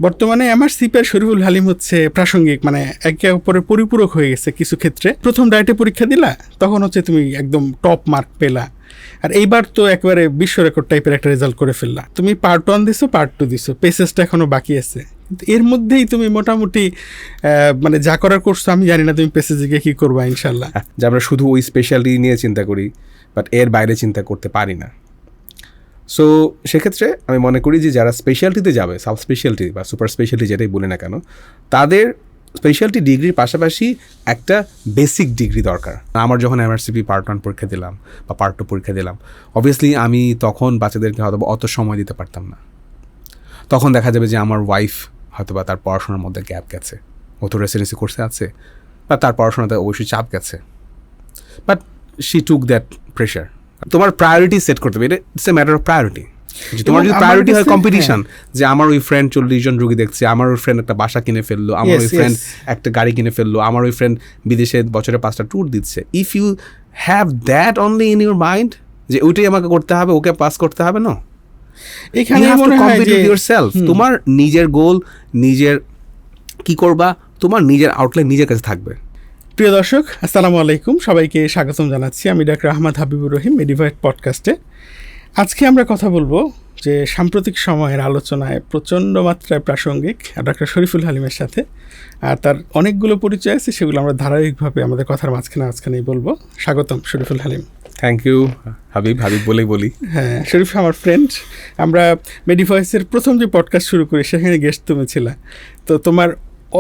বর্তমানে এমআরসিপি আর শরীফুল হালিম হচ্ছে প্রাসঙ্গিক, মানে একে অপরের পরিপূরক হয়ে গেছে কিছু ক্ষেত্রে। প্রথম ডায়েটে পরীক্ষা দিলা, তখন হচ্ছে তুমি একদম টপ মার্ক পেলা, আর এইবার তো একেবারে বিশ্ব রেকর্ড টাইপের একটা রেজাল্ট করে ফেললা। তুমি পার্ট 1 দিছো, পার্ট 2 দিছো, পেসেসটা এখনো বাকি আছে। কিন্তু এর মধ্যেই তুমি মোটামুটি মানে যা করার করছো, আমি জানি না তুমি পেসেসে গিয়ে কী করবা ইনশাল্লাহ। যে আমরা শুধু ওই স্পেশালিটি নিয়ে চিন্তা করি, বাট এর বাইরে চিন্তা করতে পারি না। সো সেক্ষেত্রে আমি মনে করি যে যারা স্পেশালিটিতে যাবে, সাব স্পেশালিটি বা সুপার স্পেশালিটি যেটাই বলি না কেন, তাদের স্পেশালিটি ডিগ্রির পাশাপাশি একটা বেসিক ডিগ্রি দরকার। আমার যখন এমআরসিপি পার্ট 1 পরীক্ষা দিলাম বা পার্ট 2 পরীক্ষা দিলাম, অবভিয়াসলি আমি তখন বাচ্চাদেরকে হয়তো অত সময় দিতে পারতাম না। তখন দেখা যাবে যে আমার ওয়াইফ হয়তো বা তার পড়াশোনার মধ্যে গ্যাপ গেছে, ও তো রেসিডেন্সি কোর্সে আছে, বা তার পড়াশোনাতে অবশ্যই চাপ গেছে, but she took that pressure. তোমার প্রায়োরিটি সেট করতে হবে, it's a matter of priority. তোমার যদি প্রায়োরিটি হয় কম্পিটিশন, যে আমার ওই ফ্রেন্ড 40 জন রোগী দেখছে, আমার ওই ফ্রেন্ড একটা বাসা কিনে ফেললো, আমার ওই ফ্রেন্ড একটা গাড়ি কিনে ফেললো, আমার ওই ফ্রেন্ড বিদেশে বছরে 5টা ট্যুর দিচ্ছে, if you have that only in your mind যে ওইটাই আমাকে করতে হবে, ওকে পাস করতে হবে, না, এখানে তোমার নিজের গোল, নিজের কি করবা, তোমার নিজের আউটলাইন নিজের কাছে থাকবে। প্রিয় দর্শক, আসসালামু আলাইকুম, সবাইকে স্বাগতম জানাচ্ছি। আমি ডক্টর আহমদ হাবিবুর রহিম, মেডিভয়েস পডকাস্টে। আজকে আমরা কথা বলবো যে সাম্প্রতিক সময়ের আলোচনায় প্রচণ্ড মাত্রায় প্রাসঙ্গিক ডক্টর শরীফুল হালিমের সাথে, আর তার অনেকগুলো পরিচয় আছে, সেগুলো আমরা ধারাবাহিকভাবে আমাদের কথার মাঝখানেই বলবো। স্বাগতম শরীফুল হালিম। থ্যাংক ইউ হাবিব, হাবিব বলেই বলি। হ্যাঁ, শরীফ আমার ফ্রেন্ড। আমরা মেডিভয়েসের প্রথম যে পডকাস্ট শুরু করি, সেখানে গেস্ট তুমি ছিলা। তো তোমার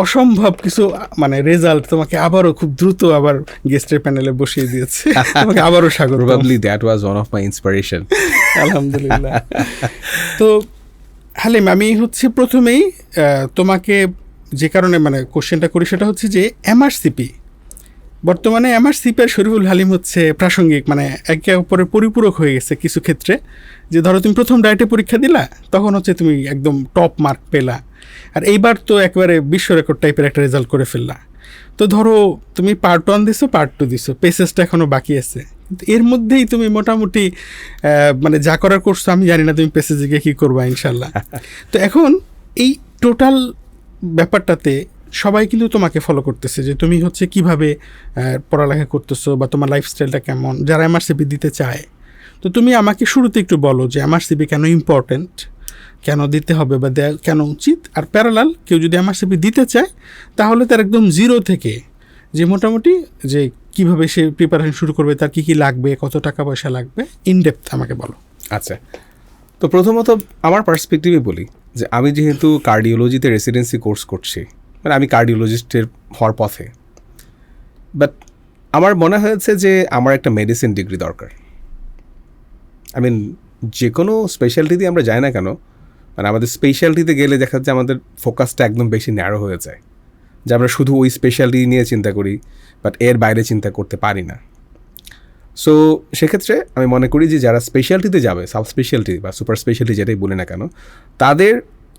অসম্ভব কিছু মানে রেজাল্ট তোমাকে আবারও খুব দ্রুত আবার গেস্টের প্যানেলে বসিয়ে দিয়েছে। তোমাকে আবারও স্বাগত। Probably that was one of my inspiration. আলহামদুলিল্লাহ। তো হালিম, আমি হচ্ছে প্রথমেই তোমাকে যে কারণে মানে কোশ্চেনটা করি, সেটা হচ্ছে যে এমআরসিপি, বর্তমানে এমআরসিপি আর শরীফুল হালিম হচ্ছে প্রাসঙ্গিক, মানে একে অপরের পরিপূরক হয়ে গেছে কিছু ক্ষেত্রে। যে ধরো তুমি প্রথম ডায়েটে পরীক্ষা দিলা, তখন হচ্ছে তুমি একদম টপ মার্ক পেলা, আর এইবার তো একেবারে বিশ্ব রেকর্ড টাইপের একটা রেজাল্ট করে ফেললা। তো ধরো তুমি পার্ট 1 দিছো, পার্ট 2 দিছো, পেসেসটা এখনও বাকি আছে। কিন্তু এর মধ্যেই তুমি মোটামুটি মানে যা করার করছো, আমি জানি না তুমি পেসেসে গিয়ে কী করবা ইনশাল্লাহ। তো এখন এই টোটাল ব্যাপারটাতে সবাই কিন্তু তোমাকে ফলো করতেছে, যে তুমি হচ্ছে কিভাবে পড়ালেখা করতেছো বা তোমার লাইফস্টাইলটা কেমন, যারা এমআরসিপি দিতে চায়। তো তুমি আমাকে শুরুতে একটু বলো যে এমআরসিপি কেন ইম্পর্টেন্ট, কেন দিতে হবে বা দেওয়া কেন উচিত, আর প্যারালাল কেউ যদি এমআরসিপি দিতে চায় তাহলে তার একদম জিরো থেকে যে মোটামুটি যে কীভাবে সে প্রিপারেশন শুরু করবে, তার কী কী লাগবে, কত টাকা পয়সা লাগবে, ইনডেপথ আমাকে বলো। আচ্ছা, তো প্রথমত আমার পার্সপেক্টিভে বলি যে আমি যেহেতু কার্ডিওলজিতে রেসিডেন্সি কোর্স করছি, মানে আমি কার্ডিওলজিস্টের হওয়ার পথে, বাট আমার মনে হয়েছে যে আমার একটা মেডিসিন ডিগ্রি দরকার। আই মিন, যে কোনো স্পেশালিটিতে আমরা যাই না কেন, মানে আমাদের স্পেশালিটিতে গেলে দেখা যাচ্ছে আমাদের ফোকাসটা একদম বেশি ন্যারো হয়ে যায়, যে আমরা শুধু ওই স্পেশালিটি নিয়ে চিন্তা করি, বাট এর বাইরে চিন্তা করতে পারি না। সো সেক্ষেত্রে আমি মনে করি যে যারা স্পেশালিটিতে যাবে, সাব স্পেশালিটি বা সুপার স্পেশালিটি যেটাই বলি না কেন, তাদের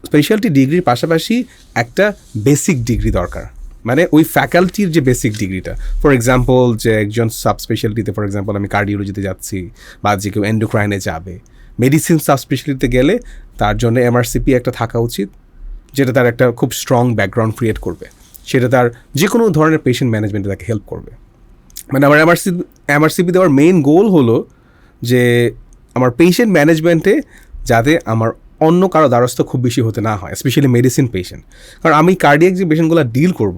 স্পেশালিটি ডিগ্রির পাশাপাশি একটা বেসিক ডিগ্রি দরকার। মানে ওই ফ্যাকাল্টির যে বেসিক ডিগ্রিটা, ফর এক্সাম্পল যে একজন সাব স্পেশালিটিতে, ফর এক্সাম্পল আমি কার্ডিওলজিতে যাচ্ছি, বা যে কেউ এন্ডোক্রাইনে যাবে, মেডিসিন সাব স্পেশালিটিতে গেলে তার জন্য এমআরসিপি একটা থাকা উচিত, যেটা তার একটা খুব স্ট্রং ব্যাকগ্রাউন্ড ক্রিয়েট করবে, সেটা তার যে কোনো ধরনের পেশেন্ট ম্যানেজমেন্টে তাকে হেল্প করবে। মানে আমার এমআরসিপি দেওয়ার মেইন গোল হলো যে আমার পেশেন্ট ম্যানেজমেন্টে যাতে আমার অন্য কারো দ্বারস্থ খুব বেশি হতে না হয়, স্পেশালি মেডিসিন পেশেন্ট। কারণ আমি কার্ডিয়াক যে পেশেন্টগুলো ডিল করব,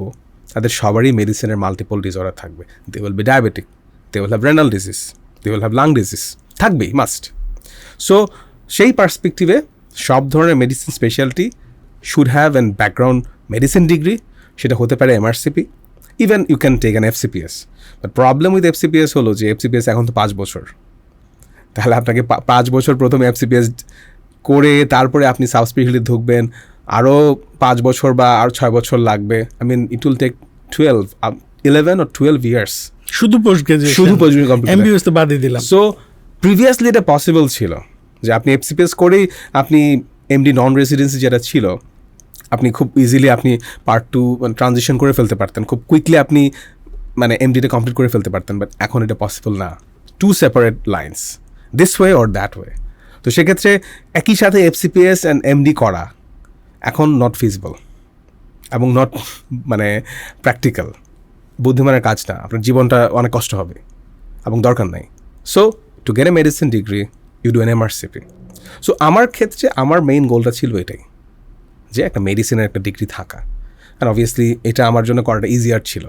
তাদের সবারই মেডিসিনের মাল্টিপল ডিসঅর্ডার থাকবে। They will be diabetic, they will have renal disease, they will have lung disease, থাকবেই, মাস্ট। সো সেই পার্সপেক্টিভে সব ধরনের medicine speciality should have an background medicine degree, সেটা হতে পারে MRCP, even you can take an FCPS. But problem with FCPS হলো যে এফসিপিএস এখন তো 5 বছর, তাহলে আপনাকে 5 বছর প্রথমে এফসিপিএস করে তারপরে আপনি সাব স্পেশালিটি ঢুকবেন, আরও 5 বছর বা আরও 6 বছর লাগবে। I mean it will take 11 or 12 years শুধু পোস্ট গ্রাজুয়েশন, এমবিবিএস তো বাদই দিলাম। সো প্রিভিয়াসলি এটা পসিবল ছিল যে আপনি এফসিপিএস করেই আপনি এমডি নন রেসিডেন্সি যেটা ছিল, আপনি খুব ইজিলি আপনি পার্ট 2 ট্রানজিশন করে ফেলতে পারতেন, খুব কুইকলি আপনি মানে এমডিটা কমপ্লিট করে ফেলতে পারতেন। বাট এখন এটা পসিবল না, 2 separate lines, this way or that way. তো সেক্ষেত্রে একই সাথে এফসিপিএস অ্যান্ড এমডি করা এখন নট ফিজিবল এবং নট মানে প্র্যাকটিক্যাল, বুদ্ধিমানের কাজ না, আপনার জীবনটা অনেক কষ্ট হবে এবং দরকার নাই। So to get a medicine degree you do an MRCP. So আমার ক্ষেত্রে আমার মেইন গোলটা ছিল এটাই, যে একটা মেডিসিনের একটা ডিগ্রি থাকা। আর অবভিয়াসলি এটা আমার জন্য করাটা ইজিয়ার ছিল,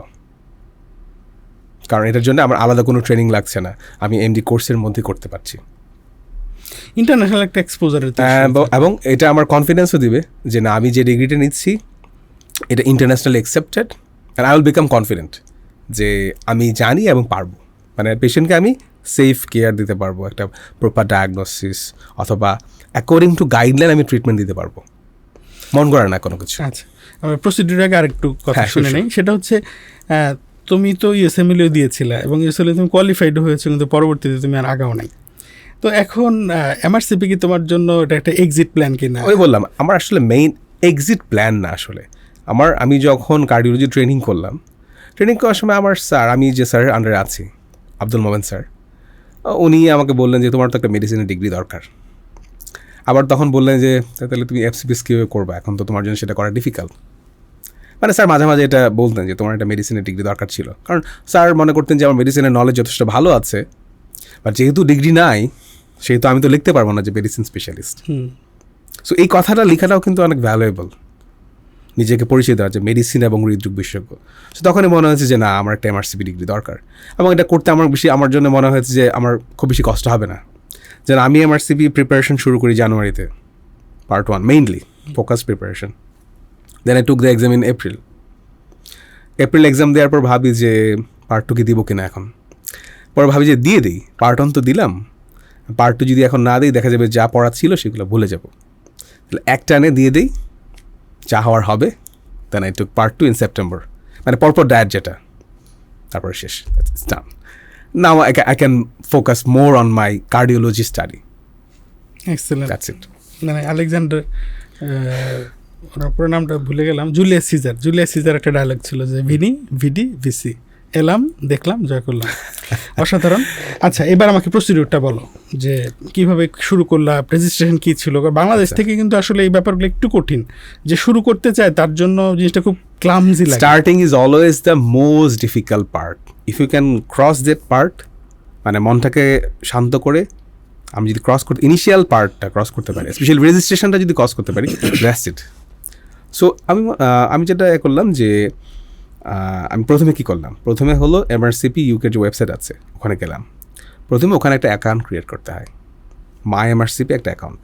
কারণ এটার জন্য আমার আলাদা কোনো ট্রেনিং লাগছে না, আমি এমডি কোর্সের মধ্যে করতে পারছি। ইন্টারন্যাশনাল একটা এক্সপোজারের এবং এটা আমার কনফিডেন্সও দিবে যে না, আমি যে ডিগ্রিটা নিচ্ছি এটা internationally accepted, and I will become confident যে আমি জানি এবং পারবো, মানে পেশেন্টকে আমি সেফ কেয়ার দিতে পারবো, একটা প্রপার ডায়াগনোসিস অথবা অ্যাকর্ডিং টু গাইডলাইন আমি ট্রিটমেন্ট দিতে পারবো, মন করে না কোনো কিছু। আচ্ছা, আমি প্রসিডিউর আগে আরেকটু কথা শুনে নেই। সেটা হচ্ছে তুমি তো ইউএসএমএলও দিয়েছিলে এবং ইউএসএমএল তুমি কোয়ালিফাইড হয়েছো, কিন্তু পরবর্তীতে তুমি আর আগাও নাই। তো এখন এমআরসিপি কি তোমার জন্য এটা একটা এক্সিট প্ল্যান কিনা? আমি বললাম আমার আসলে মেইন এক্সিট প্ল্যান না আসলে। আমি যখন কার্ডিওলজি ট্রেনিং করলাম, ট্রেনিং করার সময় আমার স্যার, আমি যে স্যারের আন্ডারে আছি আব্দুল মোমেন স্যার, উনি আমাকে বললেন যে তোমার তো একটা মেডিসিনের ডিগ্রি দরকার। আবার তখন বললেন যে তাহলে তুমি এফসিপিএস কীভাবে করবে, এখন তো তোমার জন্য সেটা করা ডিফিকাল্ট। মানে স্যার মাঝে মাঝে এটা বলতেন যে তোমার একটা মেডিসিনের ডিগ্রি দরকার ছিল, কারণ স্যার মনে করতেন যে আমার মেডিসিনের নলেজ যথেষ্ট ভালো আছে, বাট যেহেতু ডিগ্রি নাই সেহেতু আমি তো লিখতে পারবো না যে মেডিসিন স্পেশালিস্ট। সো এই কথাটা লেখাটাও কিন্তু অনেক ভ্যালুয়েবল, নিজেকে পরিচয় দেওয়া যে মেডিসিন এবং হৃদরোগ বিশেষজ্ঞ। সো তখনই মনে হয়েছে যে না, আমার একটা এমআরসিপি ডিগ্রি দরকার, এবং এটা করতে আমার জন্য মনে হয়েছে যে আমার খুব বেশি কষ্ট হবে না। যেন আমি এমআরসিপি প্রিপারেশন শুরু করি জানুয়ারিতে, part 1 mainly focus preparation. Then I took the exam in April exam দেওয়ার পর ভাবি যে পার্ট 2 কি দিব কিনা এখন। পরে ভাবি যে দিয়ে দিই, পার্ট 1 তো দিলাম, পার্ট 2 যদি এখন না দিই দেখা যাবে যা পড়া ছিল সেগুলো ভুলে যাব। তাহলে এক টানে দিয়ে দিই, যা হওয়ার হবে। Then I took part 2 in September, মানে পরপর ডায়েট যেটা, তারপর শেষ, done. Now I can focus more on my cardiology study. Excellent, that's it. মানে আলেকজান্ডার, ওনার পুরো নামটা ভুলে গেলাম, জুলিয়াস সিজার একটা ডায়লগ ছিল যে ভিডি ভিসি, এলাম দেখলাম জয় করলাম। অসাধারণ। আচ্ছা, এবার আমাকে প্রসিডিউরটা বলো যে কিভাবে শুরু করলাম, রেজিস্ট্রেশন কী ছিল। বাংলাদেশ থেকে কিন্তু আসলে এই ব্যাপারগুলো একটু কঠিন, যে শুরু করতে চায় তার জন্য জিনিসটা খুব ক্লামজি লাগে। Starting is always the most difficult part. If you can cross that part, মানে মনটাকে শান্ত করে আমি যদি ইনিশিয়াল পার্টটা ক্রস করতে পারি, স্পেশালি রেজিস্ট্রেশনটা যদি ক্রস করতে পারি, দ্যাটস ইট। সো আমি যেটা করলাম যে আমি প্রথমে কী করলাম, প্রথমে হলো এমআরসিপি ইউকের যে ওয়েবসাইট আছে ওখানে গেলাম। প্রথমে ওখানে একটা অ্যাকাউন্ট ক্রিয়েট করতে হয়, মাই এমআরসিপি একটা অ্যাকাউন্ট।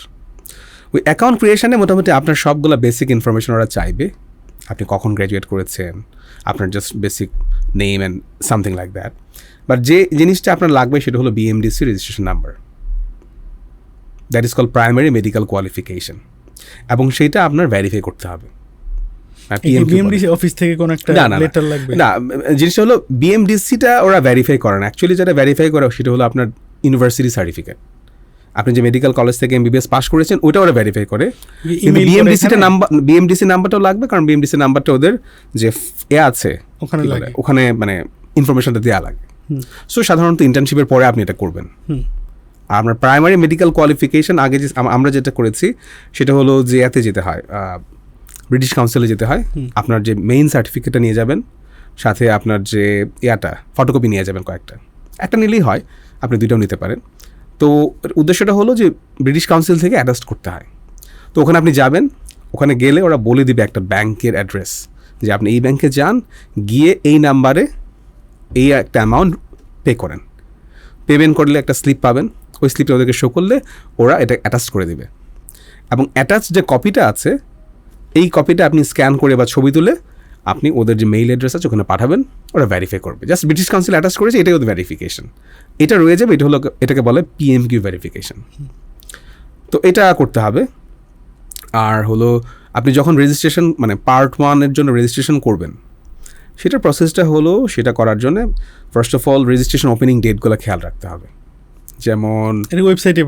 ওই অ্যাকাউন্ট ক্রিয়েশনে মোটামুটি আপনার সবগুলো বেসিক ইনফরমেশন ওরা চাইবে, আপনি কখন গ্র্যাজুয়েট করেছেন, আপনার just basic name and something like that. But যে জিনিসটা আপনার লাগবে সেটা হলো BMDC registration number, that is call primary medical qualification, এবং সেইটা আপনার ভেরিফাই করতে হবে। বিএমডিসি অফিস থেকে কোনো একটা লেটার লাগবে না, জিনিসটা হলো বিএমডিসিটা ওরা ভেরিফাই করে না, অ্যাকচুয়ালি যেটা ভেরিফাই করে সেটা হলো আপনার ইউনিভার্সিটি সার্টিফিকেট। আপনি যে মেডিকেল কলেজ থেকে এমবিবিএস পাস করেছেন ওইটা ওরা ভেরিফাই করে, কিন্তু বিএমডিসি নাম্বারটাও লাগবে, কারণ বিএমডিসি নাম্বারটা ওদের যে আছে ওখানে মানে ইনফরমেশনটা দেওয়া লাগে। সো সাধারণত ইন্টার্নশিপের পরে আপনি এটা করবেন। আর আপনার প্রাইমারি মেডিকেল কোয়ালিফিকেশন আগে যে আমরা যেটা করেছি সেটা হলো যে এতে যেতে হয়, ব্রিটিশ কাউন্সিলে যেতে হয়, আপনার যে মেইন সার্টিফিকেটটা নিয়ে যাবেন, সাথে আপনার যে ফটোকপি নিয়ে যাবেন কয়েকটা, একটা নিলেই হয়, আপনি দুইটাও নিতে পারেন। তো উদ্দেশ্যটা হলো যে ব্রিটিশ কাউন্সিল থেকে অ্যাটাস্ট করতে হয়। তো ওখানে আপনি যাবেন, ওখানে গেলে ওরা বলে দিবে একটা ব্যাংকের অ্যাড্রেস, যে আপনি এই ব্যাংকে যান, গিয়ে এই নাম্বারে এই একটা অ্যামাউন্ট পে করেন, পেমেন্ট করলে একটা স্লিপ পাবেন, ওই স্লিপটা ওদেরকে শো করলে ওরা এটা অ্যাটাচ করে দিবে, এবং অ্যাটাচ যে কপিটা আছে এই কপিটা আপনি স্ক্যান করে বা ছবি তুলে আপনি ওদের যে মেইল অ্যাড্রেস আছে ওখানে পাঠাবেন, ওরা ভেরিফাই করবে। জাস্ট ব্রিটিশ কাউন্সিল অ্যাটাচ করেছে, এটাই ওদের ভেরিফিকেশন, এটা রয়ে যাবে। এটা হলো, এটাকে বলে পিএমকিউ ভেরিফিকেশন। তো এটা করতে হবে। আর হলো আপনি যখন রেজিস্ট্রেশন মানে পার্ট 1 জন্য রেজিস্ট্রেশন করবেন, সেটার প্রসেসটা হলো, সেটা করার জন্য first of all registration opening ডেটগুলো খেয়াল রাখতে হবে। যেমন ওয়েবসাইটে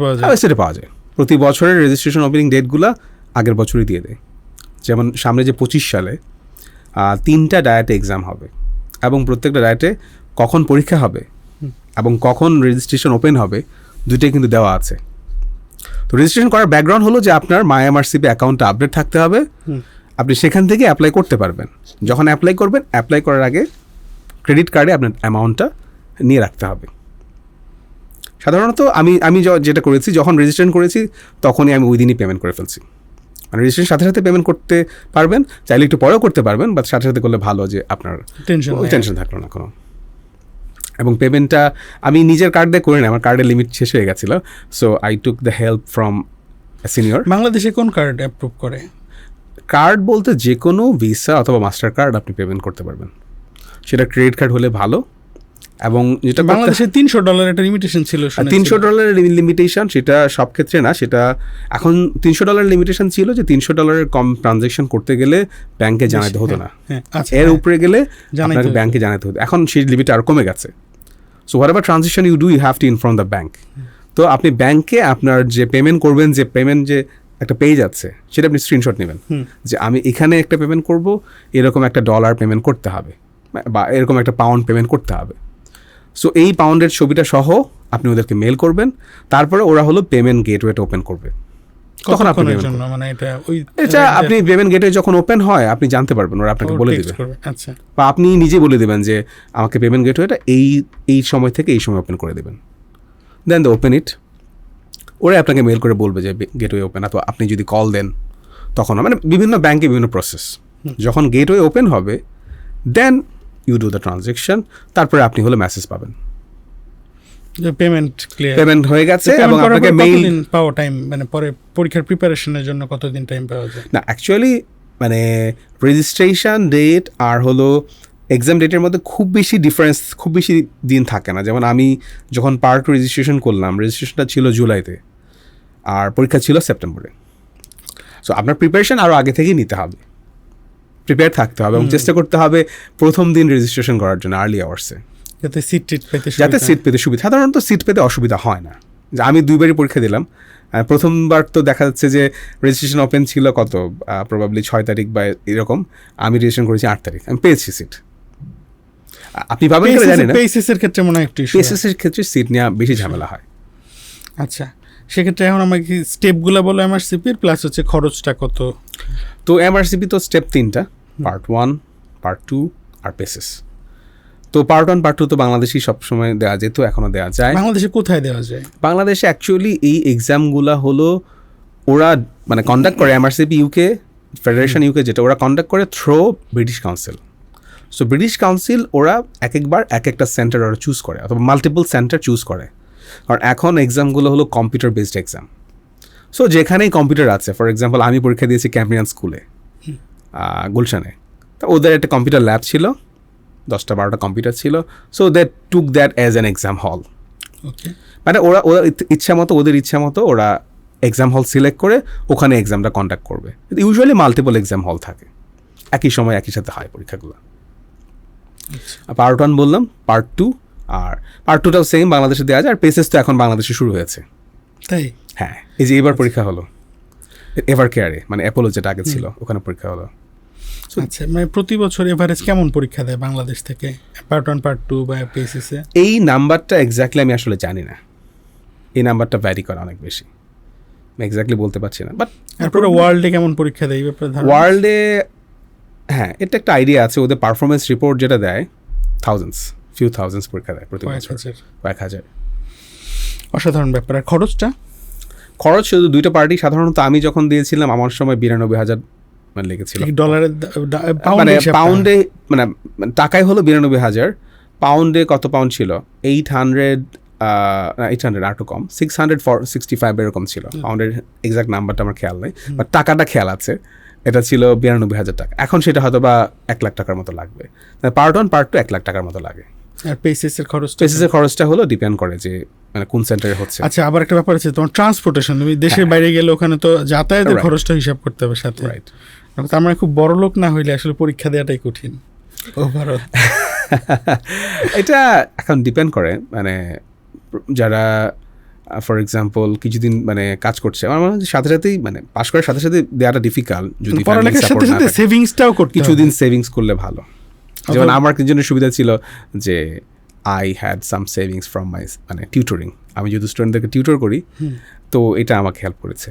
পাওয়া যায়, প্রতি বছরের রেজিস্ট্রেশন ওপেনিং ডেটগুলো আগের বছরই দিয়ে দেয়। যেমন সামনে যে 25 সালে 3টা ডায়েটে এক্সাম হবে, এবং প্রত্যেকটা ডায়েটে কখন পরীক্ষা হবে এবং কখন রেজিস্ট্রেশন ওপেন হবে দুইটাই কিন্তু দেওয়া আছে। তো রেজিস্ট্রেশন করার ব্যাকগ্রাউন্ড হলো যে আপনার মাই এমআরসিপি অ্যাকাউন্টটা আপডেট থাকতে হবে, আপনি সেখান থেকে অ্যাপ্লাই করতে পারবেন। যখন অ্যাপ্লাই করবেন, অ্যাপ্লাই করার আগে ক্রেডিট কার্ডে আপনার অ্যামাউন্টটা নিয়ে রাখতে হবে। সাধারণত আমি যেটা করেছি, যখন রেজিস্ট্রেশন করেছি তখনই আমি ওই দিনই পেমেন্ট করে ফেলছি। মানে রেজিস্ট্রেশন সাথে সাথে পেমেন্ট করতে পারবেন, চাইলে একটু পরেও করতে পারবেন, বাট সাথে সাথে করলে ভালো, যে আপনার টেনশন থাকলো না কোনো। এবং পেমেন্টটা আমি নিজের কার্ড দিয়ে করে নিই, আমার কার্ডের লিমিট শেষ হয়ে গেছিলো, so I took the help from a senior. বাংলাদেশে কোন কার্ড অ্যাপ্রুভ করে? কার্ড বলতে যে কোনো ভিসা অথবা মাস্টার কার্ড আপনি পেমেন্ট করতে পারবেন, সেটা ক্রেডিট কার্ড হলে ভালো। এবং যেটা বাংলাদেশে $300 একটা লিমিটেশন ছিল, $300 লিমিটেশন, সেটা সব ক্ষেত্রে না, সেটা এখন $300 লিমিটেশন ছিল, যে $300 কম ট্রানজ্যাকশন করতে গেলে ব্যাংকে জানাতে হতো না, এর উপরে গেলে আপনাকে ব্যাংকে জানাতে হতো। এখন সেই লিমিট আর কমে গেছে। So whatever transaction you do, you have to inform the bank. তো আপনি ব্যাংকে আপনার যে পেমেন্ট করবেন, যে পেমেন্ট যে একটা পেজ আছে, সেটা আপনি স্ক্রিনশট নেবেন, যে আমি এখানে একটা পেমেন্ট করব, এরকম একটা $1 পেমেন্ট করতে হবে, বা এরকম একটা £1 পেমেন্ট করতে হবে। সো এই পাউন্ডের ছবিটা সহ আপনি ওদেরকে মেল করবেন, তারপরে ওরা হলো পেমেন্ট গেটওয়েটা ওপেন করবে। তখন আপনি এটা আপনি পেমেন্ট গেটওয়ে যখন ওপেন হয়, আপনি জানতে পারবেন, ওরা আপনাকে বলে দেবে। আচ্ছা, বা আপনি নিজে বলে দেবেন যে আমাকে পেমেন্ট গেটওয়েটা এই সময় থেকে এই সময় ওপেন করে দেবেন, দেন দ্য ওপেন ইট। ওরা আপনাকে মেল করে বলবে যে গেটওয়ে ওপেন। অথবা আপনি যদি কল দেন তখন, মানে বিভিন্ন ব্যাংকে বিভিন্ন প্রসেস। যখন গেটওয়ে ওপেন হবে, then you do the transaction, তারপরে আপনি হলো মেসেজ পাবেন পেমেন্ট হয়ে গেছে। এবং আপনাকে মেইল পাওয়া টাইম, মানে পরে পরীক্ষার প্রিপারেশনের জন্য কতদিন টাইম পাওয়া যায়? না, অ্যাকচুয়ালি মানে রেজিস্ট্রেশন ডেট আর হলো এক্সাম ডেটের মধ্যে খুব বেশি ডিফারেন্স, খুব বেশি দিন থাকে না। যেমন আমি যখন পার্ট 2 রেজিস্ট্রেশন করলাম, রেজিস্ট্রেশনটা ছিল জুলাইতে আর পরীক্ষা ছিল সেপ্টেম্বরে। সো আপনার প্রিপারেশন আরও আগে থেকেই নিতে হবে, প্রিপেয়ার থাকতে হবে, এবং চেষ্টা করতে হবে প্রথম দিন রেজিস্ট্রেশন করার জন্য আর্লি আওয়ার্সে, যাতে সিট পেতে সুবিধা। সাধারণত সিট পেতে অসুবিধা হয় না। যে আমি 2বারই পরীক্ষা দিলাম, প্রথমবার তো দেখা যাচ্ছে যে রেজিস্ট্রেশন ওপেন ছিল কত, প্রবাবলি 6 তারিখ বা এরকম, আমি রেজিস্ট্রেশন করেছি 8 তারিখ, আমি পেয়েছি সিট। আপনি পাবেন কিনা জানি না, পেসিসের ক্ষেত্রে মনে হয় একটু পেসিসের ক্ষেত্রে সিট নেওয়া বেশি ঝামেলা হয়। আচ্ছা, সেক্ষেত্রে এখন আমাকে স্টেপগুলো বলো এমআরসিপির, প্লাস হচ্ছে খরচটা কত? তো এমআরসিপি তো স্টেপ 3টা, পার্ট 1, পার্ট 2 আর পেসিস। তো পার্ট 1 পার্ট 2 তো বাংলাদেশি সবসময় দেওয়া যেত, এখনও দেওয়া যায়। বাংলাদেশে কোথায় দেওয়া যায়? বাংলাদেশে অ্যাকচুয়ালি এই এক্সামগুলো হলো ওরা মানে কন্ডাক্ট করে, এমআরসিপি ইউকে, ফেডারেশন ইউকে, যেটা ওরা কন্ডাক্ট করে through British council. So British council ওরা একবার একটা সেন্টার ওরা চুজ করে, অথবা মাল্টিপল সেন্টার চুজ করে। কারণ এখন এক্সামগুলো হলো কম্পিউটার বেসড এক্সাম। সো যেখানেই কম্পিউটার আছে, ফর এক্সাম্পল আমি পরীক্ষা দিয়েছি ক্যাম্পিয়ান স্কুলে গুলশানে, তো ওদের একটা কম্পিউটার ল্যাব ছিল, 10-12টা কম্পিউটার ছিল। So they took that as an exam hall. মানে ওরা ওদের ইচ্ছা মতো ওরা এক্সাম হল সিলেক্ট করে ওখানে এক্সামটা কন্ডাক্ট করবে। ইউজুয়ালি মাল্টিপল এক্সাম হল থাকে, একই সময় একই সাথে হয় পরীক্ষাগুলো। পার্ট 1 বললাম, পার্ট 2, আর পার্ট 2টাও সেম বাংলাদেশে দেওয়া যায়। আর পেসেস তো এখন বাংলাদেশে শুরু হয়েছে, তাই? হ্যাঁ, এই যে এবার পরীক্ষা হলো এভার কেয়ারে, মানে অ্যাপোলো যেটা আগে ছিল, ওখানে পরীক্ষা হলো। আচ্ছা, মানে প্রতি বছর এভারেজ কেমন পরীক্ষা দেয় বাংলাদেশ থেকে পার্ট 1 পার্ট 2 বা পেসিসে? এই নাম্বারটা এক্স্যাক্টলি আমি আসলে জানি না, এই নাম্বারটা ভ্যারি করে অনেক বেশি, আমি এক্স্যাক্টলি বলতে পারছি না। বাট পুরো ওয়ার্ল্ডে কেমন পরীক্ষা দেয় এই ব্যাপারে? ওয়ার্ল্ডে হ্যাঁ, এটা একটা আইডিয়া আছে। ওদের পারফরমেন্স রিপোর্ট যেটা দেয়, ফিউ থাউজেন্ডস পরীক্ষা দেয় প্রতি বছর, 1000। অসাধারণ ব্যাপার। আর খরচ শুধু 2টা পার্টি, সাধারণত আমি যখন দিয়েছিলাম আমার সময় 92,000 মানে লেগেছিল। ডলারের মানে পাউন্ডে, মানে টাকায় হলো 92,000, পাউন্ডে কত পাউন্ড ছিল? 800 আর একটু কম, 665 এরকম ছিল। পাউন্ডের এক্সাক্ট নাম্বারটা আমার খেয়াল নেই, বাট টাকাটা খেয়াল আছে, এটা ছিল 92,000 টাকা। এখন সেটা হয়তো বা 1 লাখ টাকার মতো লাগবে। পার্ট 1 পার্ট 2 1 লাখ টাকার মতো লাগে। আর পেসিসের খরচটা হলো ডিপেন্ড করে যে মানে কোন সেন্টারে হচ্ছে। আচ্ছা, আবার একটা ব্যাপার আছে, তোমার ট্রান্সপোর্টেশন, তুমি দেশের বাইরে গেলে ওখানে তো যাতায়াতের খরচটা হিসাব করতে হবে সাথে। তার মানে খুব বড় লোক না হইলে আসলে পরীক্ষা দেওয়াটাই কঠিন ওভারঅল। এটা এখন ডিপেন্ড করে, মানে যারা ফর এক্সাম্পল কিছুদিন মানে কাজ করছে, আমার মনে হয় সাথে সাথেই মানে পাশ করার সাথে সাথে দেওয়াটা ডিফিকাল্ট। যদি পড়ালেখার সাথে সাথে সেভিংসটাও করতে, কিছুদিন সেভিংস করলে ভালো। যেমন আমার জন্য সুবিধা ছিল যে I had some savings from my মানে টিউটরিং, আমি যেহেতু স্টুডেন্টদেরকে টিউটর করি, তো এটা আমাকে হেল্প করেছে।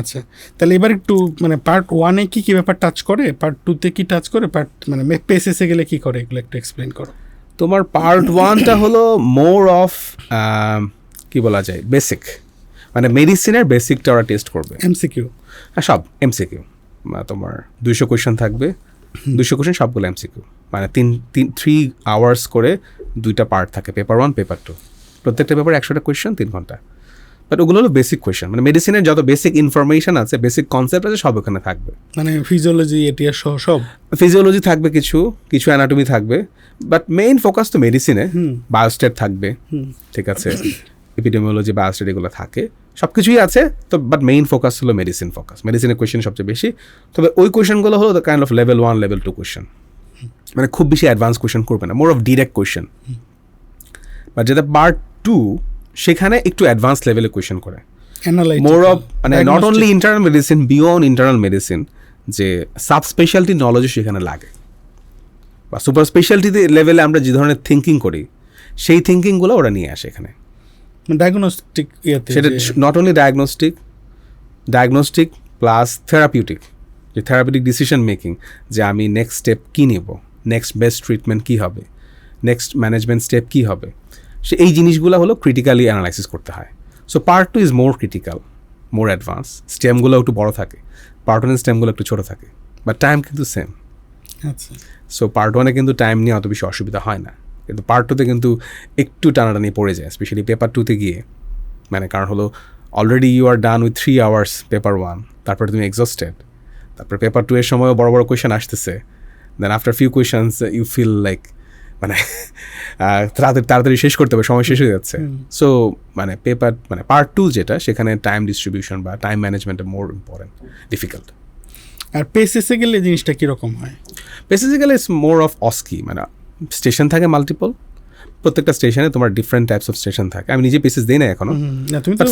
আচ্ছা, তাহলে এবার একটু মানে পার্ট 1-এ কি কি ব্যাপার টাচ করে, পার্ট 2-তে কি টাচ করে, পার্ট মানে পেসেসে গেলে কি করে, এগুলো একটু এক্সপ্লেন করো। তোমার পার্ট 1টা হলো মোর অফ কি বলা যায় বেসিক, মানে মেডিসিনের বেসিকটা ওরা টেস্ট করবে। এমসিকিউ সব এমসিকিউ, তোমার 200 কোয়েশ্চেন থাকবে, 200 কোয়েশ্চেন সবগুলো এমসিকিউ, মানে 3 আওয়ার্স করে 2টা পার্ট থাকে, পেপার 1 পেপার 2, প্রত্যেকটা পেপার 100টা কোয়েশ্চেন 3 ঘন্টা। বাট ওগুলো হলো বেসিক কোয়েশ্চেন, মানে মেডিসিনের যত বেসিক ইনফরমেশন আছে, বেসিক কনসেপ্ট আছে, সব ওখানে থাকবে। মানে ফিজিওলজি এটিআর সহ সব, ফিজিওলজি থাকবে, কিছু অ্যানাটমি থাকবে, বাট মেইন ফোকাস তো মেডিসিনে। বায়োস্টেট থাকবে, ঠিক আছে, এপিডেমিওলজি, বায়োস্টেট এগুলো থাকে, সব কিছুই আছে তো, বাট মেইন ফোকাস হলো মেডিসিন ফোকাস, মেডিসিনের কোয়েশ্চেন সবচেয়ে বেশি। তবে ওই কোয়েশ্চেনগুলো হলো the kind of level 1 level 2 question, মানে খুব বেশি অ্যাডভান্স কোয়েশ্চেন করবে না, more of direct question. But যেটা পার্ট 2 সেখানে একটু অ্যাডভান্স লেভেলে কোয়েশ্চেন করে, মোর অফ মানে not only internal medicine, beyond internal medicine, যে সাব স্পেশালিটি নলেজও সেখানে লাগে, বা সুপার স্পেশালিটি লেভেলে আমরা যে ধরনের থিঙ্কিং করি সেই থিঙ্কিংগুলো ওরা নিয়ে আসে এখানে। ডায়াগনস্টিক সেটা not only diagnostic plus therapeutic, যে থেরাপিউটিক ডিসিশন মেকিং, যে আমি নেক্সট স্টেপ কী নেব, নেক্সট বেস্ট ট্রিটমেন্ট কী হবে, নেক্সট ম্যানেজমেন্ট স্টেপ কী হবে, এই জিনিসগুলো হলো ক্রিটিক্যালি অ্যানালাইসিস করতে হয়। So part 2 is more critical, more advance, স্টেমগুলো একটু বড় থাকে, পার্ট 1 স্টেমগুলো একটু ছোটো থাকে, বাট টাইম কিন্তু সেম। আচ্ছা, সো পার্ট 1-এ কিন্তু টাইম নিয়ে অত বেশি অসুবিধা হয় না, কিন্তু পার্ট 2-তে কিন্তু একটু টানাটানি পড়ে যায়, স্পেশালি পেপার 2-তে গিয়ে, মানে কারণ হলো already you are done with 3 hours paper 1, তারপরে তুমি এক্সস্টেড, তারপরে পেপার 2 এর সময়ও বড় বড় কোয়েশ্চেন আসতেছে, then after few questions you feel like মানে তাড়াতাড়ি শেষ করতে হবে, সময় শেষ হয়ে যাচ্ছে। সো মানে পেপার মানে পার্ট 2 যেটা, সেখানে টাইম ডিস্ট্রিবিউশন বা time management more important, difficult. আর পেসেসে গেলে জিনিসটা কীরকম হয়? পেসেসে গেলে ইটস মোর অফ অস্কি, মানে স্টেশন থাকে মাল্টিপল, প্রত্যেকটা স্টেশনে তোমার ডিফারেন্ট টাইপস অফ স্টেশন থাকে। আমি নিজে পেসেস দিই না এখনো,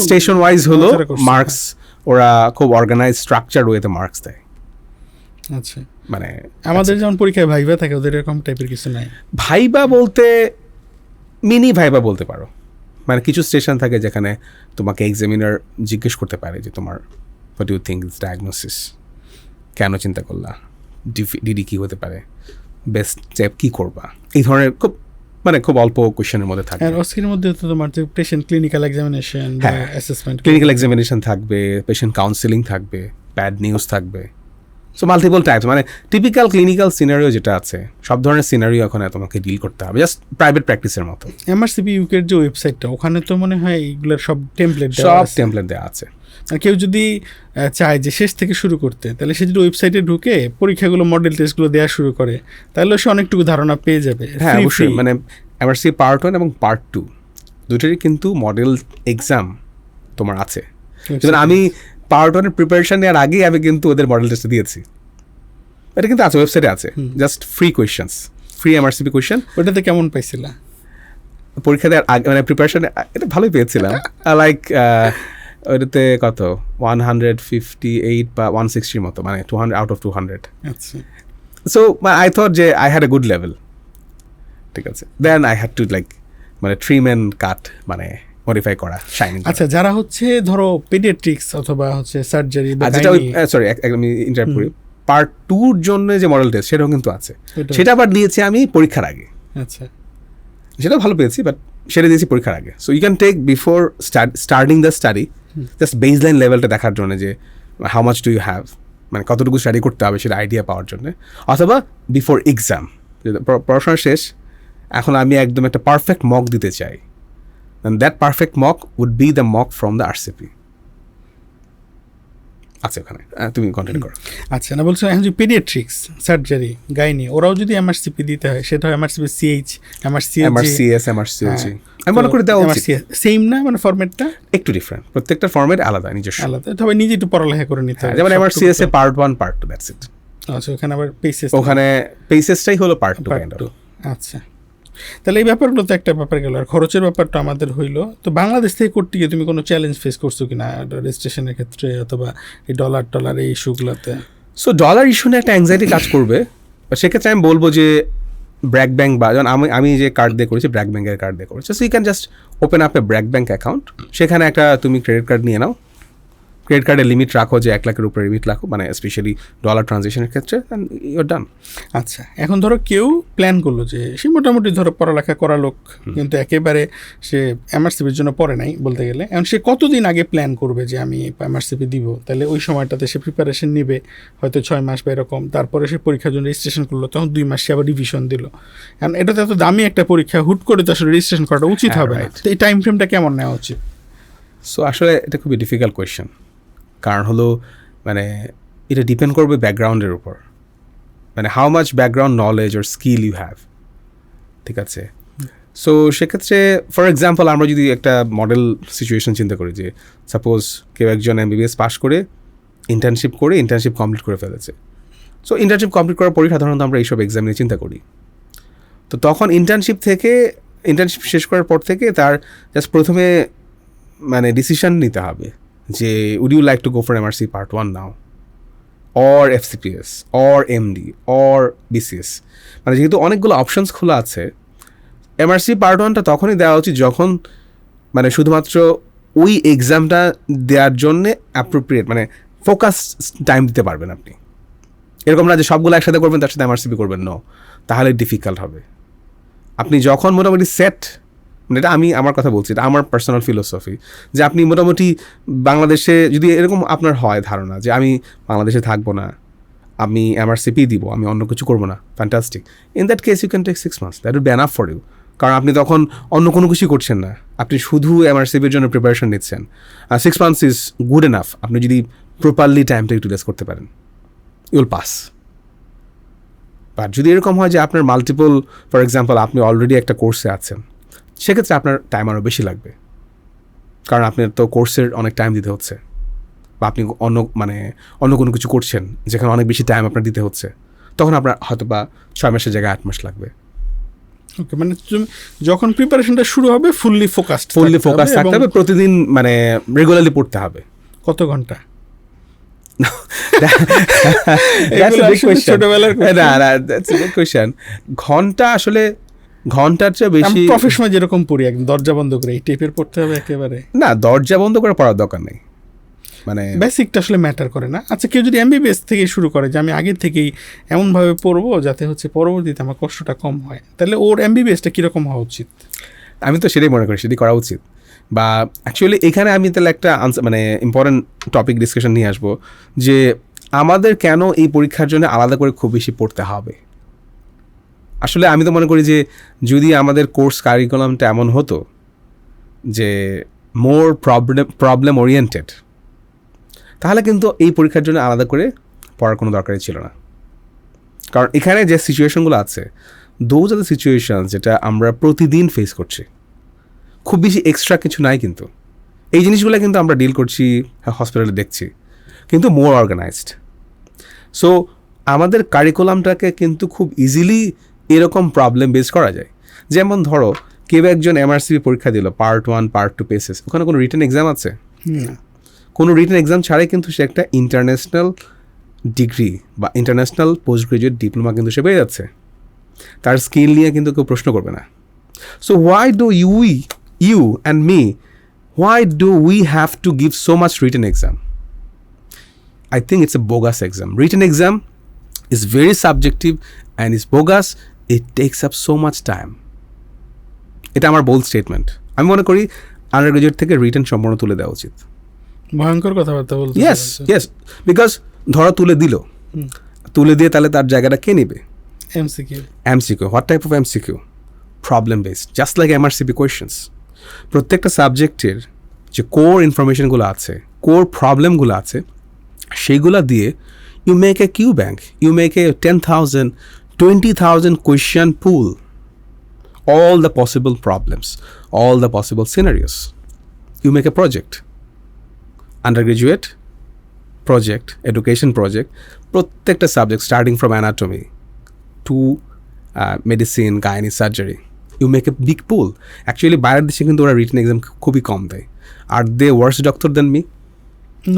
স্টেশন ওয়াইজ হলো মার্কস, ওরা খুব অর্গানাইজ স্ট্রাকচার ওয়েতে মার্কস দেয়। আচ্ছা, মানে আমাদের যেমন পরীক্ষায় ভাইবা থাকে, ওদের এরকম টাইপের কিছু নাই? ভাইবা বলতে মিনি ভাইবা বলতে পারো, মানে কিছু স্টেশন থাকে যেখানে তোমাকে এক্সামিনার জিজ্ঞেস করতে পারে যে তোমার what you think is diagnosis, কেন চিন্তা করলা, ডিডি কী হতে পারে, বেস্ট স্টেপ কী করবা, এই ধরনের খুব অল্প কোয়েশ্চেনের মধ্যে থাকে। আর অস্কির মধ্যে তো তোমার যে patient clinical examination, assessment, clinical examination থাকবে, পেশেন্ট কাউন্সেলিং থাকবে, ব্যাড নিউজ থাকবে, সো মাল্টিপল টাইপস, মানে টিপিক্যাল ক্লিনিক্যাল সিনারিও যেটা আছে, সব ধরনের সিনারিও এখন তোমাকে ডিল করতে হবে, জাস্ট প্রাইভেট প্র্যাকটিসের মতো। এমআরসিপি ইউকের যে ওয়েবসাইটটা, ওখানে তো মনে হয় এইগুলোর সব টেমপ্লেট দেওয়া আছে। আর কেউ যদি চায় যে শেষ থেকে শুরু করতে, তাহলে সে যদি ওয়েবসাইটে ঢুকে পরীক্ষাগুলো, মডেল টেস্টগুলো দেওয়া শুরু করে, তাহলে সে অনেকটুকু ধারণা পেয়ে যাবে। হ্যাঁ, অবশ্যই, মানে এমআরসি পার্ট 1 এবং পার্ট 2 দুটোরই কিন্তু মডেল এক্সাম তোমার আছে। যেমন আমি পার্ট 1-এর প্রিপারেশন নেওয়ার আগেই আমি কিন্তু ওদের মডেল টেস্ট দিয়েছি, এটা কিন্তু আছে, ওয়েবসাইটে আছে, just free questions, free MRCP question. ওটাতে কেমন পাইছিলা পরীক্ষা দেওয়ার আগে, মানে প্রিপারেশন এটা ভালোই পেয়েছিলাম, লাইক ওইটাতে কত 158 বা 160 মতো, মানে 200 আউট অফ 200। আচ্ছা, সো আই থট যে I had a good level, ঠিক আছে। Then I had to like মানে ট্রিম অ্যান্ড কাট, মানে মডিফাই করা, শাইনিং। আচ্ছা, যারা হচ্ছে ধরো পেডিয়াট্রিক্স অথবা হচ্ছে সার্জারি, যেটা সরি আমি ইন্টারাপ্ট করি, পার্ট 2-র জন্য যে মডেল টেস্ট সেটাও কিন্তু আছে, সেটা আবার দিয়েছি আমি পরীক্ষার আগে। আচ্ছা, সেটা ভালো পেয়েছি, বাট সেটা দিয়েছি পরীক্ষার আগে। So you can take before starting the study, just baseline লেভেলটা দেখার জন্য যে how much do you have, মানে কতটুকু স্টাডি করতে হবে সেটা আইডিয়া পাওয়ার জন্য, অথবা বিফোর এক্সাম, পড়াশোনা শেষ, এখন আমি একদম একটা পারফেক্ট মক দিতে চাই, and that perfect mock would be the mock from the RCP আছে ওখানে। তুমি কন্টিনিউ করো। আচ্ছা, না বলছো এখন যে পেডিয়াট্রিক্স, সার্জারি, গাইনি, ওরাও যদি এমআরসিপি দিতে হয়, সেটা হয় এমআরসিপি সিএইচ, এমআরসিএস, এমআরসিওজি, আমি মনে করি দেওয়া উচিত। সেম না, মানে ফরম্যাটটা একটু ডিফারেন্ট, প্রত্যেকটা ফরম্যাট আলাদা, নিজস্ব আলাদা, তবে নিজে একটু পড়ালেখা করে নিতে হয়। যেমন MRCS A part 1 part 2, that's it. আচ্ছা, ওখানে আবার পেসেস, ওখানে পেসেসটাই হলো পার্ট 2 কাইন্ড অফ। আচ্ছা, তাহলে এই ব্যাপারগুলো তো একটা ব্যাপার গেল। আর খরচের ব্যাপারটা আমাদের হইলো। তো বাংলাদেশ থেকে করতে গিয়ে তুমি কোনো চ্যালেঞ্জ ফেস করছো কিনা রেজিস্ট্রেশনের ক্ষেত্রে, অথবা এই ডলার এই ইস্যুগুলোতে? সো ডলার ইস্যু নিয়ে একটা অ্যাংজাইটি কাজ করবে, সেক্ষেত্রে আমি বলবো যে ব্র্যাক ব্যাংক বা যেমন আমি যে কার্ড দিয়ে করেছি ব্র্যাক ব্যাংকের কার্ড দিয়ে করেছি, so you can just open up a BRAC bank account, সেখানে একটা তুমি ক্রেডিট কার্ড নিয়ে নাও, ক্রেডিট কার্ডের লিমিট রাখো যে 1 লাখের উপরে লিমিট রাখো, মানে স্পেশালি ডলার ট্রানজেকশনের ক্ষেত্রে, অ্যান্ড ইউর ডান। আচ্ছা, এখন ধরো কেউ প্ল্যান করলো যে সে মোটামুটি ধরো পড়ালেখা করা লোক, কিন্তু একেবারে সে এমআরসিপির জন্য পড়ে নাই বলতে গেলে, এখন সে কতদিন আগে প্ল্যান করবে যে আমি এমআরসিপি দিব, তাহলে ওই সময়টাতে সে প্রিপারেশন নিবে হয়তো 6 মাস বা এরকম, তারপরে সে পরীক্ষার জন্য রেজিস্ট্রেশন করলো, তখন 2 মাস সে আবার রিভিশন দিল। এখন এটা তো এত দামি একটা পরীক্ষা, হুট করে তো আসলে রেজিস্ট্রেশন করাটা উচিত হবে না, তো এই টাইম ফ্রেমটা কেমন নেওয়া উচিত? সো আসলে এটা খুবই ডিফিকাল্ট কোয়েশ্চেন, কারণ হলো মানে এটা ডিপেন্ড করবে ব্যাকগ্রাউন্ডের উপর, মানে how much background knowledge or skill you have, ঠিক আছে? সো সেক্ষেত্রে ফর এক্সাম্পল আমরা যদি একটা মডেল সিচুয়েশন চিন্তা করি যে সাপোজ কেউ একজন এমবিবিএস পাস করে ইন্টার্নশিপ কমপ্লিট করে ফেলেছে। সো ইন্টার্নশিপ কমপ্লিট করার পরই সাধারণত আমরা এইসব এক্সাম নিয়ে চিন্তা করি। তো তখন ইন্টার্নশিপ শেষ করার পর থেকে তার জাস্ট প্রথমে মানে ডিসিশন নিতে হবে যে would you like to go for MRC Part 1 now, or FCPS, or MD, or BCS, মানে যেহেতু অনেকগুলো অপশনস খোলা আছে, MRC Part 1টা তখনই দেওয়া উচিত যখন মানে শুধুমাত্র ওই এক্সামটা দেওয়ার জন্যে অ্যাপ্রোপ্রিয়েট, মানে ফোকাস টাইম দিতে পারবেন আপনি। এরকম না যে সবগুলো একসাথে করবেন তার সাথে MRCP করবেন, নো, তাহলে ডিফিকাল্ট হবে। আপনি যখন মোটামুটি সেট, মানে এটা আমি আমার কথা বলছি, এটা আমার পার্সোনাল ফিলোসফি, যে আপনি মোটামুটি বাংলাদেশে যদি এরকম আপনার হয় ধারণা যে আমি বাংলাদেশে থাকবো না, আমি MRCP দিব, আমি অন্য কিছু করবো না, fantastic, in that case you can take 6 months, that will be enough for you. কারণ আপনি তখন অন্য কোনো কিছু করছেন না, আপনি শুধু MRCPর জন্য প্রিপারেশন নিচ্ছেন। 6 months ইজ গুড এনাফ, আপনি যদি প্রপারলি টাইমটা ইউটিলাইজ করতে পারেন, ইউ উইল পাস। বাট যদি এরকম হয় যে আপনার মাল্টিপল, ফর এক্সাম্পল আপনি অলরেডি একটা কোর্সে আছেন, সেক্ষেত্রে আপনার টাইম আরও বেশি লাগবে, কারণ আপনার তো কোর্সের অনেক টাইম দিতে হচ্ছে, বা আপনি অন্য কোনো কিছু করছেন যেখানে অনেক বেশি টাইম আপনার দিতে হচ্ছে, তখন আপনার হয়তো বা 6 মাসের জায়গায় 8 মাস লাগবে। ওকে, মানে তুমি যখন প্রিপারেশনটা শুরু হবে ফুললি ফোকাস থাকতে হবে, প্রতিদিন মানে রেগুলারলি পড়তে হবে। কত ঘন্টা? ঘন্টা আসলে ঘন্টার চেয়ে বেশি প্রফেশনাল যেরকম পড়ি একদম দরজা বন্ধ করে এই টাইপের পড়তে হবে একেবারে না, দরজা বন্ধ করে পড়ার দরকার নেই, মানে বেসিকটা আসলে ম্যাটার করে না। আচ্ছা, কেউ যদি এমবিবিএস থেকে শুরু করে যে আমি আগে থেকেই এমনভাবে পড়বো যাতে হচ্ছে পরবর্তীতে আমার কষ্টটা কম হয়, তাহলে ওর এমবিবিএসটা কীরকম হওয়া উচিত? আমি তো সেটাই মনে করি, সেটাই করা উচিত। বা অ্যাকচুয়ালি এখানে আমি তাহলে একটা মানে ইম্পর্টেন্ট টপিক ডিসকাশন নিয়ে আসবো যে আমাদের কেন এই পরীক্ষার জন্য আলাদা করে খুব বেশি পড়তে হবে। আসলে আমি তো মনে করি যে যদি আমাদের কোর্স কারিকুলামটা এমন হতো যে মোর প্রবলেম ওরিয়েন্টেড, তাহলে কিন্তু এই পরীক্ষার জন্য আলাদা করে পড়ার কোনো দরকারই ছিল না। কারণ এখানে যে সিচুয়েশনগুলো আছে, দোজ আর দ্য সিচুয়েশন যেটা আমরা প্রতিদিন ফেস করছি, খুব বেশি এক্সট্রা কিছু নাই, কিন্তু এই জিনিসগুলো কিন্তু আমরা ডিল করছি, হসপিটালে দেখছি, কিন্তু মোর অর্গানাইজড। সো আমাদের কারিকুলামটাকে কিন্তু খুব ইজিলি এরকম প্রবলেম বেস করা যায়। যেমন ধরো কেউ একজন MRCP পরীক্ষা দিল, Part 1, Part 2 পেসেস, ওখানে কোনো রিটেন এক্সাম আছে? কোনো রিটেন এক্সাম ছাড়াই কিন্তু সে একটা ইন্টারন্যাশনাল ডিগ্রি বা ইন্টারন্যাশনাল পোস্ট গ্রাজুয়েট ডিপ্লোমা কিন্তু সে পেয়ে যাচ্ছে, তার স্কিল নিয়ে কিন্তু কেউ প্রশ্ন করবে না। So why do you and me, why do we have to give so much written exam? I think it's a bogus exam. Written exam is very subjective and is bogus. It takes up so much time. এটা আমার bold statement. আমি মনে করি under graduate থেকে written সম্পূর্ণ তুলে দেওয়া উচিত। ভয়ঙ্কর কথাবার্তা বলতে। ইয়েস, বিকজ ধরো তুলে দিয়ে তাহলে তার জায়গাটা কে নেবে? MCQ. What type of MCQ? Problem based, just like MRCP questions. প্রত্যেকটা সাবজেক্টের যে কোর ইনফরমেশনগুলো আছে, কোর প্রবলেমগুলো আছে, সেইগুলো দিয়ে you make a Q bank, you make a 10,000, 20,000 question pool, all the possible problems, all the possible scenarios. You make a project, undergraduate project, education project, প্রত্যেকটা subject starting from anatomy to medicine, gynae, surgery, you make a big pool. Actually বাইরের দেশে কিন্তু ওরা written exam খুবই কম দেয়। আর they worse doctor than me?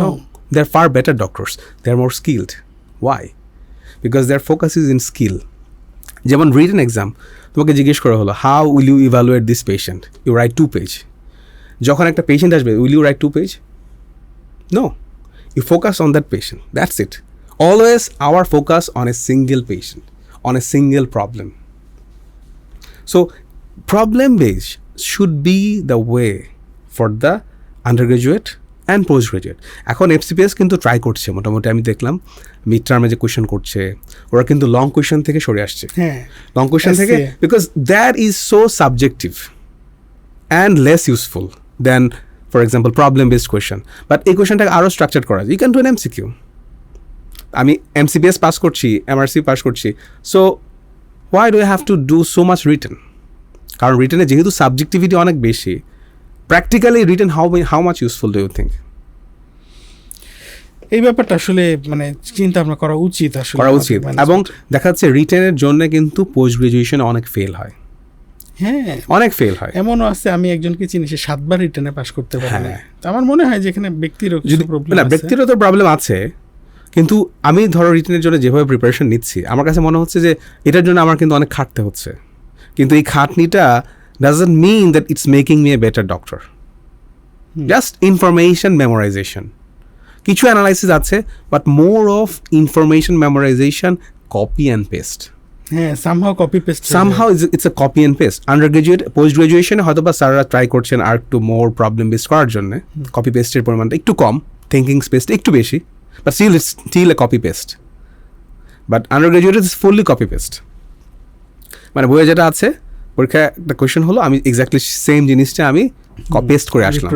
No, they are far better doctors. They are more skilled. Why? Because their focus is in skill. যেমন written exam, তোমাকে জিজ্ঞেস করা হলো how will you evaluate this patient, you write 2 page. যখন একটা patient আসবে, will you write 2 page? No, you focus on that patient, that's it. Always our focus on a single patient, on a single problem. So problem based should be the way for the undergraduate and postgraduate. এখন FCPS কিন্তু try করছে মোটামুটি, আমি দেখলাম mid টার্মে যে question করছে ওরা কিন্তু লং কোয়েশ্চেন থেকে সরে আসছে। লং কোয়েশ্চেন থেকে, because that is so subjective and less useful then for example problem based question. But এই কোয়েশ্চেনটাকে আরও স্ট্রাকচার করা যায়। You can do an MCQ। আমি MCPS পাস করছি, MRC পাস করছি, so why do have to do so much written? কারণ রিটেনে যেহেতু সাবজেক্টিভিটি অনেক বেশি, practically written how much useful do you think? এই ব্যাপারটা আসলে মানে চিন্তা ভাবনা করা উচিত, আসলে করা উচিত। এবং দেখা যাচ্ছে রিটেনের জন্য কিন্তু পোস্ট গ্রাজুয়েশনে অনেক ফেল হয়। হ্যাঁ, অনেক ফেল হয়। এমনও আছে, আমি একজনকে চিনি সে 7 বার রিটেনে পাস করতে পারে না। আমার মনে হয় যে এখানে ব্যক্তিগত প্রবলেম, না ব্যক্তিগত প্রবলেম আছে, কিন্তু আমি ধরো রিটেনের জন্য যেভাবে প্রিপারেশন নিচ্ছি, আমার কাছে মনে হচ্ছে যে এটার জন্য আমার কিন্তু অনেক খাটতে হচ্ছে, কিন্তু এই খাটনিটা doesn't mean that it's making me a better doctor. Just information memorization, কিছু অ্যানালাইসিস আছে, but more of information memorization, copy and paste. হ্যাঁ, somehow copy paste, somehow it's a copy and paste. Undergraduate, post গ্রাজুয়েশনে হয়তো বা স্যাররা try করছেন আর একটু মোর problem base করার জন্য, কপি পেস্টের পরিমাণটা একটু কম, থিঙ্কিং স্পেসটা একটু বেশি, but still a copy paste. But undergraduate is fully copy paste. মানে বইয়ে যেটা আছে, পরীক্ষায় একটা কোয়েশ্চেন হলো, আমি এক্স্যাক্টলি সেম জিনিসটা আমি পেস্ট করে আসলাম।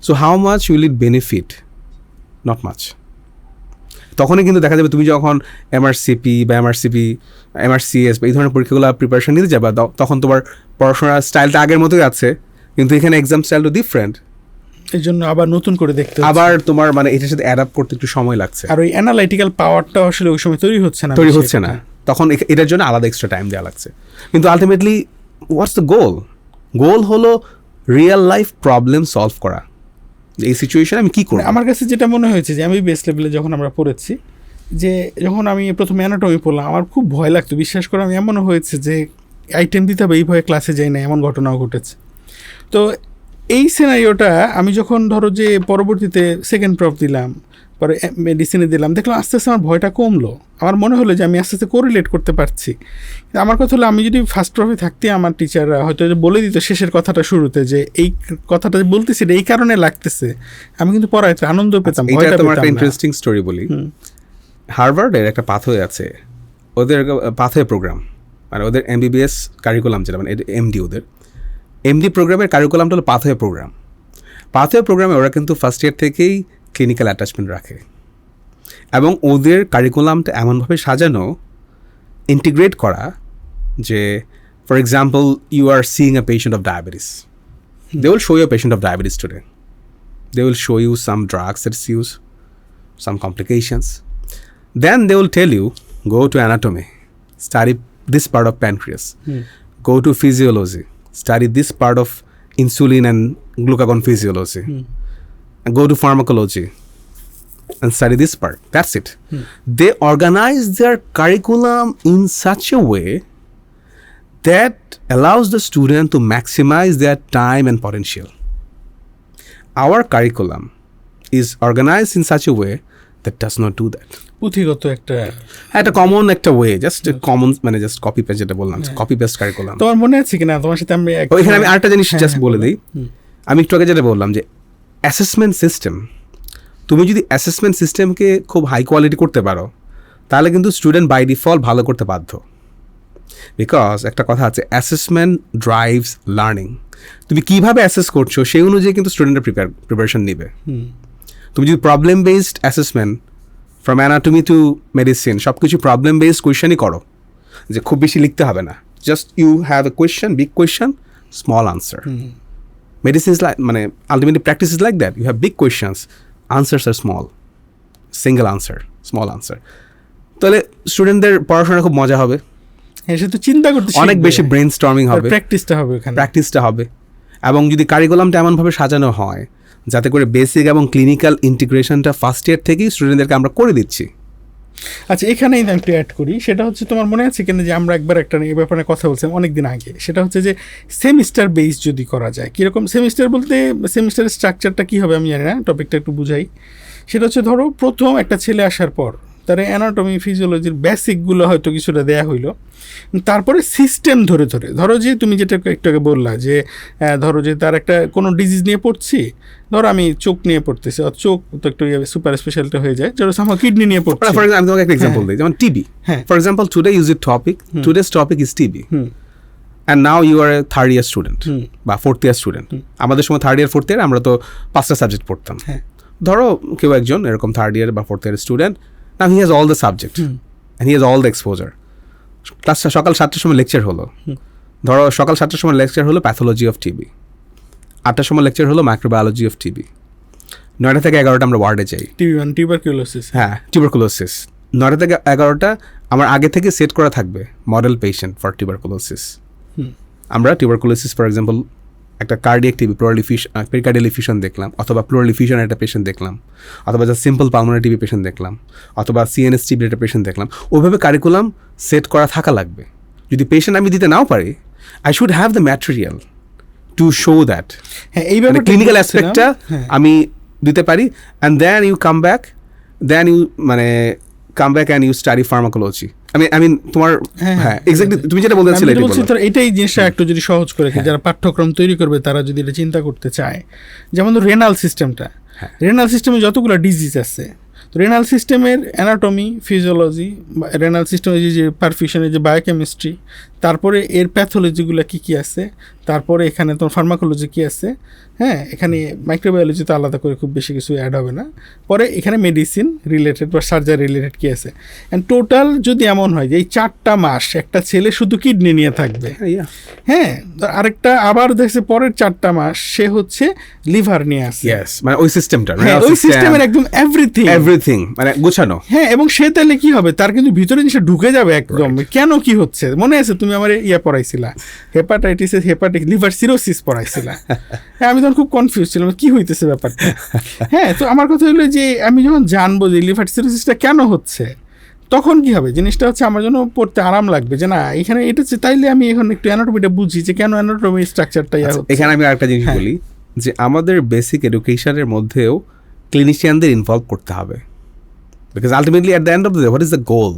So how much will it benefit? Not much. তখনই কিন্তু দেখা যাবে তুমি যখন MRCP বা MRCS বা এই ধরনের পরীক্ষাগুলো প্রিপারেশন নিতে যাবে, তখন তোমার পড়াশোনার স্টাইলটা আগের মতোই আছে, কিন্তু এখানে এক্সাম স্টাইলটা ডিফারেন্ট। এই জন্য আবার নতুন করে দেখতে, আবার তোমার মানে এটার সাথে অ্যাডাপ্ট করতে একটু সময় লাগছে, আর ওই অ্যানালাইটিক্যাল পাওয়ারটা আসলে ওই সময় তৈরি হচ্ছে না, তখন এটার জন্য আলাদা এক্সট্রা টাইম দেওয়া লাগছে। কিন্তু আলটিমেটলি হোয়াটস দ্য গোল? গোল হলো রিয়েল লাইফ প্রবলেম সলভ করা। এই সিচুয়েশন আমি কি করব? আমার কাছে যেটা মনে হয়েছে যে আমি বেস লেভেলে যখন আমরা পড়েছি, যে যখন আমি প্রথমে অ্যানাটমি পড়লাম, আমার খুব ভয় লাগতো। বিশ্বাস করে আমি এমনও হয়েছে যে আইটেম দিতে হবে এই ভয়ে ক্লাসে যাই না, এমন ঘটনাও ঘটেছে। তো এই সিনারিওটা আমি যখন ধরো যে পরবর্তীতে সেকেন্ড প্রফ দিলাম, পরে মেডিসিনে দিলাম, দেখলাম আস্তে আস্তে আমার ভয়টা কমলো। আমার মনে হলো যে আমি আস্তে আস্তে কোরিলেট করতে পারছি। আমার কথা হলো, আমি যদি ফার্স্ট প্রফে থাকতে আমার টিচাররা হয়তো বলে দিত শেষের কথাটা শুরুতে যে এই কথাটা বলতেছি এই কারণে লাগতেছে, আমি কিন্তু পড়াইতে আনন্দ পেতাম। এটা তোমার একটা ইন্টারেস্টিং স্টোরি বলি। হার্ভার্ডের একটা পাথওয়ে আছে, ওদের পাথওয়ে প্রোগ্রাম, মানে ওদের MBBS কারিকুলাম যেটা, মানে MD, ওদের MD প্রোগ্রামের কারিকুলামটা হলো পাথওয়ে প্রোগ্রাম। পাথওয়ে প্রোগ্রামে ওরা কিন্তু ফার্স্ট ইয়ার থেকেই ক্লিনিক্যাল অ্যাটাচমেন্ট রাখে, এবং ওদের কারিকুলামটা এমনভাবে সাজানো, ইন্টিগ্রেট করা, যে for example you are seeing a patient of diabetes, they will show you a patient of diabetes today, they will show you some drugs that's used, some complications. Then they will tell you, go to anatomy, study this part of pancreas. Go to physiology, study this part of insulin and glucagon physiology. And go to pharmacology and study this part. That's it. They organize their curriculum in such a way that allows the student to maximize their time and potential. Our curriculum is organized in such a way that does not do that. পুঁথিগত একটা common একটা way, just common, মানে just copy paste, যেটা বললাম copy paste curriculum. তোমার মনে আছে কিনা, তোমার সাথে আমি ওইখানে আমি আরেকটা জিনিস জাস্ট বলে দিই। আমি একটু আগে যেটা বললাম যে অ্যাসেসমেন্ট সিস্টেম, তুমি যদি অ্যাসেসমেন্ট সিস্টেমকে খুব হাই কোয়ালিটি করতে পারো, তাহলে কিন্তু স্টুডেন্ট বাই ডিফল্ট ভালো করতে বাধ্য। বিকজ একটা কথা আছে, অ্যাসেসমেন্ট ড্রাইভস লার্নিং। তুমি কীভাবে অ্যাসেস করছো সেই অনুযায়ী কিন্তু স্টুডেন্টের প্রিপারেশন নেবে। তুমি যদি problem based assessment from anatomy to medicine সব কিছু প্রবলেম বেসড কোয়েশ্চেনই করো, যে খুব বেশি লিখতে হবে না, just you have a question, big question, small answer. Medicine is like, মানে ultimately practice is like that, you have big questions, answers আর small, single answer, small answer. তাহলে স্টুডেন্টদের পড়াশোনা খুব মজা হবে, সে তো চিন্তা করতে অনেক বেশি ব্রেন স্টর্মিং হবে, প্র্যাকটিসটা হবে। এবং যদি কারিকুলামটা এমনভাবে সাজানো হয় যাতে করে বেসিক এবং ক্লিনিক্যাল ইন্টিগ্রেশনটা ফার্স্ট ইয়ার থেকেই স্টুডেন্টদেরকে আমরা করে দিচ্ছি, আচ্ছা, এখানেই আমি একটু অ্যাড করি, সেটা হচ্ছে তোমার মনে আছে কেন যে আমরা একবার একটা এই ব্যাপারে কথা বলছিলাম অনেক দিন আগে, সেটা হচ্ছে যে সেমিস্টার বেস যদি করা যায়, কীরকম সেমিস্টার বলতে সেমিস্টারের স্ট্রাকচারটা কী হবে আমি জানি না, টপিকটা একটু বুঝাই। সেটা হচ্ছে ধরো প্রথম একটা ছেলে আসার পর তার অ্যানাটমি ফিজিওলজির বেসিকগুলো হয়তো কিছুটা দেয়া হইলো, তারপরে সিস্টেম ধরে ধরো যে তুমি যেটা একটু আগে বললা যে ধরো যে তার একটা কোনো ডিজিজ নিয়ে পড়ছি, ধরো আমি চোখ নিয়ে পড়তেছি, চোখ তো একটু সুপার স্পেশালিটি হয়ে যায়, ধরো সামহাও কিডনি নিয়ে পড়ছি। ফর এক্সাম্পল আমি তোমাকে একটা এক্সাম্পল দিই, যেমন TB. For example today is it topic, today's topic is TB, and now you are a third year student বা ফোর্থ ইয়ার স্টুডেন্ট। আমাদের সময় থার্ড ইয়ার ফোর্থ ইয়ার আমরা তো 5টা সাবজেক্ট পড়তাম। ধরো কেউ একজন এরকম থার্ড ইয়ার বা fourth year student, now he has all the subject and he has all the exposure. ক্লাসটা সকাল 7টার সময় লেকচার হলো, ধরো সকাল 7টার সময় লেকচার হলো প্যাথোলজি অফ টিবি, 8টার সময় লেকচার হলো মাইক্রোবায়োলজি অফ টিবি, 9টা থেকে 11টা আমরা ওয়ার্ডে যাই, টিবি1 টিউবারকুলোসিস। হ্যাঁ, টিউবারকুলোসিস 9টা থেকে 11টা আমার আগে থেকে সেট করা থাকবে মডেল পেশেন্ট ফর টিউবারকুলোসিস। আমরা টিউবারকুলোসিস ফর এক্সাম্পল একটা কার্ডিয়াক টিবি পেরিকার্ডিয়াল এফিউশন দেখলাম, অথবা প্লুরাল এফিউশন একটা পেশেন্ট দেখলাম, অথবা যা সিম্পল পালমোনারি টিবি পেশেন্ট দেখলাম, অথবা সিএনএস টিবির একটা পেশেন্ট দেখলাম। ওইভাবে কারিকুলাম সেট করা থাকা লাগবে। যদি পেশেন্ট আমি দিতে নাও পারি, I should have the material to show that. হ্যাঁ, এইভাবে ক্লিনিক্যাল অ্যাসপেক্টটা আমি দিতে পারি, and then you come back and you study pharmacology. আমি তোমার হ্যাঁ এক্স্যাক্টলি তুমি যেটা বলতে চাইছিলে এটাই জিনিসটা একটু যদি সহজ করে যারা পাঠ্যক্রম তৈরি করবে তারা যদি এটা চিন্তা করতে চায়, যেমন রেনাল সিস্টেমটা, রেনাল সিস্টেমে যতগুলো ডিজিজ আছে, তো রেনাল সিস্টেমের অ্যানাটমি ফিজিওলজি, রেনাল সিস্টেমের যে পারফিউশনের যে বায়োকেমিস্ট্রি, তারপরে এর প্যাথোলজিগুলো কী কী আছে, তারপরে এখানে তোমার ফার্মাকোলজি কী আছে, হ্যাঁ এখানে মাইক্রোবায়োলজি তো আলাদা করে খুব বেশি কিছু অ্যাড হবে না, পরে এখানে মেডিসিন রিলেটেড বা সার্জারি রিলেটেড কী আছে, অ্যান্ড টোটাল যদি এমন হয় যে এই 4টা মাস একটা ছেলে শুধু কিডনি নিয়ে থাকবে, হ্যাঁ আরেকটা আবার দেখছে পরের 4টা মাস সে হচ্ছে লিভার নিয়ে আসে, মানে ওই সিস্টেমটা ওই সিস্টেমের একদম এভরিথিং মানে গোছানো। হ্যাঁ, এবং সে তাহলে কি হবে, তার কিন্তু ভিতরে জিনিসটা ঢুকে যাবে একদম, কেন কি হচ্ছে। মনে আছে তুমি আমার পড়াইছিলা হেপাটাইটিসের লিভার সিরোসিস পড়াইছিলা, হ্যাঁ আমি তখন খুব কনফিউজ ছিলাম কি হইতেছে ব্যাপারটা। হ্যাঁ, তো আমার কথা হলো যে আমি যখন জানবো যে লিভার সিরোসিসটা কেন হচ্ছে, তখন কি হবে, জিনিসটা হচ্ছে আমার জন্য পড়তে আরাম লাগবে যে না এখানে এটা হচ্ছে, তাইলে আমি এখন একটু অ্যানাটমিটা বুঝি যে কেন অ্যানাটমি স্ট্রাকচারটা হচ্ছে। এখানে আমি আরেকটা জিনিস বলি যে আমাদের বেসিক এডুকেশনের মধ্যেও ক্লিনিশিয়ানদের ইনভলভ করতে হবে, because ultimately at the end of the day what is the goal?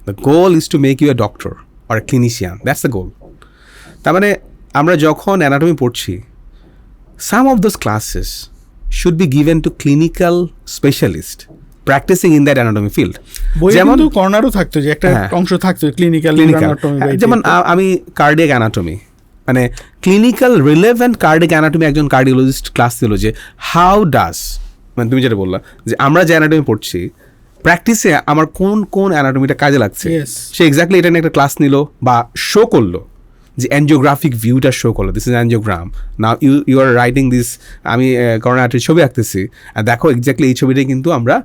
The goal is to make you a doctor or a clinician, that's the goal. তার মানে আমরা যখন অ্যানাটমি পড়ছি, some of those classes should be given to clinical specialists practicing in that anatomy field. যেমন কর্নারও থাকতো যে একটা অংশ থাকতো ক্লিনিক্যাল অ্যানাটমি, যেমন আমি কার্ডিয়াক অ্যানাটমি মানে ক্লিনিক্যাল রিলেভেন্ট কার্ডিয়াক অ্যানাটমি একজন কার্ডিওলজিস্ট ক্লাস দিল যে হাউ ডাস, মানে তুমি যেটা বললা যে আমরা যে অ্যানাটমি পড়ছি প্র্যাকটিসে আমার কোন কোন অ্যানাটমিটা কাজে লাগছে, সে এক্স্যাক্টলি এটা নিয়ে একটা ক্লাস নিল বা শো করলো যে অ্যানজিওগ্রাফিক ভিউটা শো করলো, this is angiogram, now you are writing this, আমি করোনা আর্টারির ছবি আঁকতেছি, আর দেখো এক্স্যাক্টলি এই ছবিটাই কিন্তু আমরা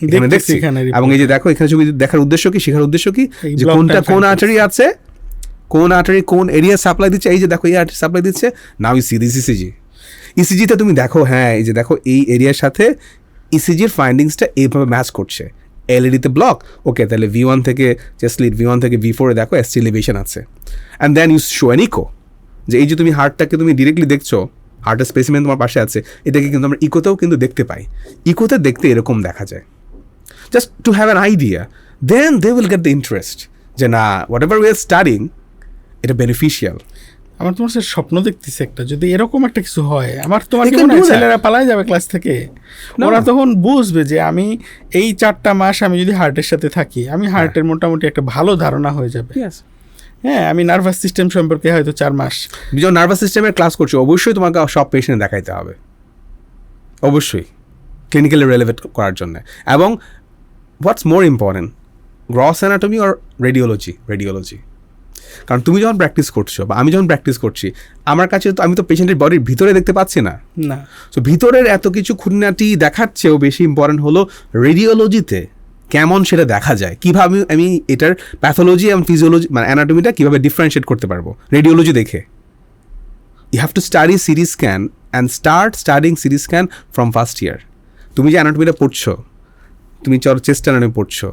এখানে দেখছি, এবং এই যে দেখো এখানে ছবি দেখার উদ্দেশ্য কি, শেখার উদ্দেশ্য কি, যে কোনটা কোন আর্টারি আছে, কোন আর্টারি কোন এরিয়া সাপ্লাই দিচ্ছে, এই যে দেখো এই আর্টারি সাপ্লাই দিচ্ছে, now you see this ECG. ইসিজিতে তুমি দেখো হ্যাঁ এই যে দেখো এই এরিয়ার সাথে ইসিজির ফাইন্ডিংসটা এইভাবে ম্যাচ করছে, এলইডিতে ব্লক, ওকে তাহলে V1 থেকে জাস্ট লিড V1 থেকে V4 এ দেখো এসটি এলিভেশন আছে, and then you show an echo, যে এই যে তুমি হার্টটাকে তুমি ডিরেক্টলি দেখছো, হার্টের স্পেসিমেন তোমার পাশে আছে, এটাকে কিন্তু আমরা ইকোতেও কিন্তু দেখতে পাই, ইকোতে দেখতে এরকম দেখা যায়, just to have an idea, then they will get the interest যে না whatever we are studying এটা বেনিফিশিয়াল। আমার তোমার সাথে স্বপ্ন দেখতেছে একটা, যদি এরকম একটা কিছু হয়, আমার তোমার কি মনে হয় ছেলেরা পালাই যাবে ক্লাস থেকে, ওরা তখন বুঝবে যে আমি এই 4টা মাস আমি যদি হার্টের সাথে থাকি, আমি হার্টের মোটামুটি একটা ভালো ধারণা হয়ে যাবে। হ্যাঁ, আমি নার্ভাস সিস্টেম সম্পর্কে হয়তো 4 মাস যখন নার্ভাস সিস্টেমের ক্লাস করছো, অবশ্যই তোমাকে সব পেশেন্ট দেখাইতে হবে, অবশ্যই ক্লিনিক্যালি রেলেভেন্ট করার জন্য। এবং what's more important, gross anatomy or radiology, কারণ তুমি যখন প্র্যাকটিস করছো বা আমি যখন প্র্যাকটিস করছি, আমার কাছে তো আমি তো পেশেন্টের বডির ভিতরে দেখতে পাচ্ছি না, তো ভিতরের এত কিছু খুঁটিনাটি দেখার চেয়েও বেশি ইম্পর্টেন্ট হলো রেডিওলজিতে কেমন সেটা দেখা যায়, কীভাবে আমি এটার প্যাথোলজি এবং ফিজিওলজি মানে অ্যানাটমিটা কীভাবে ডিফারেন্সিয়েট করতে পারবো রেডিওলজি দেখে। You have to study CT scan and start studying CT scan from first year. তুমি যে অ্যানাটমিটা পড়ছো, তুমি চেস্ট অ্যানাটমি পড়ছো,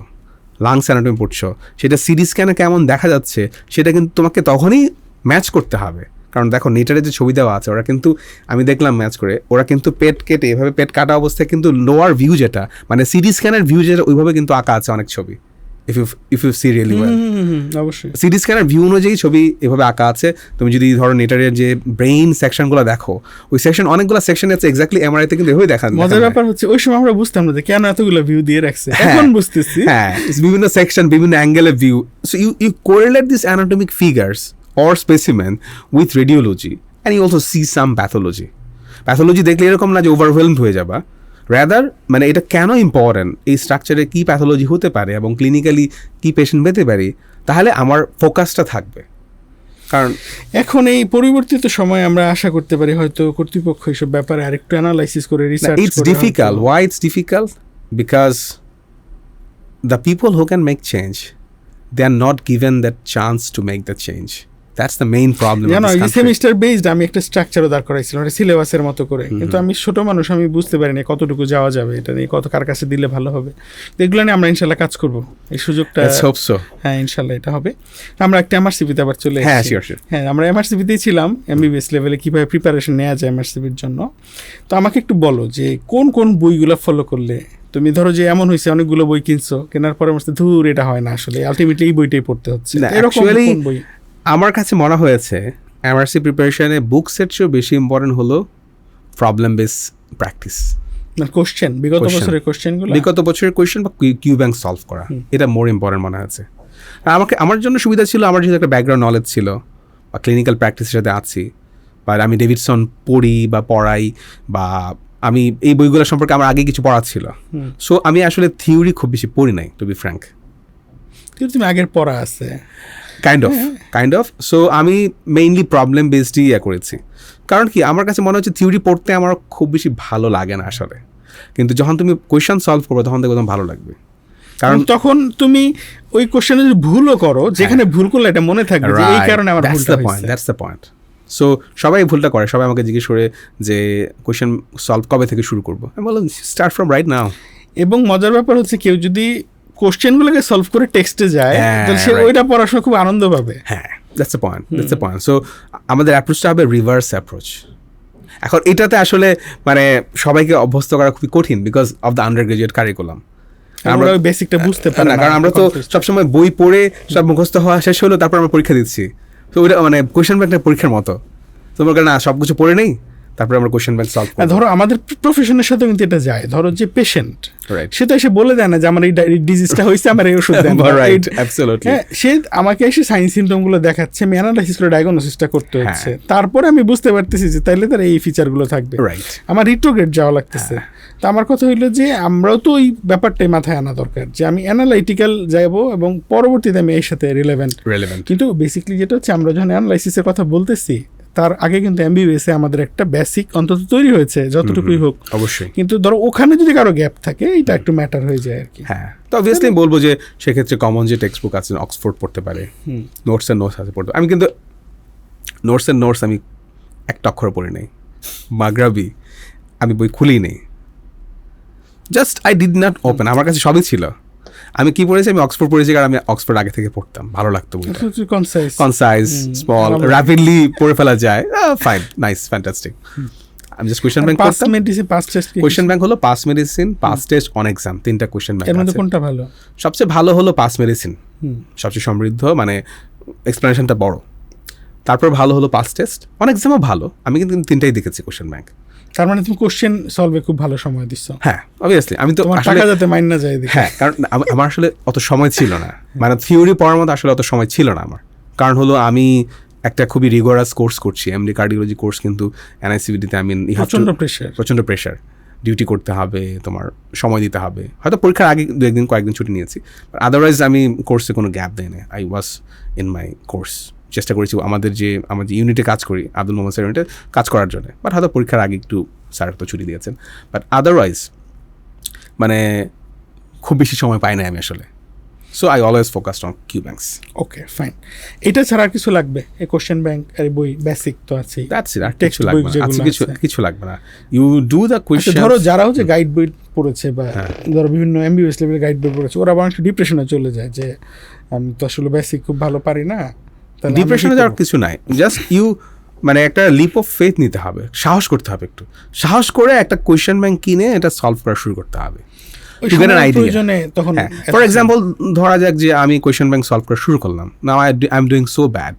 লাংস অ্যানাটমি পড়ছো, সেটা সিটি স্ক্যানে কেমন দেখা যাচ্ছে সেটা কিন্তু তোমাকে তখনই ম্যাচ করতে হবে। কারণ দেখো নেটারে যে ছবি দেওয়া আছে ওরা কিন্তু, আমি দেখলাম ম্যাচ করে, ওরা কিন্তু পেট কেটে এভাবে পেট কাটা অবস্থায় কিন্তু লোয়ার ভিউ যেটা মানে সিটি স্ক্যানের ভিউ যেটা ওইভাবে কিন্তু আঁকা আছে অনেক ছবি, if you see really well, অবশ্যই সিটি স্ক্যানের ভিউ অনুযায়ী ছবি এভাবে আঁকা আছে। তুমি যদি ধরো নেটারের যে ব্রেইন সেকশনগুলো দেখো, ওই সেকশন অনেকগুলো সেকশন আছে এক্স্যাক্টলি এমআরআইতে কিন্তু এভাবে দেখা। মজার ব্যাপার হচ্ছে ওই সময় আমরা বুঝতাম না যে কেন এতগুলো ভিউ দিয়ে রাখছে, এখন বুঝতেছি। হ্যাঁ, বিভিন্ন সেকশন, বিভিন্ন অ্যাঙ্গেলের view. So you correlate this anatomic figures or specimen with radiology and you also see some pathology. Pathology দেখলে এরকম না যে ওভারওয়েলমড হয়ে যাবা, রাদার মানে এটা কেন ইম্পর্টেন্ট, এই স্ট্রাকচারে কী প্যাথোলজি হতে পারে এবং ক্লিনিক্যালি কী পেশেন্ট পেতে পারি, তাহলে আমার ফোকাসটা থাকবে। কারণ এখন এই পরিবর্তিত সময় আমরা আশা করতে পারি হয়তো কর্তৃপক্ষ এইসব ব্যাপারে আরেকটু অ্যানালাইসিস করে রিসার্চ করে। It's difficult. Why it's difficult? Because the people who can make change, they are not given that chance to make the change. That's the main problem. জানো এই সেমিস্টার বেসড আমি একটা স্ট্রাকচারও দাঁড় করাইছিলাম, এটা সিলেবাসের মতো করে, কিন্তু আমি ছোট মানুষ, আমি বুঝতে পারিনি কতটুকু যাওয়া যাবে এটা নিয়ে, কত কার কাছে দিলে ভালো হবে। তো এগুলো নিয়ে আমরা ইনশাল্লাহ কাজ করব, এই সুযোগটা। হ্যাঁ ইনশাল্লাহ এটা হবে। আমরা একটা এমআরসিপিতে আবার চলে এসেছি। হ্যাঁ আমরা এমআরসিপিতেই ছিলাম, এমবিবিএস লেভেলে কীভাবে প্রিপারেশন নেওয়া যায় এমআরসিপির জন্য। তো আমাকে একটু বলো যে কোন কোন বইগুলো ফলো করলে, তুমি ধরো যে এমন হয়েছে অনেকগুলো বই কিনছো, কেনার পরে ধুর এটা হয় না, আসলে আলটিমেটলি এই বইটাই পড়তে হচ্ছে, এরকম কোন বই? আমার কাছে মনে হয়েছে এমআরসি প্রিপারেশনে বুকসের চেয়েও বেশি ইম্পর্টেন্ট হলো প্রবলেম বেস প্র্যাকটিস, মানে কোশ্চেন, বিগত বছরের কোশ্চেনগুলো, বিগত বছরের কোশ্চেন বা কিউ ব্যাংক সলভ করা, এটা মোর ইম্পর্টেন্ট মনে হয়েছে। আমার জন্য সুবিধা ছিল, আমার যেহেতু একটা ব্যাকগ্রাউন্ড নলেজ ছিল বা ক্লিনিক্যাল প্র্যাকটিসের সাথে আছি, বা আমি ডেভিডসন পড়ি বা পড়াই, বা আমি এই বইগুলো সম্পর্কে আমার আগে কিছু পড়া ছিল। সো আমি আসলে থিওরি খুব বেশি পড়ি নাই, টু বি ফ্র্যাঙ্ক। তুমি আগের পড়া আছে কাইন্ড অফ। সো আমি মেইনলি প্রবলেম বেসডই করেছি। কারণ কি, আমার কাছে মনে হচ্ছে থিওরি পড়তে আমার খুব বেশি ভালো লাগে না আসলে, কিন্তু যখন তুমি কোয়েশ্চন সলভ করবে তখন দেখবে তোমার ভালো লাগবে। কারণ তখন তুমি ওই কোশ্চেনে যদি ভুলও করো, যেখানে ভুল করলে এটা মনে থাকবে যে এই কারণে আমার ভুলটা হয়েছে। That's the point. সো সবাই ভুলটা করে, সবাই আমাকে জিজ্ঞেস করে যে কোয়েশ্চেন সলভ কবে থেকে শুরু করবো, আমি বললাম স্টার্ট ফ্রম রাইট নাও। এবং মজার ব্যাপার হচ্ছে কেউ যদি কোশ্চেনগুলোকে সলভ করে টেক্সটে যায় তাহলে সে ওইটা পড়ার সময় খুব আনন্দ পাবে। হ্যাঁ, that's the point, that's the point. So আমাদের অ্যাপ্রোচটা হবে রিভার্স অ্যাপ্রোচ। এখন এটাতে আসলে মানে সবাইকে অভ্যস্ত করা খুবই কঠিন because of the under graduate curriculum. আমরা ওই বেসিকটা বুঝতে পারি না, কারণ আমরা তো সবসময় বই পড়ে সব মুখস্থ হওয়া শেষ হলো, তারপর আমরা পরীক্ষা দিচ্ছি। তো ওইটা মানে কোয়েশ্চেন ব্যাংকটা পরীক্ষার মতো, তোমার না সব কিছু পড়ে নেই, তারপরে আমরা কোয়েশ্চেন ব্যাংক সলভ করি। ধরো আমাদের প্রফেশনের সাথে কিন্তু এটা যায়, ধরো যে পেশেন্ট সে তো এসে বলে দেয় না যে আমার এই ডিজিজটা হয়েছে, আমার এই ওষুধ দেন। সে আমাকে এসে সাইন সিমটমগুলো দেখাচ্ছে, আমি অ্যানালাইসিস করে ডায়াগনোসিসটা করতে হচ্ছে, তারপরে আমি বুঝতে পারতেছি যে তাইলে তার এই ফিচারগুলো থাকবে, আমার রিট্রোগ্রেড যাওয়া লাগতেছে। তো আমার কথা হইলো যে আমরাও তো ওই ব্যাপারটাই মাথায় আনা দরকার যে আমি অ্যানালাইটিক্যাল যাবো এবং পরবর্তীতে আমি এর সাথে রিলেভেন্ট। কিন্তু বেসিকলি যেটা হচ্ছে আমরা যখন অ্যানালাইসিসের কথা বলতেছি তার আগে কিন্তু এমবিবিএসে আমাদের একটা বেসিক অন্তত তৈরি হয়েছে, যতটুকুই হোক অবশ্যই। কিন্তু ধরো ওখানে যদি কারো গ্যাপ থাকে এটা একটু ম্যাটার হয়ে যায় আর কি। হ্যাঁ, তো অবভিয়াসলি আমি বলবো যে সেক্ষেত্রে কমন যে টেক্সট বুক আছে অক্সফোর্ড পড়তে পারে, নোটস অ্যান্ড নোটস আছে পড়তে। আমি কিন্তু নোটস অ্যান্ড নোটস আমি একটা অক্ষর পড়ি নাই, মাগরাবি আমি বই খুলি নেই, just I did not open. আমার কাছে সবই ছিল, আমি কি পড়েছি, আমি অক্সফোর্ড পড়েছি কারণ আমি অক্সফোর্ড আগে থেকে পড়তাম, ভালো লাগতো বইটা, কনসাইজ, স্মল, র্যাপিডলি পড়ে ফেলা যায়, ফাইন, নাইস, ফ্যান্টাস্টিক। আমি জাস্ট কোয়েশ্চন ব্যাংক করতাম। কোয়েশ্চন ব্যাংক হলো pass medicine, pass test, on exam, 3টা কোয়েশ্চন ব্যাংক। এর মধ্যে কোনটা ভালো? সবচেয়ে ভালো হলো পাস মেডিসিন, সবচেয়ে সমৃদ্ধ, মানে এক্সপ্লেনেশনটা বড়। তারপর ভালো হলো পাস টেস্ট, অন এক্সামও ভালো। আমি কিন্তু 3টাই দেখেছি কোয়েশ্চন ব্যাংক। তার মানে তুমি কোশ্চেন সলভে খুব ভালো সময় দিচ্ছ। হ্যাঁ, অবভিয়াসলি। আমি তো টাকা যাতে মাইন না যায়। হ্যাঁ, কারণ আমার আসলে অত সময় ছিল না, মানে থিওরি পড়ার মতো আসলে অত সময় ছিল না আমার। কারণ হলো আমি একটা খুবই রিগোরাস কোর্স করছি, এমডি কার্ডিওলজি কোর্স, কিন্তু এনআইসিভিটিতে আমি প্রচণ্ড প্রেশার, ডিউটি করতে হবে, তোমার সময় দিতে হবে। হয়তো পরীক্ষার আগে কয়েকদিন ছুটি নিয়েছি, আদারওয়াইজ আমি কোর্সে কোনো গ্যাপ দেয় না। I was in my course, চেষ্টা করেছি আমাদের যে ইউনিটে কাজ করি, আব্দুল মোহাম্মদ স্যার ইউনিটে কাজ করার জন্য। বাট হয়তো পরীক্ষার আগে একটু স্যার তো ছুটি দিয়েছেন, বাট আদারওয়াইজ মানে খুব বেশি সময় পাই না আমি আসলে। So I always focused on Q banks. Okay fine, এটা ছাড়া আর কিছু লাগবে? এই কোশ্চেন ব্যাংক আর বই বেসিক তো আছে, দ্যাটস ইট, আর কিছু লাগবে না, আজকে কিছু লাগবে না। You do the question. ধরো যারা হচ্ছে গাইড বই পড়েছে বা ধরো বিভিন্ন এমবিবিএস লেভেলের গাইড বই পড়েছে, ওরা আবার একটু ডিপ্রেশনে চলে যায় যে আমি তো আসলে বেসিক খুব ভালো পারি না। ডিপ্রেশনে যাওয়ার কিছু নাই, জাস্ট ইউ মানে একটা লিপ অফ ফেথ নিতে হবে, সাহস করতে হবে, একটু সাহস করে একটা কোয়েশ্চেন ব্যাংক কিনে এটা সলভ করা শুরু করতে হবে। ফর এক্সাম্পল ধরা যাক যে আমি কোয়েশ্চেন ব্যাংক সলভ করা শুরু করলাম, now I am doing so bad.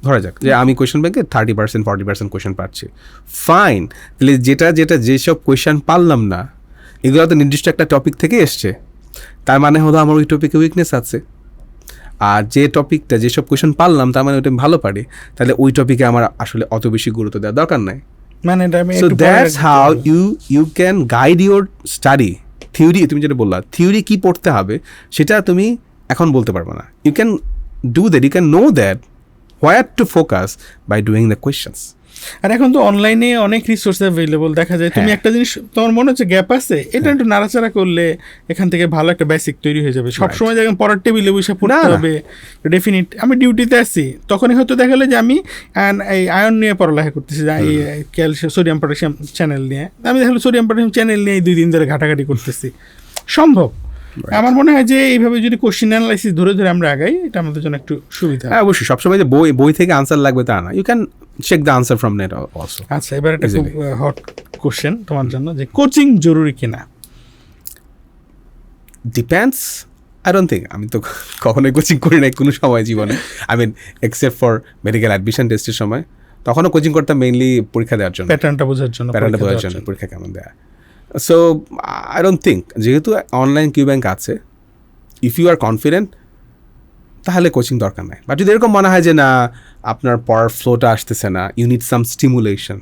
ধরা যাক যে আমি কোয়েশ্চেন ব্যাংকে 30% 40% কোয়েশ্চেন পাচ্ছি, ফাইন। তাহলে যেসব কোয়েশ্চেন পারলাম না এগুলো তো নির্দিষ্ট একটা টপিক থেকে এসছে, তার মানে হলো আমার ওই টপিকে উইকনেস আছে। আর যে টপিকটা যেসব কোয়েশ্চেন পারলাম তার মানে ওইটা আমি ভালো পারি, তাহলে ওই টপিকে আমার আসলে অত বেশি গুরুত্ব দেওয়ার দরকার নাই। মানে so that's how you can guide your study. Theory, তুমি যেটা বললা থিওরি কি পড়তে হবে সেটা তুমি এখন বলতে পারবে না। You can do that, you can know that where to focus by doing the questions. আর এখন তো অনলাইনে অনেক রিসোর্স অ্যাভেলেবল, দেখা যায় তুমি একটা জিনিস তোমার মনে হচ্ছে গ্যাপ আছে, এটা একটু নাড়াচাড়া করলে এখান থেকে ভালো একটা বেসিক তৈরি হয়ে যাবে। সবসময় যখন পড়ার টেবিলে বসে পড়তে হবে ডেফিনিট। আমি ডিউটিতে আছি তখনই হয়তো দেখা গেলো যে আমি এই আয়ন নিয়ে পড়ালেখা করতেছি, এই ক্যালসিয়াম সোডিয়াম পটাশিয়াম চ্যানেল নিয়ে, আমি দেখা গেলো সোডিয়াম পটাশিয়াম চ্যানেল নিয়ে 2 দিন ধরে ঘাটাঘাটি করতেছি। সম্ভব। আমার মনে হয় যে এইভাবে যদি কোশ্চেন অ্যানালাইসিস ধরে ধরে আমরা আগাই, এটা আমাদের জন্য একটু সুবিধা। হ্যাঁ অবশ্যই, সবসময় যে বই থেকে আনসার লাগবে তা না, you can check the answer from net also. আচ্ছা, এবার একটা খুব হট কোশ্চেন তোমার জন্য, যে কোচিং জরুরি কিনা? ডিপেন্ডস। আই ডোন্ট থিঙ্ক, আমি তো কখনোই কোচিং করি নাই কোনো সময় জীবনে। I mean except for medical admission টেস্টের সময়, তখনও কোচিং করতাম মেইনলি পরীক্ষা দেওয়ার জন্য, প্যাটার্নটা বোঝার জন্য, পরীক্ষা কেমন দেয়া। সো আই ডোন্ট থিঙ্ক, যেহেতু অনলাইন কিউ ব্যাংক আছে, ইফ ইউ আর কনফিডেন্ট তাহলে কোচিং দরকার নাই। বাট যদি এরকম মনে হয় যে না আপনার পড়ার ফ্লোটা আসতেছে না, you need some stimulation,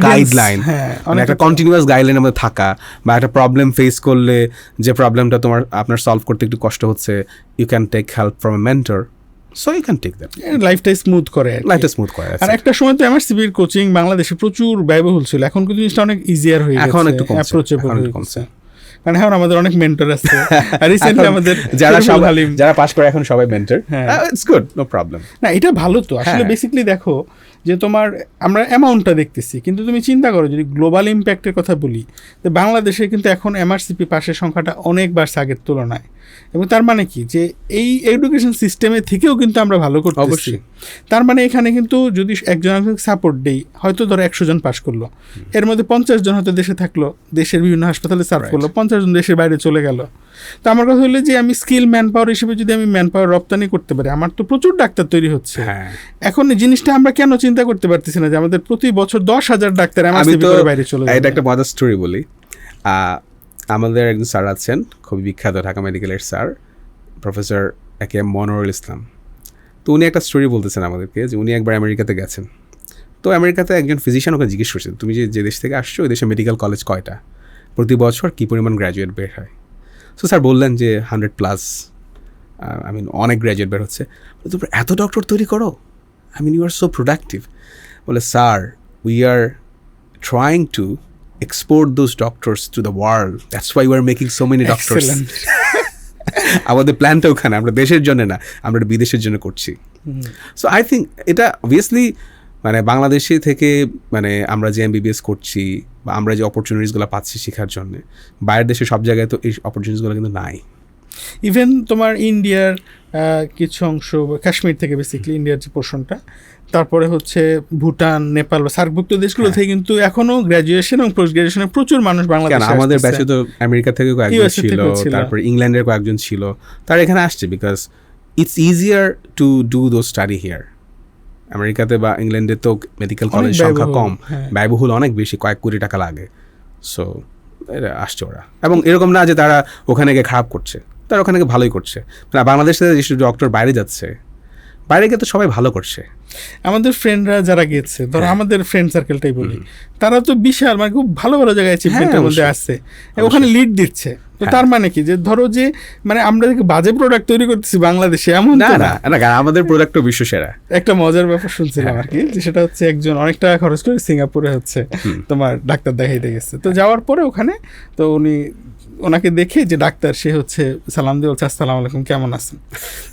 guideline, একটা কন্টিনিউয়াস গাইডলাইনের মধ্যে থাকা, বা একটা প্রবলেম ফেস করলে যে প্রবলেমটা আপনার সলভ করতে একটু কষ্ট হচ্ছে, you can take help from a mentor, so you can take that. লাইফটা স্মুথ করে। আর একটা সময় তো এমআরসিপির কোচিং বাংলাদেশে প্রচুর ব্যয়বহুল ছিল, এখন কিন্তু জিনিসটা অনেক ইজিয়ার হয়ে গেছে, এখন একটু অ্যাপ্রোচেবল হয়ে গেছে। কারণ এখন আমাদের অনেক মেন্টর আছে, আর রিসেন্টলি আমাদের যারা পাস করে এখন সবাই mentor. It's good, no problem. না, এটা ভালো তো আসলে। বেসিক্যালি দেখো যে তোমার আমরা অ্যামাউন্টটা দেখতেছি, কিন্তু তুমি চিন্তা করো যদি গ্লোবাল ইম্প্যাক্টের কথা বলি, তো বাংলাদেশে কিন্তু এখন এমআরসিপি পাশের সংখ্যাটা অনেক বাড়ছে আগের তুলনায়। এবং তার মানে কি যে এই এডুকেশন সিস্টেমের থেকেও কিন্তু আমরা ভালো করতেছি। তার মানে এখানে কিন্তু যদি একজন সাপোর্ট দেই, হয়তো ধরো 100 জন পাস করলো, এর মধ্যে 50 জন হয়তো দেশে থাকলো, দেশের বিভিন্ন হাসপাতালে সার্ভ করলো, 50 জন দেশের বাইরে চলে গেল। তো আমার কথা হলো যে আমি স্কিল ম্যান পাওয়ার হিসেবে যদি আমি ম্যান পাওয়ার রপ্তানি করতে পারি, আমার তো প্রচুর ডাক্তার তৈরি হচ্ছে। এখন এই জিনিসটা আমরা কেন চিন্তা করতে পারতেছি না যে আমাদের প্রতি বছর 10,000 ডাক্তার বাইরে চলে যায়? এটা একটা মজার স্টোরি বলি। আমাদের একজন স্যার আছেন খুবই বিখ্যাত, ঢাকা মেডিকেলের স্যার, প্রফেসর একেএম মনোরুল ইসলাম। তো উনি একটা স্টোরি বলতেছেন আমাদেরকে যে উনি একবার আমেরিকাতে গেছেন। তো আমেরিকাতে একজন ফিজিশিয়ান ওকে জিজ্ঞেস করছেন, তুমি যে দেশ থেকে আসছো ওই দেশে মেডিকেল কলেজ কয়টা, প্রতি বছর কী পরিমাণ গ্র্যাজুয়েট বের হয়? সো স্যার বললেন যে 100+, আই মিন অনেক গ্র্যাজুয়েট বের হচ্ছে। তোমরা এত ডক্টর তৈরি করো, I mean you are so productive. বলে sir, we are trying to export those doctors to the world, that's why we are making so many doctors. আমাদের প্ল্যানটা ওখানে, আমরা দেশের জন্য না, আমরা বিদেশের জন্য করছি। সো আই থিঙ্ক এটা অবভিয়াসলি মানে বাংলাদেশে থেকে মানে আমরা যে এমবিবিএস করছি বা আমরা যে অপরচুনিটিসগুলো পাচ্ছি শেখার জন্য, বাইরের দেশে সব জায়গায় তো এই অপরচুনিটিসগুলো কিন্তু নাই। ইভেন তোমার ইন্ডিয়ার কিছু অংশ, কাশ্মীর থেকে বেসিক্যালি ইন্ডিয়ার যে পোর্শনটা, তারপরে হচ্ছে ভুটান, নেপাল বা সার্কভুক্ত দেশগুলো থেকে কিন্তু এখনো গ্র্যাজুয়েশন এবং পোস্ট গ্র্যাজুয়েশনের প্রচুর মানুষ বাংলাদেশে। আমাদের ব্যাচে তো আমেরিকা থেকে কয়েকজন ছিল, তারপর ইংল্যান্ডের কয়েকজন ছিল, তারা এখানে আসছে because it's easier to do those study here. আমেরিকাতে বা ইংল্যান্ডে তো মেডিকেল কলেজ সংখ্যা কম, ব্যয়বহুল অনেক বেশি, কয়েক কোটি টাকা লাগে। সো আসছে ওরা, এবং এরকম না যে তারা ওখানে গিয়ে খারাপ করছে, তারা ওখানে গিয়ে ভালোই করছে। বাংলাদেশ থেকে যেসব ডক্টর বাইরে যাচ্ছে, বাইরে গিয়ে তো সবাই ভালো করছে। আমাদের ফ্রেন্ডরা যারা গেছে, ধরো আমাদের ফ্রেন্ড সার্কেলটাই বলি, তারা তো বিশাল মানে খুব ভালো ভালো জায়গায় অ্যাচিভমেন্টের মধ্যে আসছে, ওখানে লিড দিচ্ছে। তো তার মানে কি যে ধরো যে মানে আমরা বাজে প্রোডাক্ট তৈরি করতেছি বাংলাদেশে, এমন না, আমাদের প্রোডাক্টও বিশ্বসেরা। একটা মজার ব্যাপার শুনছিলাম আর কি, যে সেটা হচ্ছে একজন অনেক টাকা খরচ করে সিঙ্গাপুরে হচ্ছে তোমার ডাক্তার দেখাইতে গেছে। তো যাওয়ার পরে ওখানে তো উনি ওনাকে দেখে যে ডাক্তার, সে হচ্ছে সালাম দিয়ে বলছে আসসালামু আলাইকুম, কেমন আছেন।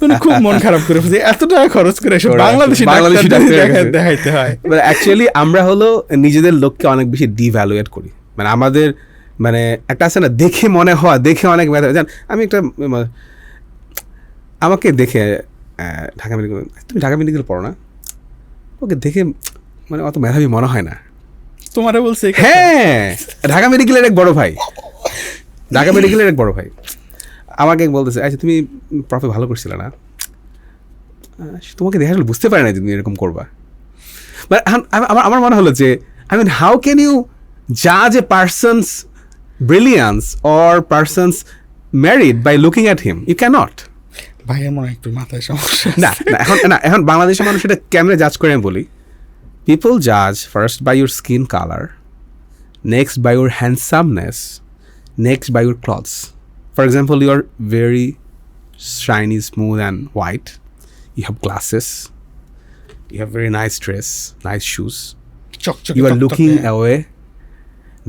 উনি খুব মন খারাপ করে ফেলছে, এত টাকা খরচ করে এসব বাংলাদেশি ডাক্তার দেখাইতে হয়। অ্যাকচুয়ালি আমরা হলো নিজেদের লোককে অনেক বেশি ডিভ্যালুয়েট করি, মানে আমাদের মানে একটা আছে না, দেখে মনে হয়, দেখে অনেক মেধা। জান আমি একটা আমাকে দেখে ঢাকা মেডিকেল, তুমি ঢাকা মেডিকেল পড়ো না, ওকে দেখে মানে অত মেধাবী মনে হয় না। তোমারে বলছে? হ্যাঁ, ঢাকা মেডিকেলের এক বড় ভাই, ঢাকা মেডিকেলের এক বড় ভাই আমাকে বলতেছে, আচ্ছা তুমি প্রফে ভালো করছিলে না, তোমাকে দেখে আসলে বুঝতে পারে না যে তুমি এরকম করবা। মানে আমার মনে হলো যে I mean how can you জাজ a person's brilliance or person's merit by looking at him? You can't. ভাই এমন একটু মাথায় সমস্যা না এখন বাংলাদেশের মানুষ এটা কেমনে জাজ করে আমি বলি। পিপল জাজ first by your skin colour, next by your handsomeness, next by your clothes. For example, you are very shiny, smooth and white. You have glasses. You have very nice dress, nice shoes. You are looking away.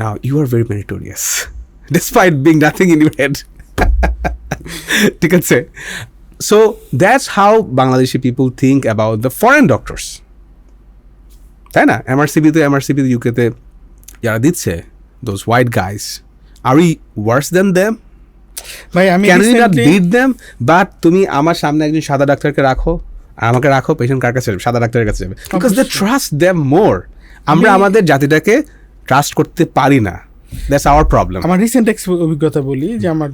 Now you are very meritorious, despite being nothing in your head. ঠিক আছে? So that's how Bangladeshi people think about the foreign doctors. তাই না? MRCP UK তে যারা দিচ্ছে, those white guys. Are we worse than them? ভাই আমি Can we not beat them? But তুমি আমার সামনে একজন সাদা ডাক্তারকে রাখো, আর আমাকে রাখো, পেশেন্ট কার কাছে যাবে? সাদা ডাক্তারের কাছে যাবে, because they trust them more. আমরা আমাদের জাতিটাকে ট্রাস্ট করতে পারি না, দ্যাটস আওয়ার প্রবলেম। আমার রিসেন্ট অভিজ্ঞতা বলি যে আমার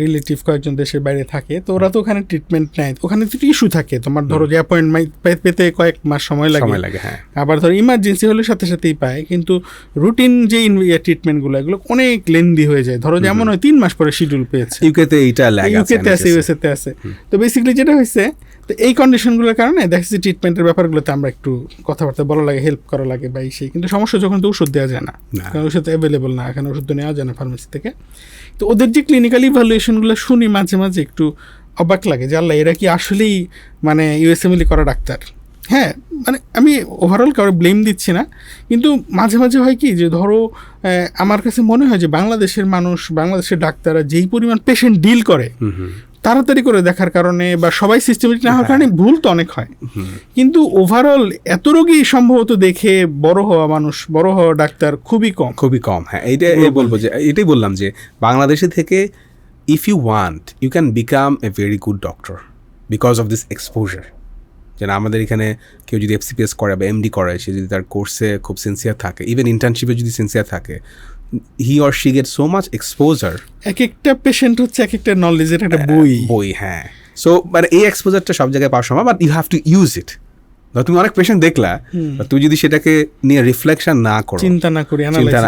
রিলেটিভ কয়েকজন দেশের বাইরে থাকে, তো ওরা তো ওখানে ট্রিটমেন্ট নেয়, ওখানে তো ইস্যু থাকে, তোমার ধরো যে অ্যাপয়েন্টমেন্ট পেতে কয়েক মাস সময় লাগে, হ্যাঁ। আবার ধরো ইমার্জেন্সি হলে সাথে সাথেই পায়, কিন্তু রুটিন যে ট্রিটমেন্টগুলো এগুলো অনেক লেন্দি হয়ে যায়। ধরো যেমন হয় 3 মাস পরে শিডিউল পেয়েছে, ইউকেতে এইটা লাগে, ইউকেতে আছে, ইউএসএতে আছে। তো বেসিক্যালি যেটা হয়েছে, তো এই কন্ডিশনগুলোর কারণে দেখছি ট্রিটমেন্টের ব্যাপারগুলোতে আমরা একটু কথাবার্তা বলা লাগে, হেল্প করা লাগে বা সেই, কিন্তু সমস্যা যখন তো ওষুধ দেওয়া যায় না, কারণ ওষুধ অ্যাভেলেবল না, এখানে ওষুধ নেওয়া যায় না ফার্মেসি থেকে। তো ওদের যে ক্লিনিক্যাল ইভ্যালুয়েশনগুলো শুনি মাঝে মাঝে একটু অবাক লাগে যে আল্লাহ, এরা কি আসলেই মানে ইউএসএমএলি করা ডাক্তার? হ্যাঁ, মানে আমি ওভারঅল কারো ব্লেম দিচ্ছি না, কিন্তু মাঝে মাঝে হয় কি যে ধরো আমার কাছে মনে হয় যে বাংলাদেশের মানুষ, বাংলাদেশের ডাক্তাররা যেই পরিমাণ পেশেন্ট ডিল করে তাড়াতাড়ি করে দেখার কারণে বা সবাই সিস্টেমেটিক না হওয়ার কারণে ভুল তো অনেক হয়, কিন্তু ওভারঅল এত রোগী সম্ভবত দেখে বড় হওয়া ডাক্তার খুবই কম। হ্যাঁ, এটাই বললাম যে বাংলাদেশে থেকে if you want you can become a very good doctor because of this exposure. যেন আমাদের এখানে কেউ যদি FCPS করে বা MD করে, সে যদি তার কোর্সে খুব সিনসিয়ার থাকে, ইভেন ইন্টার্নশিপে যদি সিনসিয়ার থাকে, he or she gets so much exposure. এক একটা পেশেন্ট হচ্ছে এক একটা নলেজের একটা বই। হ্যাঁ, সো মানে এই এক্সপোজারটা সব জায়গায় পাওয়া সম্ভব, but you have to use it. তুমি অনেক পেশেন্ট দেখলা, তুমি যদি সেটাকে নিয়ে রিফ্লেকশন না করো, চিন্তা না করি,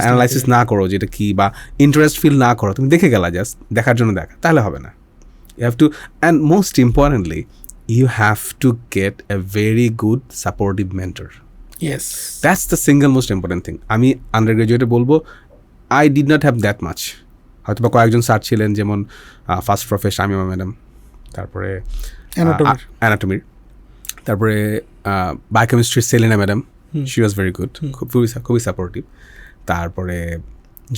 অ্যানালাইসিস না করো যেটা কি, বা ইন্টারেস্ট ফিল না করো, তুমি দেখে গেলা জাস্ট দেখার জন্য দেখা, তাহলে হবে না। You have to, and most importantly you have to get a very good supportive mentor. Yes, that's the single most important thing. আমি আন্ডারগ্রাজুয়েটে বলবো I did not have that much. হয়তো বা কয়েকজন স্যার ছিলেন, যেমন ফার্স্ট প্রফে শামিমা ম্যাডাম, তারপরে অ্যানাটমির, তারপরে বায়োকেমিস্ট্রির Selina madam, she was very good, খুবই সাপোর্টিভ। তারপরে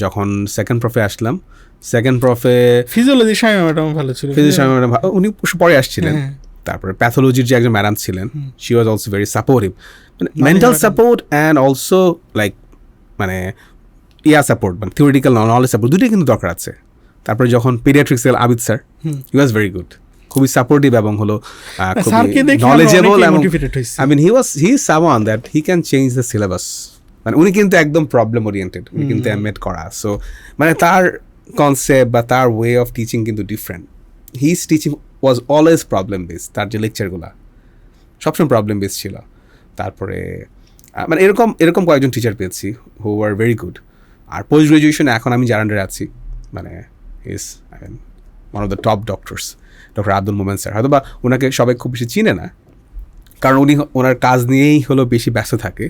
যখন সেকেন্ড প্রফে আসলাম, ফিজিওলজি শামিমা ম্যাডাম ভালো ছিল, উনি পরে আসছিলেন। তারপরে প্যাথোলজির যে একজন ম্যাডাম ছিলেন, she was also very supportive, মানে mental support and also like মানে সাপোর্ট, মানে থিওরিটিক্যাল নলেজ সাপোর্ট, দুটোই কিন্তু দরকার আছে। তারপরে যখন paediatrics Abid sir, he was very good, খুবই সাপোর্টিভ এবং হলো নলেজেবল, এবং I mean he is someone that he can change the syllabus. মানে উনি কিন্তু একদম প্রবলেম ওরিয়েন্টেড, উনি কিন্তু এমএড করা, সো মানে তার কনসেপ্ট বা তার ওয়ে অফ টিচিং কিন্তু different. His teaching was always problem based, তার যে লেকচারগুলো সবসময় প্রবলেম বেসড ছিল। তারপরে মানে এরকম কয়েকজন টিচার পেয়েছি হু আর ভেরি গুড। আর পোস্ট গ্রাজুয়েশনে এখন আমি যার আন্ডারে আছি, মানে is one of the top doctors, doctor Abdul Momen sir. হয়তো বা ওনাকে সবাই খুব বেশি চিনে না, কারণ উনি ওনার কাজ নিয়েই হলো বেশি ব্যস্ত থাকে,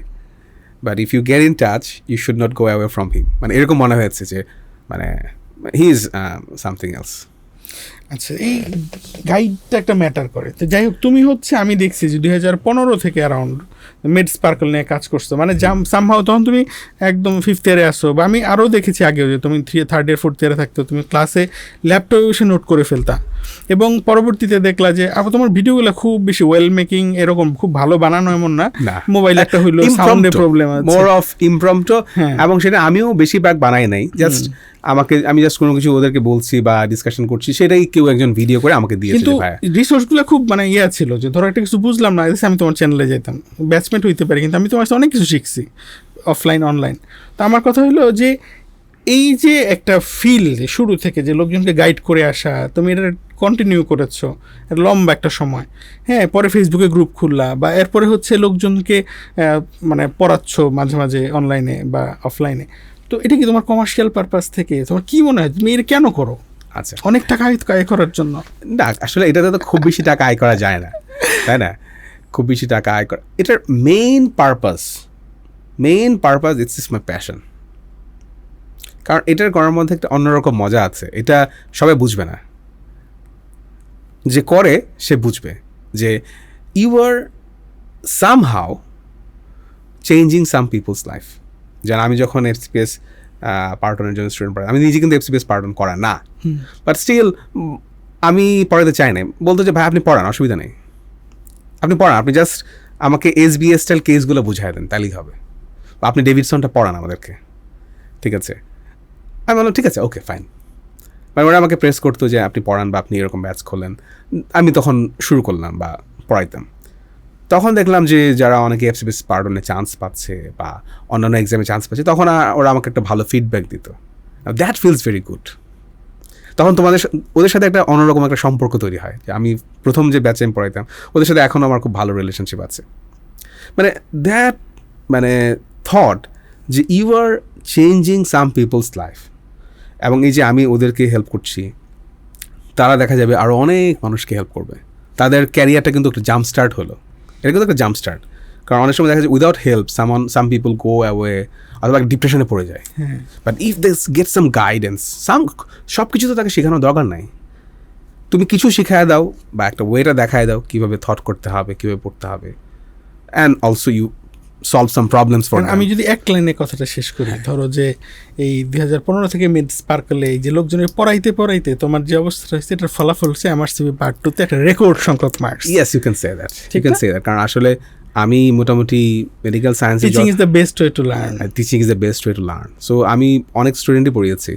but if you get in touch you should not go away from him. মানে এরকম মনে হয়েছে যে মানে হি ইজ সামথিং এলস। আচ্ছা, এই গাইডটা একটা ম্যাটার করে। তো যাই হোক, তুমি হচ্ছে আমি দেখছি যে 2015 থেকে অ্যারাউন্ড মেড স্পার্কল নিয়ে কাজ করছো, মানে সামহাও তখন তুমি একদম 5th ইয়ারে আসো, বা আমি আরও দেখেছি আগেও যে তুমি 3rd ইয়ার 4th ইয়ারে থাকতো, তুমি ক্লাসে ল্যাপটপে বসে নোট করে ফেলতা, এবং পরবর্তীতে দেখলা যে আবার তোমার ভিডিওগুলো খুব বেশি ওয়েল মেকিং, এরকম খুব ভালো বানানো এমন না, মোবাইল একটা হইলো, সাউন্ডে প্রবলেম আছে, মোর অফ ইমপ্রম্পটো, এবং সেটা আমিও বেশিরভাগ বানাই নাই, জাস্ট আমি জাস্ট কোনো কিছু ওদেরকে বলছি বা ডিসকাশন করছি, সেটাই কেউ একজন ভিডিও করে আমাকে দিয়েছে। কিন্তু রিসোর্সগুলো খুব মানে ইয়া ছিল, যে ধরো একটা কিছু বুঝলাম না, আমি তোমার চ্যানেলে যেতাম, ব্যাচমেট হইতে পারি, কিন্তু আমি তোমার সাথে অনেক কিছু শিখছি অফলাইন অনলাইন। তো আমার কথা হলো যে এই যে একটা ফিল শুরু থেকে যে লোকজনকে গাইড করে আসা, তুমি এটা কন্টিনিউ করেছো লম্বা একটা সময়, হ্যাঁ, পরে ফেসবুকে গ্রুপ খুললা, বা এরপরে হচ্ছে লোকজনকে মানে পড়াচ্ছ মাঝে মাঝে অনলাইনে বা অফলাইনে। তো এটা কি তোমার কমার্শিয়াল পারপাস থেকে, তোমার কি মনে হয় তুমি এটা কেন করো? আচ্ছা, অনেক টাকা আয় করার জন্য? না, আসলে এটাতে তো খুব বেশি টাকা আয় করা যায় না, তাই না? খুব বেশি টাকা আয় করা, এটার main purpose it's my passion. কারণ এটার করার মধ্যে একটা অন্যরকম মজা আছে, এটা সবাই বুঝবে না, যে করে সে বুঝবে যে you are somehow changing some people's life. যেন আমি যখন এফসিপিএস পার্টনের জন্য স্টুডেন্ট পড়াই, আমি নিজে কিন্তু এফসিপিএস পার্টন করা না, বাট স্টিল আমি পড়াতে চাই না, বলতো যে ভাই আপনি পড়ান, অসুবিধা নেই, আপনি পড়ান, আপনি জাস্ট আমাকে এসবিএস স্টাইল কেসগুলো বুঝাই দেন, তাহলেই হবে, আপনি ডেভিডসনটা পড়ান আমাদেরকে, ঠিক আছে? আমি বললাম ঠিক আছে, ওকে ফাইন। মানে ওরা আমাকে প্রেস করতো যে আপনি পড়ান বা আপনি এরকম ব্যাচ খোলেন, আমি তখন শুরু করলাম বা পড়াইতাম। তখন দেখলাম যে যারা অনেকে এফসিপিএস পার্টনে চান্স পাচ্ছে বা অন্যান্য এক্সামে চান্স পাচ্ছে, তখন ওরা আমাকে একটা ভালো ফিডব্যাক দিত, দ্যাট ফিলস ভেরি গুড। তখন ওদের সাথে একটা অন্যরকম একটা সম্পর্ক তৈরি হয়, যে আমি প্রথম যে ব্যাচে আমি পড়াইতাম ওদের সাথে এখনও আমার খুব ভালো রিলেশনশিপ আছে। মানে দ্যাট মানে থট যে you are changing some people's life, এবং এই যে আমি ওদেরকে হেল্প করছি, তারা দেখা যাবে আরও অনেক মানুষকে হেল্প করবে, তাদের ক্যারিয়ারটা কিন্তু একটা জাম্প স্টার্ট হলো, এটা কিন্তু একটা জাম্প স্টার্ট। কারণ অনেক সময় দেখা যায় without help some people go away, অথবা ডিপ্রেশনে পড়ে যায়, but if they get some guidance, সব কিছু তো তাকে শেখানোর দরকার নাই, তুমি কিছু শিখায় দাও বা একটা ওয়েটা দেখায় দাও কীভাবে থট করতে হবে, কীভাবে পড়তে হবে, and also you solve some problems for. আমি যদি এক লাইনে কথাটা শেষ করি, ধরো যে এই 2015 থেকে মেড স্পার্কলে এই যে লোকজনের পড়াইতে তোমার যে অবস্থা হয়েছে, এটার ফলাফল হচ্ছে এমআরসিপি পার্ট 2 তে একটা রেকর্ড সংখ্যক marks. Yes, you can say that, you can say that. কারণ আসলে আমি মোটামুটি medical science, teaching is the best way to learn, teaching is the best way to learn. So আমি অনেক স্টুডেন্টই পড়িয়েছি,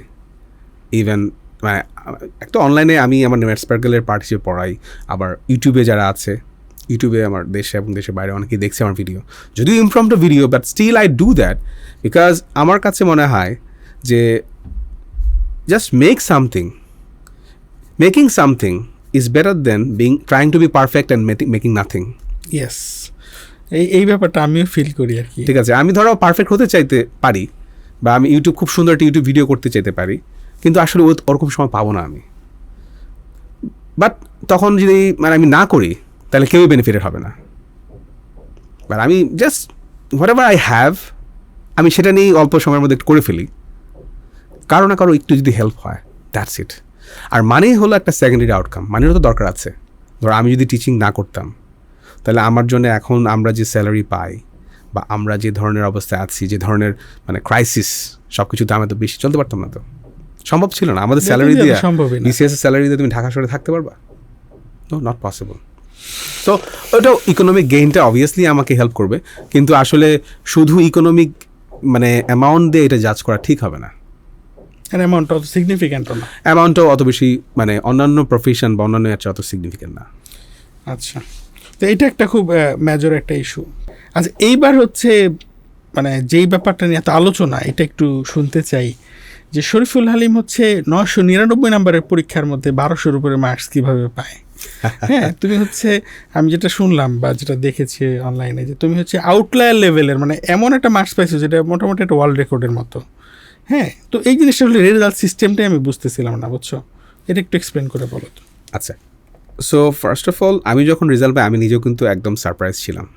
ইভেন মানে একটা অনলাইনে আমি আমার মেড স্পার্কলের পার্ট হিসেবে পড়াই, আবার ইউটিউবে যারা আছে, ইউটিউবে আমার দেশে এবং দেশের বাইরে অনেকেই দেখছে আমার ভিডিও, যদিও impromptu video, but still I do that because আমার কাছে মনে হয় যে just making something is better than trying to be perfect and making nothing. Yes, এই ব্যাপারটা আমিও ফিল করি আর কি। ঠিক আছে, আমি ধরো পারফেক্ট হতে চাইতে পারি, বা আমি খুব সুন্দর একটা ইউটিউব ভিডিও করতে চাইতে পারি, কিন্তু আসলে ওরকম সময় পাবো না আমি। বাট তখন যদি মানে আমি না করি, তাহলে কেউই বেনিফিটেড হবে না। বাট আমি just what ever I have, আমি সেটা নিয়েই অল্প সময়ের মধ্যে করে ফেলি, কারো না কারো একটু যদি হেল্প হয়, দ্যাটস ইট। আর মানেই হলো একটা সেকেন্ডারি আউটকাম, মানেরও তো দরকার আছে। ধরো আমি যদি টিচিং না করতাম, তাহলে আমার জন্য এখন আমরা যে স্যালারি পাই বা আমরা যে ধরনের অবস্থায় আছি, যে ধরনের মানে ক্রাইসিস, সব কিছুতে আমি তো বেশি চলতে পারতাম না, তো সম্ভব ছিল না। আমাদের স্যালারি দিয়ে, বিসিএস এর স্যালারি দিয়ে তুমি ঢাকা শহরে থাকতে পারবা? No, not possible. সো ওটা ইকোনমিক গেইনটা অবভিয়াসলি আমাকে হেল্প করবে, কিন্তু আসলে শুধু ইকোনমিক মানে অ্যামাউন্ট দিয়ে এটা জাজ করা ঠিক হবে না। অ্যামাউন্টটা অত সিগনিফিক্যান্টও না, অ্যামাউন্টটাও অত বেশি মানে অন্যান্য প্রফেশন বা অন্যান্য এর চেয়ে অত সিগনিফিক্যান্ট না। আচ্ছা, তো এটা একটা খুব মেজর একটা ইস্যু। আচ্ছা, এইবার হচ্ছে মানে যেই ব্যাপারটা নিয়ে এত আলোচনা, এটা একটু শুনতে চাই যে শরীফুল হালিম হচ্ছে 999 নম্বরের পরীক্ষার মধ্যে 1200-র উপরে মার্কস কীভাবে পায়? হ্যাঁ, তুমি হচ্ছে আমি যেটা শুনলাম বা যেটা দেখেছি অনলাইনে, যে তুমি হচ্ছে আউটলায়ার লেভেলের, মানে এমন একটা মার্কস পাইছো যেটা মোটামুটি একটা ওয়ার্ল্ড রেকর্ডের মতো। হ্যাঁ, তো এই জিনিসটা হলে রেজাল্ট সিস্টেমটাই আমি বুঝতেছিলাম না, বুঝছো? এটা একটু এক্সপ্লেন করে বলো তো। আচ্ছা, সো ফার্স্ট অফ অল আমি যখন রেজাল্ট পাই, আমি নিজেও কিন্তু একদম সারপ্রাইজ ছিলাম,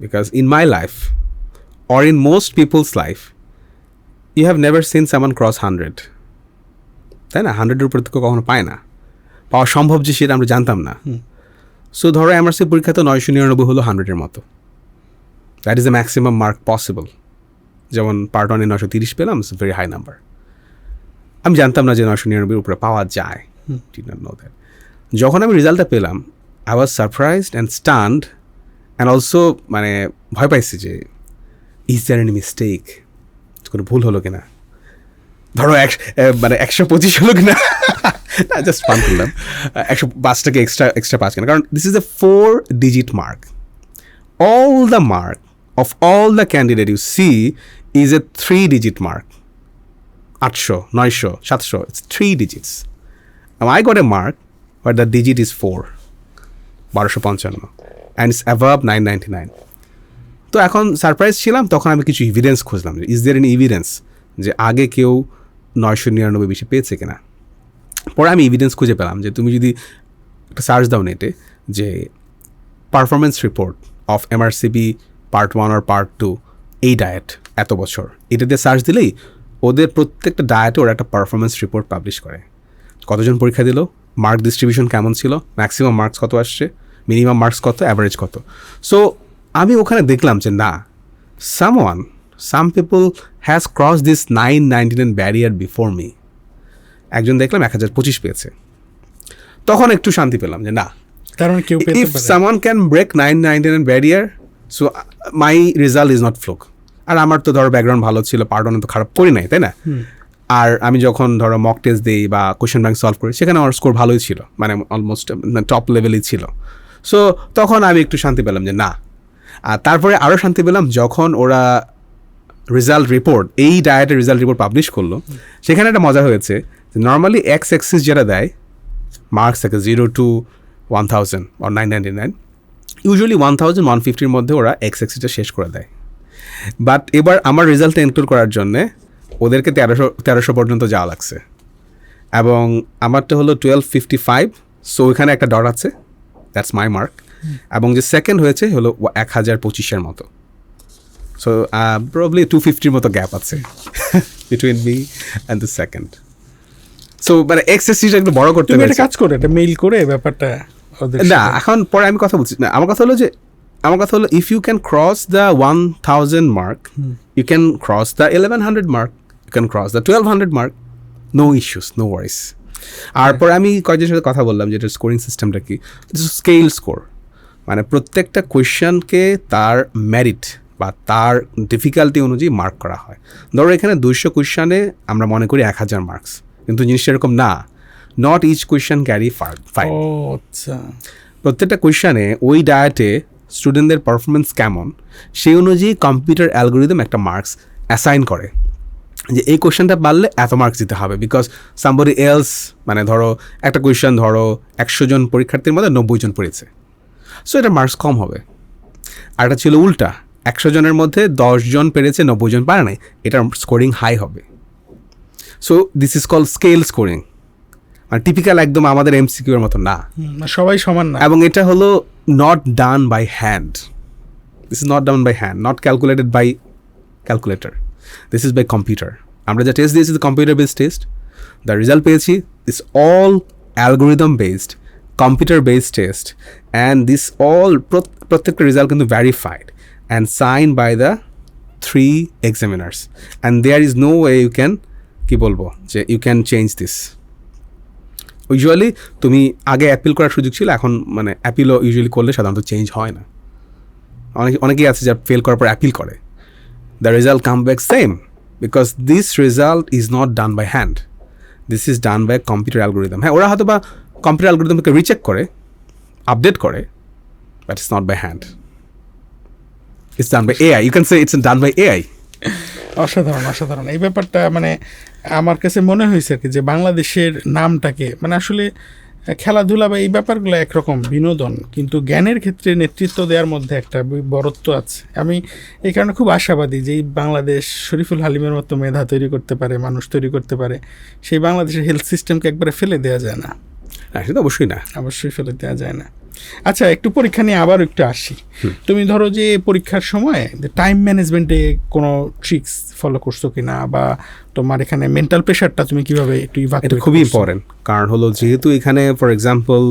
because in my life or in most people's life you have never seen someone cross 100, তাই না? 100-এর উপরে তো কখনো পায় না। পাওয়া সম্ভব যে সেটা আমরা জানতাম না। সো ধরো এমআরসি পরীক্ষা তো 999 হলো 100-এর মতো, that is the maximum mark possible. যেমন পার্ট 1-এ 930 পেলাম, ইটস ভেরি হাই নাম্বার। আমি জানতাম না যে 999-এর উপরে পাওয়া যায়, ডিড নট নো দ্যাট। যখন আমি রেজাল্টটা পেলাম, I was surprised and stand and also মানে ভয় পাইছি যে ইজ দ্যার এনি মিস্টেক, কোনো ভুল হলো কিনা, ধরো মানে 125 হলো কিনা, জাস্ট ফান করলাম, 105টাকে এক্সট্রা পাঁচ কিনা, কারণ this is a 4-digit mark. All the mark of all the candidate you see is a 3-digit mark. 800, 900, 700, it's 3 digits. Now I got a mark where the digit is 4, 1255, and it's above 999. তো এখন surprise ছিলাম, তখন আমি কিছু evidence খুঁজলাম, is there any evidence যে আগে কেউ 999 বেশি পেয়েছে কিনা। পরে আমি এভিডেন্স খুঁজে পেলাম যে তুমি যদি একটা সার্চ দাও নেটে যে performance report of MRCP part 1 আর পার্ট 2 এই ডায়েট এত বছর, এটা দিয়ে সার্চ দিলেই ওদের প্রত্যেকটা ডায়েটে ওরা একটা পারফরমেন্স রিপোর্ট পাবলিশ করে। কতজন পরীক্ষা দিল, মার্ক ডিস্ট্রিবিউশন কেমন ছিল, ম্যাক্সিমাম মার্কস কত আসছে, মিনিমাম মার্কস কত, অ্যাভারেজ কত। সো আমি ওখানে দেখলাম যে না, some people has cross this 999 barrier before me. একজন দেখলাম 1025 পেয়েছে, তখন একটু শান্তি পেলাম যে না, কারণ কেউ পেতে ইফ পারে। Someone can break 999 barrier, so my result is not fluke. আর আমার তো ধরো ব্যাকগ্রাউন্ড ভালো ছিল, পার্ট 1 তো খারাপ করি নাই, তাই না? আর আমি যখন ধরো মক টেস্ট দিই বা কোয়েশ্চেন ব্যাংক সলভ করি, সেখানে আমার স্কোর ভালোই ছিল, মানে অলমোস্ট টপ লেভেলই ছিল। সো তখন আমি একটু শান্তি পেলাম যে না। আর তারপরে আরও শান্তি পেলাম যখন ওরা রেজাল্ট রিপোর্ট, এই ডায়েটের রেজাল্ট রিপোর্ট পাবলিশ করলো। সেখানে একটা মজা হয়েছে যে নর্মালি এক্স এক্সিস যেটা দেয় মার্কস থাকে 0 to 1000 or 999, ইউজুয়ালি 1000-150-র মধ্যে ওরা এক্স এক্সিসটা শেষ করে দেয়। বাট এবার আমার রেজাল্টটা ইনক্লুড করার জন্যে ওদেরকে 1300 পর্যন্ত যাওয়া লাগছে, এবং আমারটা হলো 1255। সো ওইখানে একটা ডট আছে, দ্যাটস মাই মার্ক। এবং যে সেকেন্ড হয়েছে হলো 1025-এর মতো। সো প্রবলি 250-র মতো গ্যাপ আছে between me and the second. So মানে এক্সেসিটা একটু বড় করতে তুমি হবে। একটা কাজ করে এটা মেইল করে ব্যাপারটা ওদের না, এখন পরে আমি কথা বলছি না, আমার কথা হলো if you can cross the 1000 mark, you can cross the 1100 mark, you can cross the 1200 mark, no issues, no worries. আর পরে আমি কয়েকজনের সাথে কথা বললাম যে এটার স্কোরিং সিস্টেমটা কি, স্কেল স্কোর, মানে প্রত্যেকটা কোয়েশ্চেনকে তার মেরিট বা তার ডিফিকাল্টি অনুযায়ী মার্ক করা হয়। ধরো এখানে 200 কোয়েশ্চেনে আমরা মনে করি 1000 মার্কস, কিন্তু জিনিসটা এরকম না। Not each question carry 5। ও আচ্ছা, প্রত্যেকটা কোয়েশ্চেনে ওই ডায়েটে স্টুডেন্টদের পারফরমেন্স কেমন সেই অনুযায়ী কম্পিউটার অ্যালগোরিদম একটা মার্কস অ্যাসাইন করে যে এই কোয়েশ্চেনটা পারলে এত মার্কস দিতে হবে, বিকজ সামবডি এলস, মানে ধরো একটা কোয়েশ্চেন ধরো 100 জন পরীক্ষার্থীর মধ্যে 90 জন পড়েছে, সো এটা মার্কস কম হবে। আর এটা ছিল উল্টা, 100 জনের মধ্যে 10 জন পেরেছে, 90 জন পারে নাই, এটার স্কোরিং হাই হবে। So this is call scale scoring, মানে টিপিক্যাল একদম আমাদের MCQ এর মতো না, সবাই সমান না। এবং এটা হলো not done by hand, this is not done by hand, not calculated by calculator, this is by computer. আমরা যা টেস্ট দিয়েছি computer based test, the result পেয়েছি is all algorithm based, computer based test, and this all প্রত্যেকটা result কিন্তু verified and sign by the 3 examiners, and there is no way you can, কি বলবো, যে you can change this. Usually তুমি আগে appeal করার সুযোগ ছিল, এখন মানে অ্যাপিলও ইউজুয়ালি করলে সাধারণত চেঞ্জ হয় না। অনেকেই আছে যারা ফেল করার পর অ্যাপিল করে, the result come back same, because this result is not done by hand, this is done by computer algorithm. হ্যাঁ, ওরা হয়তো বা কম্পিউটার অ্যালগোরিদমকে রিচেক করে, আপডেট করে, but it's not by hand, it's done by AI। You can say it's done by AI। অসাধারণ, অসাধারণ। এই ব্যাপারটা মানে আমার কাছে মনে হয়েছে আর কি, যে বাংলাদেশের নামটাকে মানে আসলে খেলাধুলা বা এই ব্যাপারগুলো একরকম বিনোদন, কিন্তু জ্ঞানের ক্ষেত্রে নেতৃত্ব দেওয়ার মধ্যে একটা বরত্ব আছে। আমি এই কারণে খুব আশাবাদী যে এই বাংলাদেশ শরীফুল হালিমের মতো মেধা তৈরি করতে পারে, মানুষ তৈরি করতে পারে, সেই বাংলাদেশের হেলথ সিস্টেমকে একবারে ফেলে দেওয়া যায় না। হ্যাঁ, সেটা অবশ্যই না, অবশ্যই ফেরত দেওয়া যায় না। আচ্ছা, একটু পরীক্ষা নিয়ে আবার একটু আসি। তুমি ধরো যে পরীক্ষার সময় টাইম ম্যানেজমেন্টে কোনো ট্রিক্স ফলো করছো কিনা, বা তোমার এখানে মেন্টাল প্রেশারটা তুমি কিভাবে একটু এটা খুবই ইম্পর্টেন্ট। কারণ হলো যেহেতু এখানে ফর এক্সাম্পল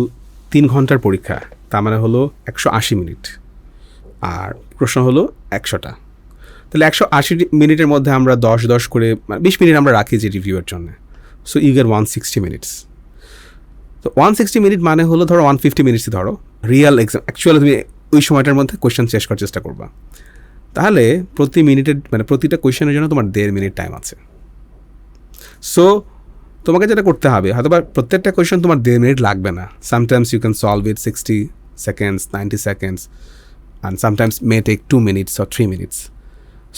3 ঘন্টার পরীক্ষা, তার মানে হলো 180 মিনিট, আর প্রশ্ন হলো 100টা, তাহলে 180 মিনিটের মধ্যে আমরা 10 করে 20 মিনিট আমরা রাখি যে রিভিউয়ের জন্য। So you get 160 minutes. তো 160 মিনিট মানে হলো ধরো 150 মিনিটসই ধরো রিয়েল এক্সাম, অ্যাকচুয়ালি তুমি ওই সময়টার মধ্যে কোয়েশ্চেন শেষ করার চেষ্টা করবা। তাহলে প্রতি মিনিটের মানে প্রতিটা কোয়েশ্চেনের জন্য তোমার 1.5 মিনিট টাইম আছে। সো তোমাকে যেটা করতে হবে, হয়তো বা প্রত্যেকটা কোয়েশ্চেন তোমার 1.5 মিনিট লাগবে না। Sometimes you can solve it 60 seconds, 90 seconds, and sometimes may take 2 minutes or 3 minutes.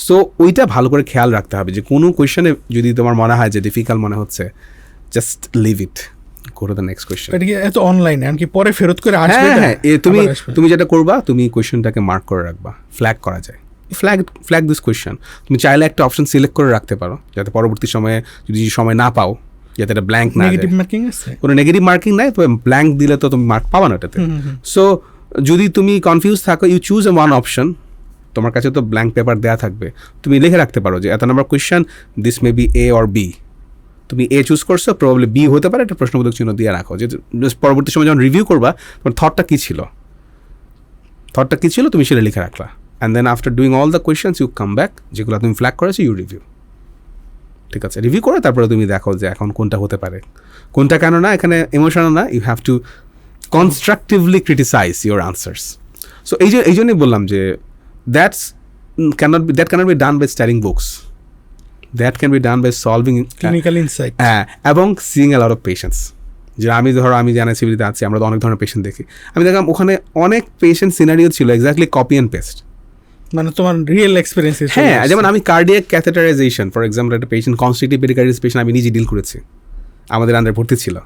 So ওইটা ভালো করে খেয়াল রাখতে হবে যে কোনো কোয়েশ্চেনে যদি তোমার মনে হয় যে ডিফিকাল্ট মনে হচ্ছে, just leave it, go to the next question. এটা কি এত অনলাইনে এমনকি পরে ফেরত করে আসবে? হ্যাঁ, তুমি যেটা করবা, তুমি কোয়েশ্চেনটাকে মার্ক করে রাখবা, ফ্ল্যাগ করা যায়, ফ্ল্যাগ দিস কোয়েশ্চেন। তুমি চাইলে একটা অপশন সিলেক্ট করে রাখতে পারো, যাতে পরবর্তী সময়ে যদি সময় না পাও, যাতে এটা ব্ল্যাঙ্ক না যায়। নেগেটিভ মার্কিং আছে? কোনো নেগেটিভ মার্কিং নাই, তবে ব্ল্যাঙ্ক দিলে তো তুমি মার্ক পাবা না এটাতে। সো যদি তুমি কনফিউজ থাকো, you choose a one option, তোমার কাছে তো ব্ল্যাঙ্ক পেপার দেওয়া থাকবে, তুমি লিখে রাখতে পারো যে এত number question, this may be A or B. তুমি এ চুজ করছো, প্রবাবলি বি হতে পারে, একটা প্রশ্নবোধক চিহ্ন দিয়ে রাখো, যে পরবর্তী সময় যখন রিভিউ করবা তোমার থটটা কী ছিল তুমি সেটা লিখে রাখলা। And then after doing all the questions you come back, যেগুলো তুমি ফ্ল্যাগ করেছো ইউ রিভিউ। ঠিক আছে, রিভিউ করে তারপরে তুমি দেখো যে এখন কোনটা হতে পারে, কোনটা কেন না। এখানে ইমোশনাল না, you have to constructively criticise your answers. So এই জন্যই বললাম যে that can't be done by studying books, that can be done by solving clinical insight এবং seeing a lot of patients. যে আমি যে এনআইসিবিতে আছি, আমরা তো অনেক ধরনের পেশেন্ট দেখি। আমি দেখলাম ওখানে অনেক পেশেন্ট সিনারিও ছিল এক্স্যাক্টলি কপি অ্যান্ড পেস্ট, মানে তোমার রিয়েল এক্সপিরিয়েন্স। হ্যাঁ, যেমন আমি কার্ডিয়াক ক্যাথেটারাইজেশন ফর এক্সাম্পল, একটা পেশেন্ট কনস্ট্রাকটিভ পেরিকার্ডিস পেশেন্ট আমি নিজে ডিল করেছি, আমাদের আন্ডারে ভর্তি ছিল।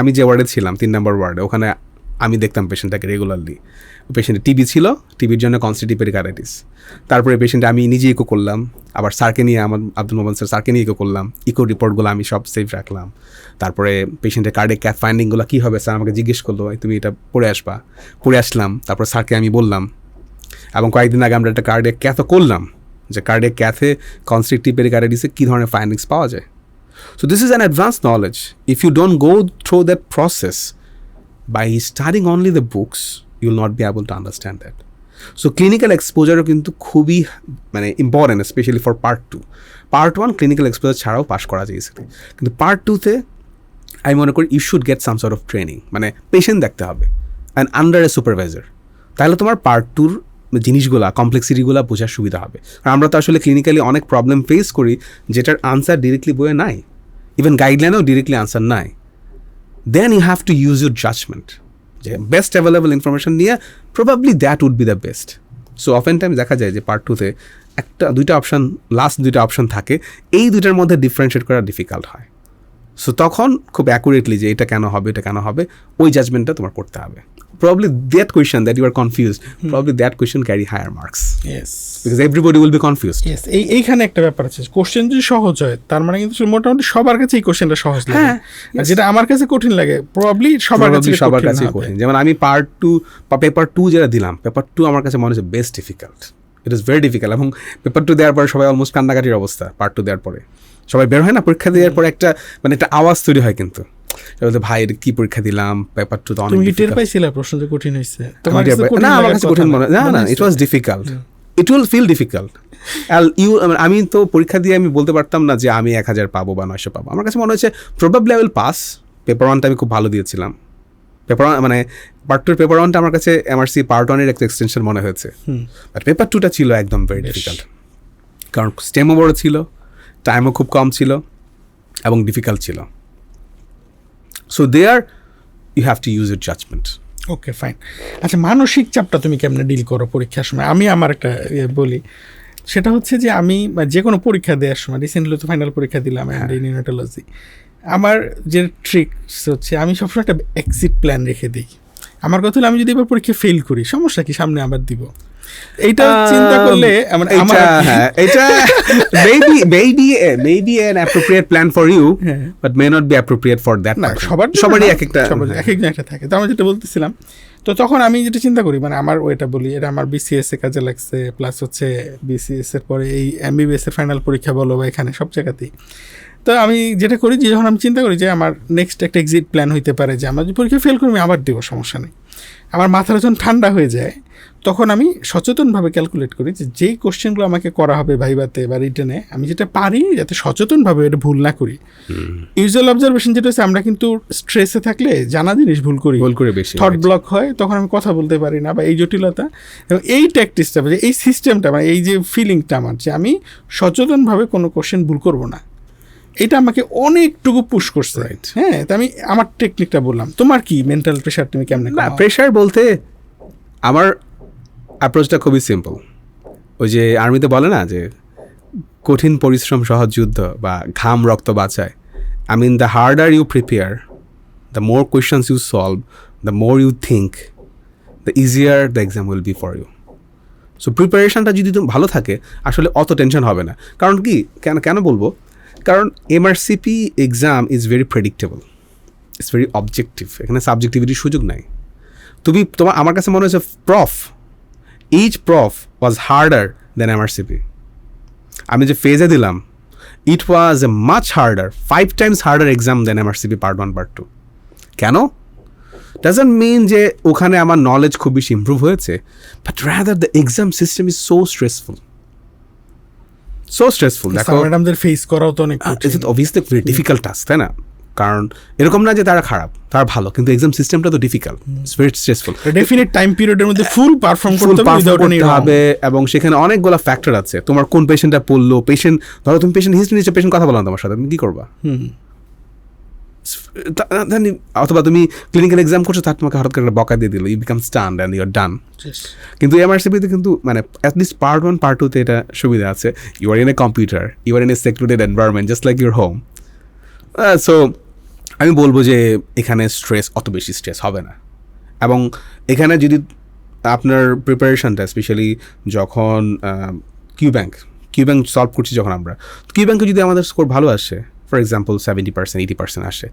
আমি যে ওয়ার্ডে ছিলাম 3 নম্বর ওয়ার্ডে, ওখানে আমি দেখতাম পেশেন্টটাকে রেগুলারলি। পেশেন্টের টিবি ছিল, টিবির জন্য কনস্ট্রাকটিভ পেরিকার্ডিটিস। তারপরে পেশেন্টে আমি নিজে ইকো করলাম, আবার স্যারকে নিয়ে, আমার আব্দুল মোহাম্মদ স্যারকে নিয়ে ইকো করলাম, ইকো রিপোর্টগুলো আমি সব সেভ রাখলাম। তারপরে পেশেন্টের কার্ডিয়াক ক্যাথ ফাইন্ডিংগুলো কী হবে স্যার আমাকে জিজ্ঞেস করলো, তুমি এটা পড়ে আসলাম। তারপর স্যারকে আমি বললাম, এবং কয়েকদিন আগে আমরা একটা কার্ডিয়াক ক্যাথও করলাম, যে কার্ডিয়াক ক্যাথে কনস্ট্রাকটিভ পেরিকার্ডিটিসে কী ধরনের ফাইন্ডিংস পাওয়া যায়। So this is an advance knowledge. If you don't go through that process by studying only the books, you will not be able to understand that. So clinical exposure কিন্তু খুবই মানে important, specially for part 2। Part 1 clinical exposure ছাড়াও pass করা যায় easily, কিন্তু part 2তে আমি মনে করি you should get some sort of training, মানে পেশেন্ট দেখতে হবে অ্যান্ড আন্ডার এ সুপারভাইজার। তাহলে তোমার পার্ট 2র জিনিসগুলা, কমপ্লেক্সিটিগুলো বোঝার সুবিধা হবে। কারণ আমরা তো আসলে ক্লিনিক্যালি অনেক প্রবলেম ফেস করি যেটার আনসার ডিরেক্টলি বইয়ে নাই, ইভেন গাইডলাইনেও ডিরেক্টলি আনসার নাই। Then you have to use your judgment. যে বেস্ট অ্যাভেলেবল ইনফরমেশন নিয়ে probably that would be the best. So often time দেখা যায় যে পার্ট 2তে লাস্ট দুইটা অপশন থাকে, এই দুইটার মধ্যে ডিফারেন্সিয়েট করা ডিফিকাল্ট হয়। সো তখন খুব অ্যাকুরেটলি যে এটা কেন হবে, ওই জাজমেন্টটা তোমার করতে হবে। Probably that question that you are confused, probably that question carry higher marks. Yes. Because everybody will be confused. Yes. এইখানে একটা ব্যাপার আছে, কোশ্চেন যদি সহজ হয় তার মানে কিন্তু মোটামুটি সবার কাছে এই কোশ্চেনটা সহজ লাগে। হ্যাঁ, আর যেটা আমার কাছে কঠিন লাগে প্রবাবলি সবার কাছে কঠিন। যেমন আমি পার্ট 2 বা পেপার 2 যেটা দিলাম, পেপার 2 আমার কাছে মনে হচ্ছে best difficult. It is very difficult. এবং পেপার 2 দেওয়ার পরে সবাই অলমোস্ট কান্নাকাটির অবস্থা। পার্ট 2 দেওয়ার পরে সবাই বের হয় না, পরীক্ষা দেওয়ার পরে একটা মানে একটা আওয়াজ তৈরি হয়, কিন্তু ভাই কি পরীক্ষা দিলাম, পেপার 2 তো অনেক ডিফিকাল্ট। তুমি টের পাইছিলা প্রশ্ন যে কঠিন হইছে? তোমার কাছে কঠিন না, আমার কাছে কঠিন মনে না, it was difficult. It will feel difficult. আমি তো পরীক্ষা দিয়ে আমি বলতে পারতাম না যে আমি 1000 পাবো বা 900 পাবো। আমার কাছে মনে হচ্ছে probably I will pass. Paper 1টা আমি খুব ভালো দিয়েছিলাম। পেপার 1 মানে পার্ট 2 পেপার 1টা আমার কাছে এমআরসি পার্ট 1-এর একটা এক্সটেনশন মনে হয়েছে। বাট পেপার 2টা ছিল একদম ভেরি ডিফিকাল্ট, কারণ স্টেমও বড় ছিল, টাইমও খুব কম ছিল এবং ডিফিকাল্ট ছিল। So there you have to use your judgement. Okay, fine. আচ্ছা, মানসিক চাপটা তুমি কেমনে ডিল করো পরীক্ষার সময়? আমি আমার একটা বলি, সেটা হচ্ছে যে আমি যে কোনো পরীক্ষা দেওয়ার সময়, রিসেন্টলি তো ফাইনাল পরীক্ষা দিলাম নিউরোলজি, আমার যে ট্রিক্স হচ্ছে আমি সবসময় একটা এক্সিট প্ল্যান রেখে দিই। আমার কথা হলো আমি যদি এবার পরীক্ষা ফেল করি, সমস্যা কি, সামনে আবার দিব। এইটা চিন্তা করলে মানে আমার এটা maybe an appropriate plan for you but may not be appropriate for that না person. সবারই এক একটা থাকে। তো আমি যেটা বলতেছিলাম, তো তখন আমি যেটা চিন্তা করি মানে আমার ওইটা বলি, এটা আমার বিসিএস এ কাজে লাগছে, প্লাস হচ্ছে বিসিএস এর পরে এই এমবিবিএস এর ফাইনাল পরীক্ষা বলো বা এখানে সব জায়গাতেই। তো আমি যেটা করি যে যখন আমি চিন্তা করি যে আমার নেক্সট একটা এক্সিট প্ল্যান হইতে পারে যে আমার যে পরীক্ষা ফেল করি আমি আবার দেবো, সমস্যা নেই, আমার মাথাটা যখন ঠান্ডা হয়ে যায় তখন আমি সচেতনভাবে ক্যালকুলেট করি যে যেই কোশ্চেনগুলো আমাকে করা হবে ভাইভাতে বা রিটেনে, আমি যেটা পারি যাতে সচেতনভাবে এটা ভুল না করি। ইউজুয়াল অবজারভেশন যেটা হচ্ছে আমরা কিন্তু স্ট্রেসে থাকলে জানা জিনিস ভুল করি, বেশি থট ব্লক হয়, তখন আমি কথা বলতে পারি না বা এই জটিলতা। এবং এই ট্যাকটিসটা এই সিস্টেমটা মানে এই যে ফিলিংটা আমার যে আমি সচেতনভাবে কোনো কোশ্চেন ভুল করব না, এটা আমাকে অনেকটুকু পুশ করছে। হ্যাঁ, তো আমি আমার টেকনিকটা বললাম। তোমার কি মেন্টাল প্রেশার তুমি কেমনে? না, প্রেশার বলতে আমার অ্যাপ্রোচটা খুবই সিম্পল। ওই যে আর্মিতে বলে না যে কঠিন পরিশ্রম সহজ যুদ্ধ বা ঘাম রক্ত বাঁচায়। I mean the harder you prepare, the more questions you solve, the more you think, the easier the exam will be for you. So প্রিপারেশনটা যদি ভালো থাকে আসলে অত টেনশন হবে না। কারণ কি কেন বলবো, কারণ MRCP exam is very predictable, it's very objective, এখানে সাবজেক্টিভিটির সুযোগ নাই। আমার কাছে মনে হচ্ছে each prof was harder than MRCP. আমি যে ফেজে দিলাম, it was a much harder, 5 times harder exam than MRCP part 1 part 2. কেন? Doesn't mean যে ওখানে আমার নলেজ খুব বেশি ইমপ্রুভ হয়েছে, but rather the exam system is so stressful. দেখো ম্যাডামদের ফেস করাও তো অনেক it's obviously very difficult task, তাই না? কারণ এরকম না যে তারা খারাপ, তারা ভালো, কিন্তু এক্সাম সিস্টেমটা তো difficult, it's very stressful. Definite time পিরিয়ডের মধ্যে ফুল পারফর্ম করতে হবে এবং সেখানে অনেকগুলো ফ্যাক্টর আছে। তোমার কোন পেশেন্টটা পড়লো, ধরো তুমি পেশেন্ট হিস্ট্রি নিচ্ছে, পেশেন্ট কথা বলো না তোমার সাথে, তুমি কি করবা? অথবা তুমি ক্লিনিক্যাল এক্সাম করছো, তার তোমাকে হঠাৎ করে একটা বকা দিয়ে দিল, you become stunned and you are done. কিন্তু এমআরসিপিতে কিন্তু মানে অ্যাটলিস্ট পার্ট 1 পার্ট 2 তে এটা সুবিধা আছে। You are in a computer, you are in a secluded environment just like your home. So আমি বলবো যে এখানে অত বেশি স্ট্রেস হবে না। এবং এখানে যদি আপনার প্রিপারেশনটা স্পেশালি যখন কিউ ব্যাংক সলভ করছি যখন আমরা, কিউ ব্যাংকে যদি আমাদের স্কোর ভালো আসে, ফর এক্সাম্পল 70% 80% আসে,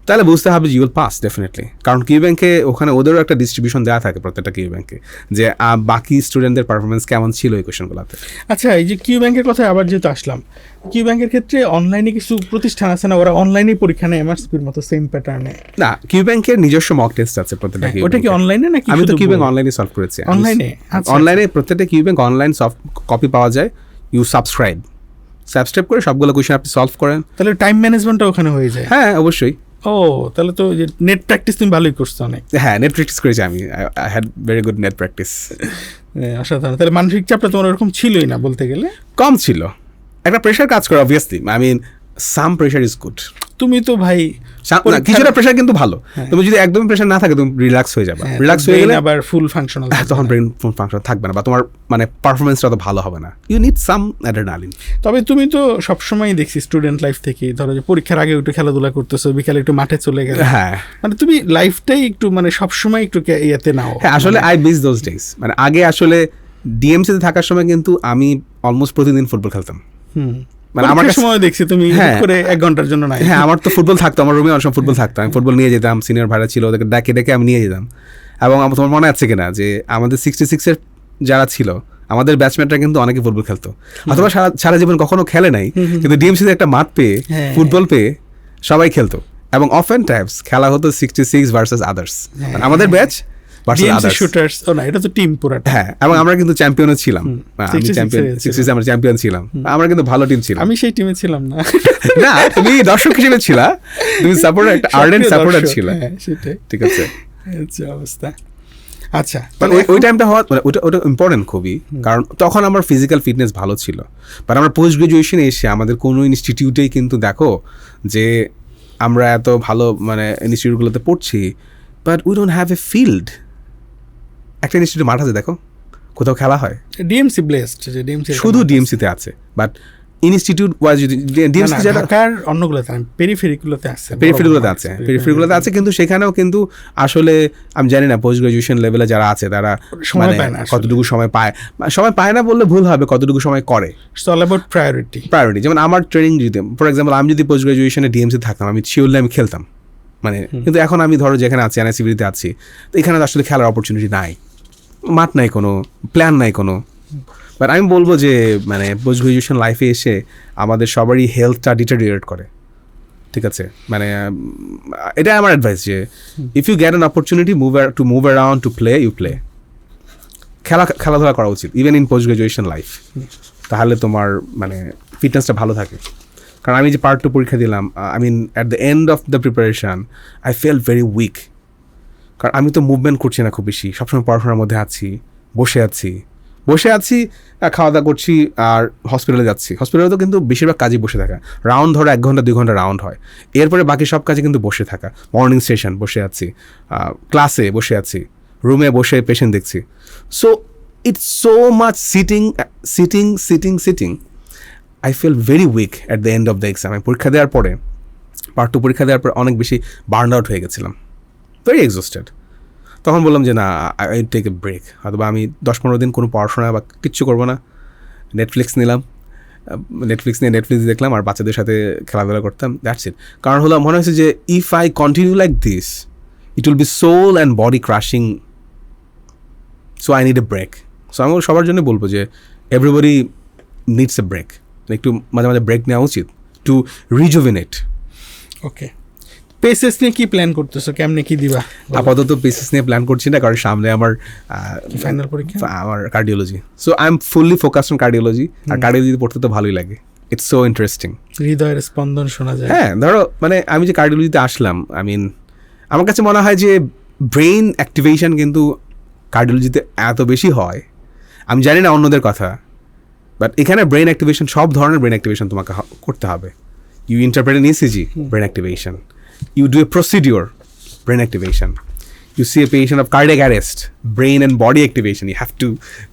তাহলে বুঝতে হবে যে ইউ উইল পাস ডেফিনেটলি। কারণ কিউ ব্যাংকে ওখানে ওদেরও একটা ডিস্ট্রিবিউশন দেওয়া থাকে প্রত্যেকটা কিউ ব্যাংকে, যে বাকি স্টুডেন্টদের পারফরমেন্স কেমন ছিল এই কোয়েশনগুলোতে। আচ্ছা, এই যে কিউ ব্যাংকের কথা আবার যেহেতু আসলাম, কিউ ব্যাংকের ক্ষেত্রে অনলাইনে কিছু প্রতিষ্ঠান আছে না, ওরা অনলাইনে পরীক্ষা নেয় এমআরসিপির মতো সেম প্যাটার্নে? না, কিউ ব্যাংকের নিজস্ব মক টেস্ট আছে প্রত্যেকটা কিউ। ওটা কি অনলাইনে নাকি? আমি তো কিউ ব্যাংক অনলাইনে সলভ করেছি। অনলাইনে প্রত্যেকটা Q bank online soft copy পাওয়া যায়। ইউ সাবস্ক্রাইব করে সবগুলো কোয়েশ্চেন আপনি সলভ করেন, তাহলে টাইম ম্যানেজমেন্টটা ওখানে হয়ে যায়। হ্যাঁ, অবশ্যই। ও, তাহলে তো নেট প্র্যাকটিস তুমি ভালোই করছো অনেক। হ্যাঁ, নেট প্র্যাকটিস করেছি আমি। I had very good net practice. অসাধারণ। তাহলে মানসিক চাপটা তোমার এরকম ছিলই না বলতে গেলে? কম ছিল। একটা প্রেশার কাজ করে obviously, I mean some pressure is good. তুমি তো ভাই কিছুটা প্রেশার কিন্তু ভালো। তুমি যদি একদম প্রেশার না থাকে, তুমি রিল্যাক্স হয়ে যাবে। রিল্যাক্স হয়ে গেলে আবার ফুল ফাংশনাল, তখন ব্রেন ফুল ফাংশন থাকবে না, বা তোমার মানে পারফরমেন্সটা তো ভালো হবে না। You need some adrenaline. তবে তুমি তো সবসময় দেখছি স্টুডেন্ট লাইফ থেকে, ধরো যে পরীক্ষার আগে একটু খেলাধুলা করতেছো, বিকালে একটু মাঠে চলে গেলে, হ্যাঁ, মানে তুমি লাইফটাই একটু মানে সবসময় একটু ইয়েতে নাও। হ্যাঁ, আসলে আই মিস দোজ ডেজ। মানে আগে আসলে ডিএমসিতে থাকার সময় কিন্তু আমি অলমোস্ট প্রতিদিন ফুটবল খেলতাম। মানে আমার সময় দেখছি তুমি করে 1 ঘন্টার জন্য নাই। হ্যাঁ, আমার তো ফুটবল থাকতো, আমার রুমে অনেক সময় ফুটবল থাকতো, আমি ফুটবল নিয়ে যেতাম, সিনিয়র ভাইরা ছিল ওদেরকে ডেকে আমি নিয়ে যেতাম। এবং তোমার মনে আছে কিনা যে আমাদের 66-এর যারা ছিল আমাদের ব্যাচমেটরা কিন্তু অনেকে ফুটবল খেলতো, অথবা সারা জীবন কখনো খেলে নাই, কিন্তু ডিএমসিতে একটা মাঠ পেয়ে ফুটবল পেয়ে সবাই খেলতো। এবং অফেন টাইমস খেলা হতো 66 ভার্সেস আদার্স, আমাদের ব্যাচ এবং আমরা কিন্তু চ্যাম্পিয়নও ছিলাম। আমরা চ্যাম্পিয়ন ছিলাম, আমরা কিন্তু ভালো টিম ছিলাম। আমি সেই টিমে ছিলাম না। না, তুমি দর্শক হিসেবে ছিলা, তুমি সাপোর্টার, একটা আর্ডেন্ট সাপোর্টার ছিলা। সেটাই, ঠিক আছে, অবস্থা। আচ্ছা, ওই টাইমটা হওয়া ওটা ইম্পর্টেন্ট খুবই, কারণ তখন আমার ফিজিক্যাল ফিটনেস ভালো ছিল। বাট আমরা পোস্ট গ্রাজুয়েশনে এসে আমাদের কোনো ইনস্টিটিউটেই কিন্তু দেখো যে আমরা এত ভালো মানে ইনস্টিটিউটগুলোতে পড়ছি, but we don't have a field. একটা ইনস্টিটিউট মাঠ আছে, দেখো কোথাও খেলা হয়, ডিএমসি ব্লেসড, যে ডিএমসি শুধু ডিএমসিতে আছে, বাট ইনস্টিটিউট ওয়াইজ যদি ডিএমসি যেটা ঢাকার অন্যগুলোতে পেরিফেরিগুলোতে আছে, পেরিফেরিগুলোতে আছে, কিন্তু সেখানেও কিন্তু আসলে আমি জানি না পোস্ট গ্রাজুয়েশন লেভেলে যারা আছে তারা সময় পায় না, কতটুকু সময় পায় না বললে ভুল হবে, কতটুকু সময় করে। It's all about priority. যেমন আমার ট্রেনিং যদি ফর এক্সাম্পল আমি যদি পোস্ট গ্রাজুয়েশনে ডিএমসি থাকতাম, আমি শিওরলি আমি খেলতাম, মানে কিন্তু এখন আমি ধরো যেখানে আছি এনআইসিবিতে আছি, তো এখানে আসলে খেলার অপরচুনিটি নাই, মাঠ নাই, কোনো প্ল্যান নাই কোনো। বাট আমি বলবো যে মানে পোস্ট গ্রাজুয়েশন লাইফে এসে আমাদের সবারই হেলথটা ডিটেরিয়েট করে, ঠিক আছে? মানে এটা আমার অ্যাডভাইস যে if you get an opportunity move around to play, you play. খেলাধুলা করা উচিত even in post graduation life, তাহলে তোমার মানে ফিটনেসটা ভালো থাকে। কারণ আমি যে পার্ট 2 পরীক্ষা দিলাম, I mean at the end of the preparation I fell very weak, কারণ আমি তো মুভমেন্ট করছি না খুব বেশি, সবসময় পড়াশোনার মধ্যে আছি, বসে আছি, খাওয়া দাওয়া করছি আর হসপিটালে যাচ্ছি। হসপিটালে তো কিন্তু বেশিরভাগ কাজই বসে থাকা, রাউন্ড ধরো 1 ঘন্টা 2 ঘন্টা রাউন্ড হয়, এরপরে বাকি সব কাজে কিন্তু বসে থাকা। মর্নিং সেশন বসে আছি, ক্লাসে বসে আছি, রুমে বসে পেশেন্ট দেখছি। So it's so much sitting. I feel very weak at the end of the exam. আমি পরীক্ষা দেওয়ার পরে, পার্ট 2 পরীক্ষা দেওয়ার পর অনেক বেশি বার্ন আউট হয়ে গেছিলাম, ভেরি এক্সস্টেড। তখন বললাম যে না, আই টেক এ ব্রেক, অথবা আমি 10-15 দিন কোনো পড়াশোনা বা কিচ্ছু করবো না। নেটফ্লিক্স দেখলাম আর বাচ্চাদের সাথে খেলাধুলা করতাম, দ্যাটস ইট। কারণ হলো মনে হয়েছে যে if I continue like this it will be soul and body crushing, so I need a break. So আমি সবার জন্য বলবো যে এভরিবডি নিডস এ ব্রেক, একটু মাঝে মাঝে ব্রেক নেওয়া উচিত টু রিজুভিনেট। ওকে, পেসেস নিয়ে কি প্ল্যান করতেছো, কেমনে কি দিবা? আপাতত পেসেস নিয়ে প্ল্যান করছি না, কারণ সামনে আমার ফাইনাল পরীক্ষা, আমার cardiology. So I am fully focused on cardiology. আর কার্ডিওলজি পড়তে তো ভালোই লাগে, ইটস সো ইন্টারেস্টিং, হৃদয়ের স্পন্দন শোনা যায়। হ্যাঁ, ধরো মানে আমি যে কার্ডিওলজিতে আসলাম, আই মিন আমার কাছে মনে হয় যে ব্রেইন অ্যাক্টিভেশন কিন্তু কার্ডিওলজিতে এত বেশি হয়, আমি জানি না অন্যদের কথা, বাট এখানে ব্রেইন অ্যাক্টিভেশন, সব ধরনের ব্রেইন অ্যাক্টিভেশন তোমাকে করতে হবে। You interpret an ECG, brain activation. You do a procedure, brain activation. You see a patient of cardiac arrest, brain and body activation. You have to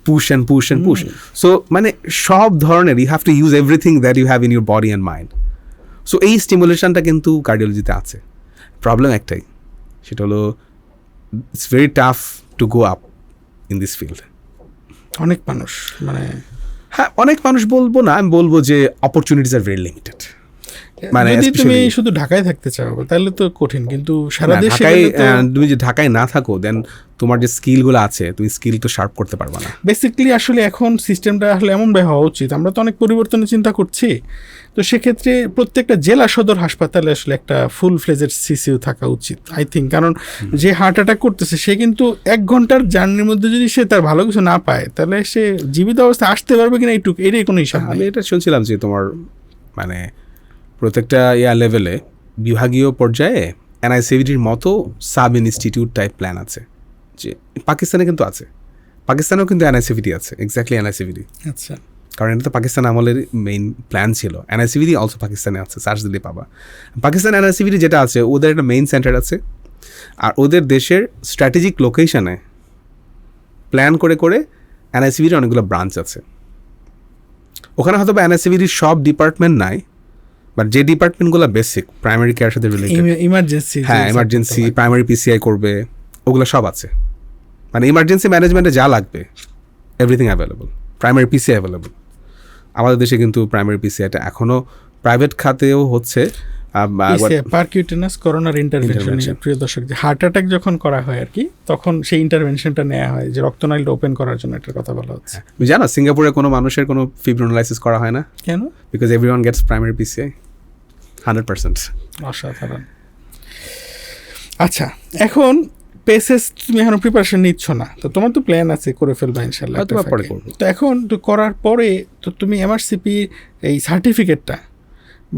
push. So, মানে সব ধরনের, you have to use everything that you have in your body and mind. So, এই স্টিমুলেশনটা কিন্তু কার্ডিওলজিতে আছে। Problem একটাই, সেটা হলো it's very tough to go up in this field. অনেক মানুষ হ্যাঁ, অনেক মানুষ বলবো না, আমি বলবো যে opportunities are very limited. মানে যদি তুমি শুধু ঢাকায় থাকতে চাও তাহলে তো কঠিন, কিন্তু সারা দেশে তুমি যদি ঢাকায় না থাকো দেন তোমার যে স্কিলগুলো আছে তুমি স্কিল তো শার্প করতে পারবে না। বেসিক্যালি আসলে এখন সিস্টেমটা আসলে এমন হওয়া উচিত, আমরা তো অনেক পরিবর্তনের চিন্তা করছি, তো সেক্ষেত্রে প্রত্যেকটা জেলা সদর হাসপাতালে আসলে একটা ফুল ফ্লেজেড সিসিউ থাকা উচিত আই থিঙ্ক। কারণ যে হার্ট অ্যাটাক করতেছে সে কিন্তু 1 ঘন্টার জার্নির মধ্যে যদি সে তার ভালো কিছু না পায় তাহলে সে জীবিত অবস্থায় আসতে পারবে কিনা এটাই কোনো হিসাব। আমি এটা শুনছিলাম যে তোমার মানে প্রত্যেকটা লেভেলে বিভাগীয় পর্যায়ে এনআইসিভিটির মতো সাব ইনস্টিটিউট টাইপ প্ল্যান আছে, যে পাকিস্তানে কিন্তু আছে, পাকিস্তানেও কিন্তু এনআইসিভিটি আছে, এক্স্যাক্টলি এনআইসিভিটি। আচ্ছা, কারণ এটা তো পাকিস্তান আমলের মেইন প্ল্যান ছিল। এনআইসিভিটি অলসো পাকিস্তানে আছে, সার্চ দিলে পাবা। পাকিস্তান এনআইসিভিটি যেটা আছে ওদের একটা মেইন সেন্টার আছে, আর ওদের দেশের স্ট্র্যাটেজিক লোকেশনে প্ল্যান করে এনআইসিভিটির অনেকগুলো ব্রাঞ্চ আছে। ওখানে হয়তো বা এনআইসিভিটির সব ডিপার্টমেন্ট নাই, বাট যে ডিপার্টমেন্টগুলো বেসিক প্রাইমারি কেয়ার সাথে রিলেটেড, ইমার্জেন্সি, হ্যাঁ ইমার্জেন্সি, প্রাইমারি পিসিআই করবে, ওগুলো সব আছে। মানে ইমার্জেন্সি ম্যানেজমেন্টে যা লাগবে everything available, primary PCI available. আমাদের দেশে কিন্তু প্রাইমারি পিসিআইটা এখনও প্রাইভেট খাতেও হচ্ছে। পারকিউটেনাস করোনার ইন্টারভেনশন, প্রিয় দর্শক, যে হার্ট অ্যাটাক যখন করা হয় আর কি, তখন সেই ইন্টারভেনশনটা নেওয়া হয়, যে রক্তনালীটা ওপেন করার জন্য এটার কথা বলা হচ্ছে। জানো সিঙ্গাপুরে কোনো মানুষের কোনো ফিব্রিনোলাইসিস করা হয় না, কেন? Because everyone gets primary PCI 100%। অসাধারণ। আচ্ছা, এখন পেসেস তুমি এখন প্রিপারেশন নিচ্ছ না, তো তোমার তো প্ল্যান আছে, করে ফেলবা ইনশাল্লাহ। তো এখন তো করার পরে তো তুমি এমআরসিপি এই সার্টিফিকেটটা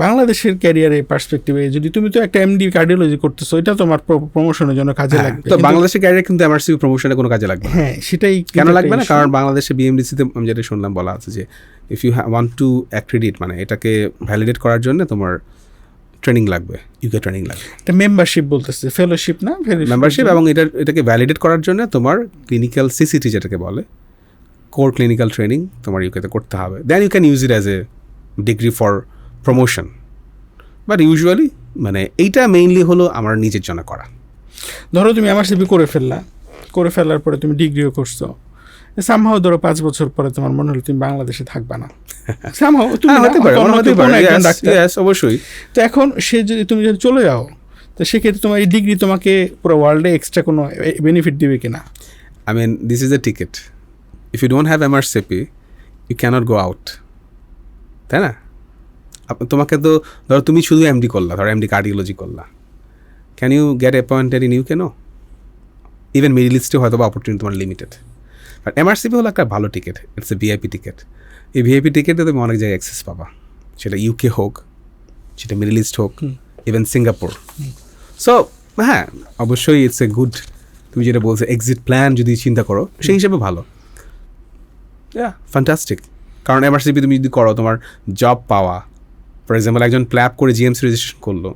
বাংলাদেশের ক্যারিয়ারে পার্সপেক্টিভে, যদি তুমি তো একটা এমডি কার্ডিওলজি করতেছো, এটা তোমার প্রমোশনের জন্য কাজে লাগবে। তো বাংলাদেশের ক্যারিয়ার কিন্তু এমআরসিপি প্রমোশনে কোনো কাজে লাগবে। হ্যাঁ, সেটাই কেন লাগবে না? কারণ বাংলাদেশে বিএমডিসিতে আমি যেটা শুনলাম বলা আছে যে ইফ ইউ ওয়ান্ট টু অ্যাক্রিডিট, মানে এটাকে ভ্যালিডেট করার জন্য তোমার ট্রেনিং লাগবে, ইউকে ট্রেনিং লাগবে। এটা মেম্বারশিপ বলতেছে, ফেলোশিপ না, মেম্বারশিপ। এবং এটাকে ভ্যালিডেট করার জন্য তোমার ক্লিনিক্যাল সিসিটি যেটাকে বলে, কোর ক্লিনিক্যাল ট্রেনিং তোমার ইউকেতে করতে হবে। Then you can use it as a degree for promotion, but usually মানে এইটা মেইনলি হলো আমার নিজের জন্য করা। ধরো তুমি MRCP করে ফেলার পরে তুমি ডিগ্রিও করছো, সামহাও ধরো 5 বছর পরে তোমার মনে হলো তুমি বাংলাদেশে থাকবা না, সামহাও তুমি অবশ্যই। তো এখন তুমি যদি চলে যাও, তো সেক্ষেত্রে তোমার এই ডিগ্রি তোমাকে পুরো ওয়ার্ল্ডে এক্সট্রা কোনো বেনিফিট দিবে কিনা? I mean, this is a ticket. If you don't have MRCP, you cannot go out. তাই না? তোমাকে তো ধরো তুমি শুধু এমডি করলা, ধরো এমডি কার্ডিওলজি করলা, can you get appointed in UK? No. Even middle ইস্টে হয়তো বা অপরচুনিটি তোমার লিমিটেড। বাট MRCP হলো একটা ভালো ticket, it's a VIP ticket. এই ভিআইপি টিকিটে তুমি অনেক জায়গায় অ্যাক্সেস পাবা, সেটা ইউকে হোক, সেটা মিডল ইস্ট হোক, ইভেন সিঙ্গাপুর। সো হ্যাঁ, অবশ্যই ইটস এ গুড, তুমি যেটা বলছো এক্সিট প্ল্যান যদি চিন্তা করো সেই হিসেবে ভালো, ফ্যান্টাস্টিক। কারণ MRCP তুমি যদি করো, তোমার জব পাওয়া, ফর এক্সাম্পল একজন প্ল্যাপ করে জিএমসি রেজিস্ট্রেশন করলো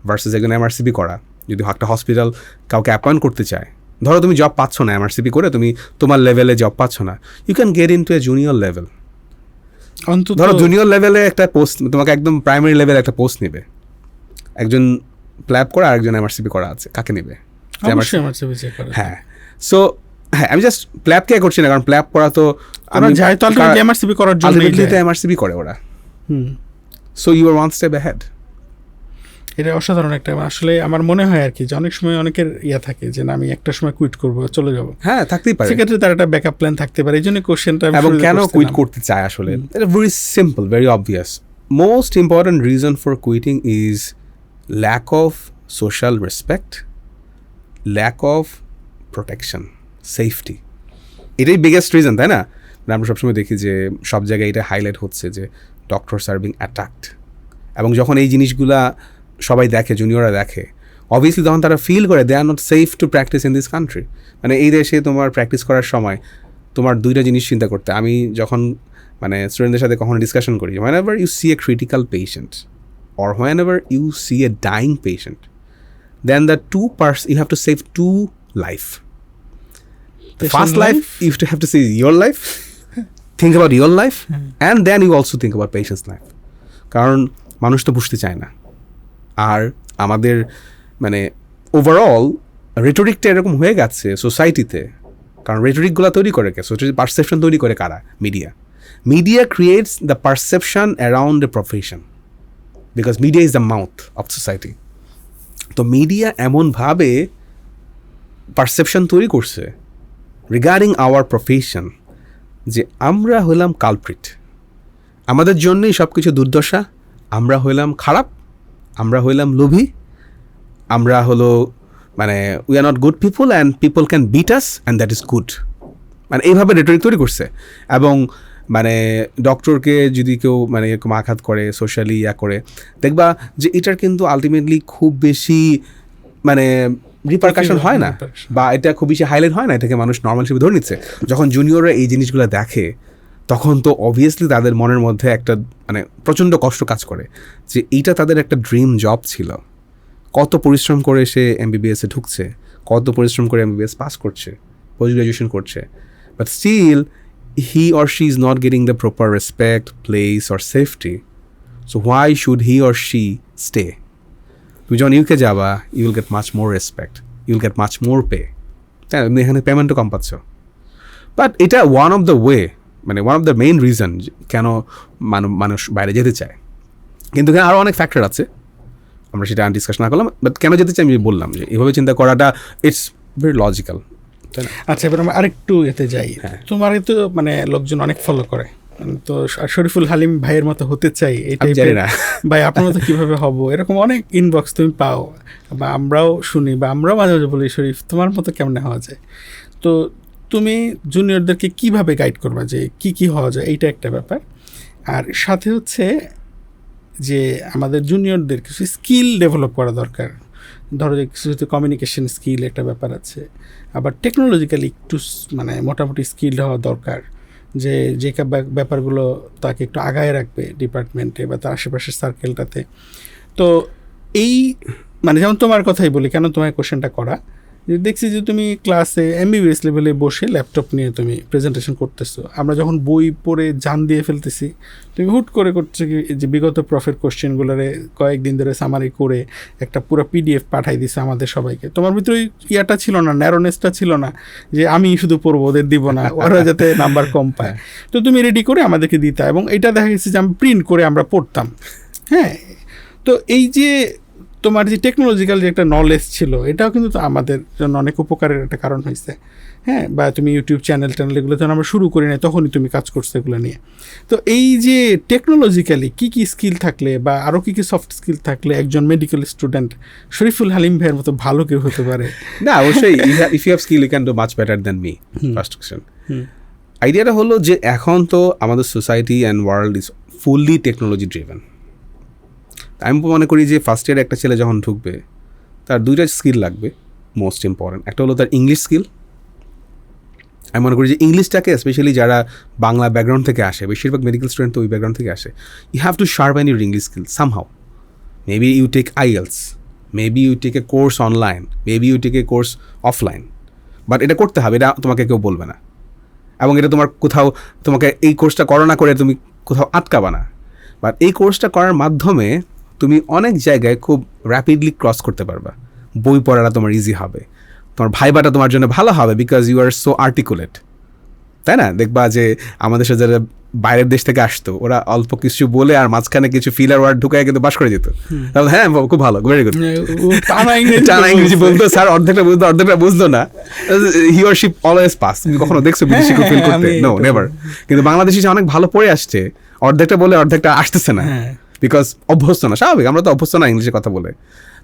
ভার্সেস একজন MRCP করা, যদি একটা হসপিটাল কাউকে অ্যাপয়েন্ট করতে চায়, ধরো তুমি জব পাচ্ছ না MRCP করে, তুমি তোমার লেভেলে জব পাচ্ছ না, you can get into a junior level. ধরো জুনিয়র লেভেলে একটা পোস্ট, তোমাকে একদম প্রাইমারি লেভেলে একটা পোস্ট নেবে, একজন প্ল্যাপ করা আর একজন MRCP করা আছে, কাকে নেবে? হ্যাঁ, সো হ্যাঁ, আমি জাস্ট প্ল্যাপ কে করছি না, কারণ প্ল্যাপ করা তো MRCP করার জন্য MRCP করে ওরা। So you are one step ahead. এটা অসাধারণ একটা, আসলে আমার মনে হয় আর কি যে অনেক সময় অনেকের থাকে যে না আমি একটা সময় কুইট করবো, চলে যাবো। হ্যাঁ, থাকতেই পারে, সেক্ষেত্রে তার একটা ব্যাকআপ প্ল্যান থাকতে পারে। এই জন্য কোশ্চেনটা, এবং কেন কুইট করতে চায় আসলে, এটা very simple, very obvious. Most important reason for quitting is lack of social respect, lack of protection, safety. এটাই বিগেস্ট রিজন, তাই না? আমরা সবসময় দেখি যে সব জায়গায় এটা হাইলাইট হচ্ছে যে ডক্টরস আর বিং অ্যাটাকড, এবং যখন এই জিনিসগুলা সবাই দেখে, জুনিয়ররা দেখে, অবভিয়াসলি তখন তারা ফিল করে they are not safe to practice in this country. মানে এই দেশে তোমার প্র্যাকটিস করার সময় তোমার দুইটা জিনিস চিন্তা করতে, আমি যখন মানে স্টুডেন্টদের সাথে কখনো ডিসকাশন করি, whenever you see a critical patient or whenever you see a dying patient, then the you have to save 2 life. The first life you have to save your life, think about your life, and then you also think about patient's life. কারণ মানুষ তো বুঝতে চায় না। আর আমাদের মানে overall রেটরিকটা এরকম হয়ে গেছে সোসাইটিতে, কারণ রেটরিকগুলো তৈরি করে কে? সোসাইটি পারসেপশন তৈরি করে কারা? Media creates the perception around the profession, because media is the mouth of society. তো মিডিয়া এমনভাবে পারসেপশন তৈরি করছে রিগার্ডিং আওয়ার প্রফেশন যে আমরা হলাম কালপ্রিট, আমাদের জন্যই সব কিছু দুর্দশা, আমরা হইলাম খারাপ, আমরা হইলাম লোভী, আমরা হলো মানে we are not good people and people can bit us and that is good. মানে এইভাবে রেটরিক তৈরি করছে। এবং মানে ডক্টরকে যদি কেউ মানে এরকম আঘাত করে, সোশ্যালি করে, দেখবা যে এটার কিন্তু আলটিমেটলি খুব বেশি মানে রিপারকাশন হয় না, বা এটা খুব বেশি হাইলাইট হয় না, এটাকে মানুষ নর্মাল হিসেবে ধরে নিচ্ছে। যখন জুনিয়ররা এই জিনিসগুলো দেখে, তখন তো অবভিয়াসলি তাদের মনের মধ্যে একটা মানে প্রচণ্ড কষ্ট কাজ করে যে এইটা তাদের একটা ড্রিম জব ছিল। কত পরিশ্রম করে সে MBBS ঢুকছে, কত পরিশ্রম করে MBBS পাস করছে, পোস্ট গ্রাজুয়েশন করছে, but still he or she is not getting the proper respect, place or safety. So why should he or she stay? তুমি যখন ইউকে যাবা, you will get much more respect, you will get much more pay. তাই না? এখানে পেমেন্টও কম পাচ্ছ। But এটা one of the way, মানে one of the main reason কেন মানুষ বাইরে যেতে চায়। কিন্তু এখানে আরও অনেক ফ্যাক্টর আছে, আমরা সেটা ডিসকাস না করলাম। বাট কেন যেতে চাই আমি বললাম যে এইভাবে চিন্তা করাটা ইটস ভেরি লজিক্যাল। আচ্ছা, এবার আমরা আরেকটু এতে যাই। তোমার তো মানে লোকজন অনেক ফলো করে, তো শরীফুল হালিম ভাইয়ের মতো হতে চাই, এটাই ভাই আপনার মতো কীভাবে হব, এরকম অনেক ইনবক্স তুমি পাও, বা আমরাও শুনি, বা আমরাও মাঝে মাঝে বলি শরীফ তোমার মতো কেমনে হওয়া যায়। তো তুমি জুনিয়রদেরকে কিভাবে গাইড করবা যে কি হওয়া যায়, এইটা একটা ব্যাপার। আর সাথে হচ্ছে যে আমাদের জুনিয়রদের কিছু স্কিল ডেভেলপ করা দরকার। ধরো যে কিছু কমিউনিকেশন স্কিল একটা ব্যাপার আছে, আবার টেকনোলজিক্যালি একটু মানে মোটামুটি স্কিল হওয়া দরকার, যে ব্যাপারগুলো তাকে একটু আগায় রাখবে ডিপার্টমেন্টে বা তার আশেপাশের সার্কেলটাতে। তো এই মানে যেমন তোমার কথাই বলি, কেন তোমার কোশ্চেনটা করা যে দেখছি যে তুমি ক্লাসে এমবিবিএস লেভেলে বসে ল্যাপটপ নিয়ে তুমি প্রেজেন্টেশন করতেছো, আমরা যখন বই পড়ে জান দিয়ে ফেলতেছি, তুমি হুট করে করছো কি যে বিগত প্রফের কোশ্চেনগুলোরে কয়েকদিন ধরে সামারি করে একটা পুরো পিডিএফ পাঠাই দিছে আমাদের সবাইকে। তোমার ভিতরে ইয়াটা ছিল না, ন্যারোনেসটা ছিল না যে আমি শুধু পড়বো, ওদের দিব না, ওরা যাতে নাম্বার কম পায়। তো তুমি রেডি করে আমাদেরকে দিতা, এবং এটা দেখা গেছে যে আমি প্রিন্ট করে আমরা পড়তাম। হ্যাঁ, তো এই যে তোমার যে টেকনোলজিক্যাল যে একটা নলেজ ছিল, এটাও কিন্তু তো আমাদের জন্য অনেক উপকারের একটা কারণ হয়েছে। হ্যাঁ, বা তুমি ইউটিউব চ্যানেল এগুলো যখন আমরা শুরু করি না, তখনই তুমি কাজ করছো এগুলো নিয়ে। তো এই যে টেকনোলজিক্যালি কী কী স্কিল থাকলে বা আরও কী কী সফট স্কিল থাকলে একজন মেডিকেল স্টুডেন্ট শরীফুল হালিম ভাইয়ের মতো ভালো কেউ হতে পারে? না, অবশ্যই if you have skill you can do much better than me. First question, আইডিয়াটা হলো যে এখন তো আমাদের society and world is fully technology driven. আমি মনে করি যে ফার্স্ট ইয়ারে একটা ছেলে যখন ঢুকবে, তার দুইটা স্কিল লাগবে মোস্ট ইম্পর্টেন্ট। একটা হলো তার ইংলিশ স্কিল। আমি মনে করি যে ইংলিশটাকে, স্পেশালি যারা বাংলা ব্যাকগ্রাউন্ড থেকে আসে, বেশিরভাগ মেডিকেল স্টুডেন্ট তো ওই ব্যাকগ্রাউন্ড থেকে আসে, you have to sharpen your English skill somehow. Maybe you take IELTS, maybe you take a course online, maybe you take a course offline, but এটা করতে হবে, এটা তোমাকে কেউ বলবে না। এবং এটা তোমার কোথাও, তোমাকে এই কোর্সটা করো না করে তুমি কোথাও আটকাবা না। বাট এই কোর্সটা করার মাধ্যমে তুমি অনেক জায়গায় খুব র্যাপিডলি ক্রস করতে পারবা। বই পড়াটা তোমার ইজি হবে, তোমার ভাইবাটা তোমার জন্য ভালো হবে, because you are so articulate, তাই না? দেখবা যে আমাদের সাথে যারা বাইরের দেশ থেকে আসতো, ওরা অল্প কিছু বলে আর মাঝখানে কিছু ফিলার ওয়ার্ড ঢুকায় কিন্তু পাস করে যেত। হ্যাঁ, খুব ভালো, ভেরি গুড, টানা ইংরেজি বলতো স্যার, অর্ধেকটা বুঝতো অর্ধেকটা বুঝতো না, he or she always pass. তুমি কখনো দেখছো বিদেশি কেউ ফিল করতে? No, never. কিন্তু বাংলাদেশি অনেক ভালো পড়ে আসছে, অর্ধেকটা বলে অর্ধেকটা আসতেছে না, বিকজ অভ্যস্ত না। স্বাভাবিক, আমরা তো অভ্যস্ত না ইংলিশে কথা বলে।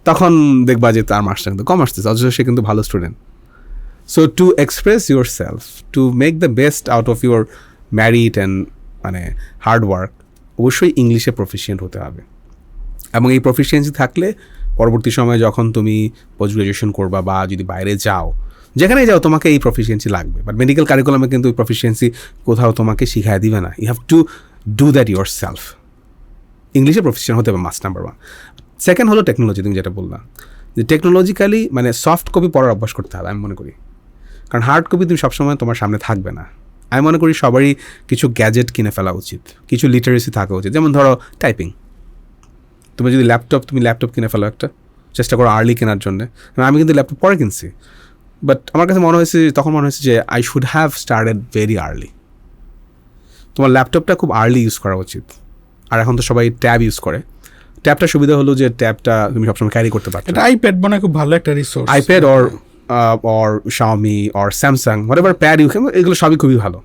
তখন দেখবা যে তার মার্কসটা কিন্তু কম আসতেছে, অথচ সে কিন্তু ভালো student. So to express your self, to make the best out of your merit and মানে হার্ড ওয়ার্ক, অবশ্যই ইংলিশে প্রফিশিয়েন্ট হতে হবে। এবং এই প্রফিসিয়েন্সি থাকলে পরবর্তী সময়ে যখন তুমি পোস্ট গ্রাজুয়েশন করবা বা যদি বাইরে যাও, যেখানেই যাও, তোমাকে এই প্রফিসিয়েন্সি লাগবে। বাট মেডিকেল কারিকুলামে কিন্তু এই প্রফিসিয়েন্সি কোথাও তোমাকে শিখায় দিবে না। You have to do that yourself. ইংলিশে প্রফিসিয়েন্ট হতে হবে মাস্ট নাম্বার 1। সেকেন্ড হলো টেকনোলজি। তুমি যেটা বললাম যে টেকনোলজিক্যালি মানে সফট কপি পড়ার অভ্যাস করতে হবে, আমি মনে করি। কারণ হার্ড কপি তুমি সবসময় তোমার সামনে থাকবে না। আমি মনে করি সবারই কিছু গ্যাজেট কিনে ফেলা উচিত, কিছু লিটারেসি থাকা উচিত। যেমন ধরো টাইপিং, তুমি যদি ল্যাপটপ কিনে ফেলো, একটা চেষ্টা করো আর্লি কেনার জন্য। আমি কিন্তু ল্যাপটপ পরে কিনছি, বাট আমার কাছে তখন মনে হয়েছে যে I should have started very early. তোমার ল্যাপটপটা খুব আর্লি ইউজ করা উচিত। আর এখন তো সবাই ট্যাব ইউজ করে। ট্যাবটা সুবিধা হলো যে ট্যাবটা তুমি সবসময় ক্যারি করতে পারছো। এটা আইপ্যাড মনে খুব ভালো একটা resource. IPad or Xiaomi or Samsung, whatever pad you can, এগুলো সবই খুবই ভালো।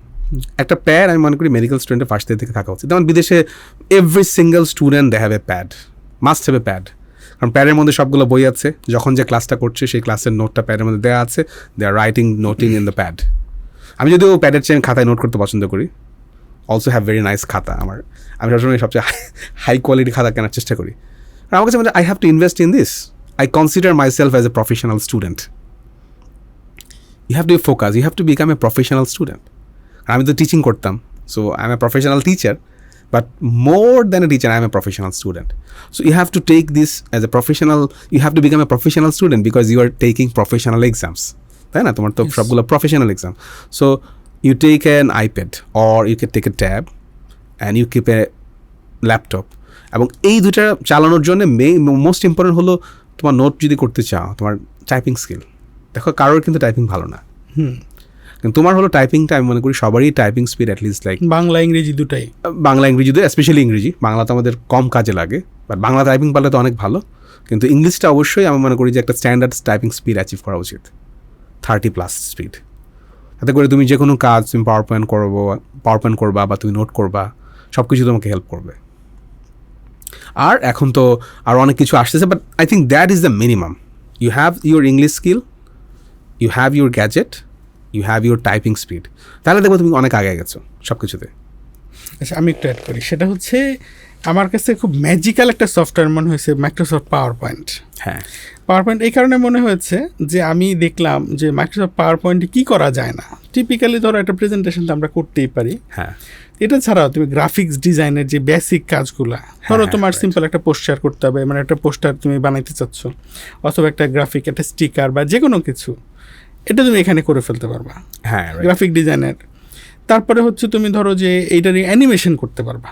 একটা প্যাড আমি মনে করি মেডিকেল স্টুডেন্টের ফার্স্ট ইয়ার থেকে থাকা উচিত। যেমন বিদেশে every single student they have a pad, must have a pad. কারণ প্যাডের মধ্যে সবগুলো বই আছে, যখন যে ক্লাসটা করছে সেই ক্লাসের নোটটা প্যাডের মধ্যে দেওয়া আছে, দে আর নোটিং ইন দ্য প্যাড। আমি যদিও প্যাডের চেয়ে খাতায় নোট করতে পছন্দ করি, অলসো হ্যাভ ভেরি নাইস খাতা। আমি সবসময় সবচেয়ে হাই কোয়ালিটি খাতা কেনার চেষ্টা করি। আর আমার কাছে I have to invest in this, I consider my self as a professional student. You have to focus, you have to become a professional student. আমি তো টিচিং করতাম, so I'm a professional teacher, but more than a teacher, I'm a professional student. So you have to take this as a professional, you have to become a professional student because you are taking professional exams. তাই না? তোমার তো সবগুলো professional exam. So you take an iPad or you can take a tab and you keep a laptop. এবং এই দুটা চালানোর জন্য মোস্ট ইম্পর্টেন্ট হলো তোমার নোট যদি করতে চাও, তোমার টাইপিং স্কিল। দেখো কারোর কিন্তু টাইপিং ভালো না, কিন্তু তোমার হলো টাইপিংটা, আমি মনে করি সবারই typing speed at least like Bangla ইংরেজি দুটাই, বাংলা ইংরেজি দুটো, স্পেশালি ইংরেজি। বাংলা তো আমাদের কম কাজে লাগে, বাট বাংলা টাইপিং পারলে তো অনেক ভালো। কিন্তু ইংলিশটা অবশ্যই আমি মনে করি যে একটা স্ট্যান্ডার্ড টাইপিং স্পিড অ্যাচিভ করা উচিত, 30+ স্পিড। তাতে করে তুমি যে কোনো কাজ, তুমি পাওয়ার পয়েন্ট করবা বা তুমি নোট করবা, সব কিছু তোমাকে হেল্প করবে। আর এখন তো আর অনেক কিছু আসতেছে, but I think that is the minimum. You have your English skill, you have your gadget, you have your typing speed, তাহলে দেখো তুমি অনেক আগে গেছো সব কিছুতে। আচ্ছা, আমি একটু অ্যাড করি, সেটা হচ্ছে আমার কাছে খুব ম্যাজিক্যাল একটা সফটওয়্যার মনে হয়েছে মাইক্রোসফট পাওয়ার পয়েন্ট। হ্যাঁ, পাওয়ার পয়েন্ট এই কারণে মনে হয়েছে যে আমি দেখলাম যে মাইক্রোসফট পাওয়ার পয়েন্টে কী করা যায় না। টিপিক্যালি ধরো একটা প্রেজেন্টেশন তো আমরা করতেই পারি, হ্যাঁ, এটা ছাড়াও তুমি গ্রাফিক্স ডিজাইনের যে বেসিক কাজগুলো, ধরো তোমার সিম্পল একটা পোস্টার করতে হবে, মানে একটা পোস্টার তুমি বানাইতে চাচ্ছ, অথবা একটা গ্রাফিক, একটা স্টিকার বা যে কোনো কিছু, এটা তুমি এখানে করে ফেলতে পারবা, হ্যাঁ, গ্রাফিক ডিজাইনের। তারপরে হচ্ছে তুমি ধরো যে এইটার অ্যানিমেশন করতে পারবা,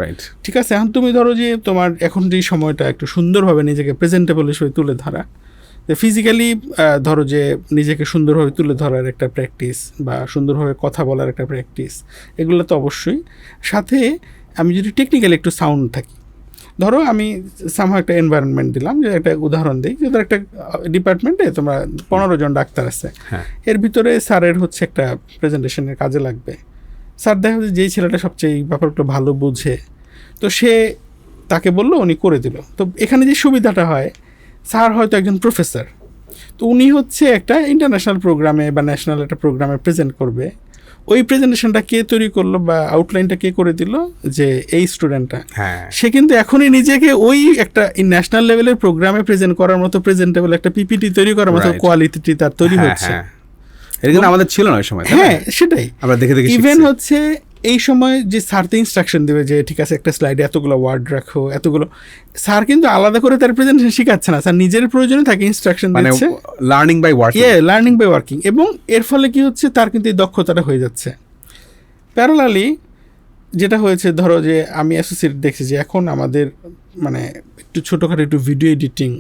রাইট, ঠিক আছে। এখন তুমি ধরো যে তোমার এখন যে সময়টা একটু সুন্দরভাবে নিজেকে প্রেজেন্টেবল হিসেবে তুলে ধরা, ফিজিক্যালি ধরো যে নিজেকে সুন্দরভাবে তুলে ধরার একটা প্র্যাকটিস বা সুন্দরভাবে কথা বলার একটা প্র্যাকটিস, এগুলো তো অবশ্যই। সাথে আমি যদি টেকনিক্যালি একটু সাউন্ড থাকি, ধরো আমি সামহাও একটা এনভায়রনমেন্ট দিলাম, যে একটা উদাহরণ দিই, যে ধর একটা ডিপার্টমেন্টে তোমরা 15 জন ডাক্তার আছে, এর ভিতরে স্যারের হচ্ছে একটা প্রেজেন্টেশনের কাজে লাগবে। স্যার দেখা যাচ্ছে যেই ছেলেটা সবচেয়ে এই ব্যাপারটা ভালো বুঝে, তো সে তাকে বললো, উনি করে দিল। তো এখানে যে সুবিধাটা হয়, স্যার হয়তো একজন প্রফেসর, তো উনি হচ্ছে একটা ইন্টারন্যাশনাল প্রোগ্রামে বা ন্যাশনাল একটা প্রোগ্রামে প্রেজেন্ট করবে। ওই প্রেজেন্টেশনটা কে তৈরি করলো বা আউটলাইনটা কে করে দিল, যে এই স্টুডেন্টটা, সে কিন্তু এখনই নিজেকে ওই একটা ন্যাশনাল লেভেলের প্রোগ্রামে প্রেজেন্ট করার মতো প্রেজেন্টেবল একটা পিপিটি তৈরি করার মতো কোয়ালিটি তার তৈরি হচ্ছে। এটা কিন্তু আমাদের ছিল না ওই সময়। হ্যাঁ, সেটাই আমরা দেখে দেখে ইভেন হচ্ছে এই সময় যে স্যারতে ইনস্ট্রাকশন দেবে যে ঠিক আছে একটা স্লাইডে এতগুলো ওয়ার্ড রাখো, এতগুলো, স্যার কিন্তু আলাদা করে তার প্রেজেন্টেশন শিখাচ্ছে না, স্যার নিজের প্রয়োজনে তাকে ইনস্ট্রাকশন দিচ্ছে, learning by working. Learning by working. এবং এর ফলে কি হচ্ছে, তার কিন্তু এই দক্ষতাটা হয়ে যাচ্ছে। প্যারালালি যেটা হয়েছে, ধরো যে আমি অ্যাসোসিয়েট দেখছি যে এখন আমাদের মানে একটু ছোটোখাটো একটু ভিডিও এডিটিং,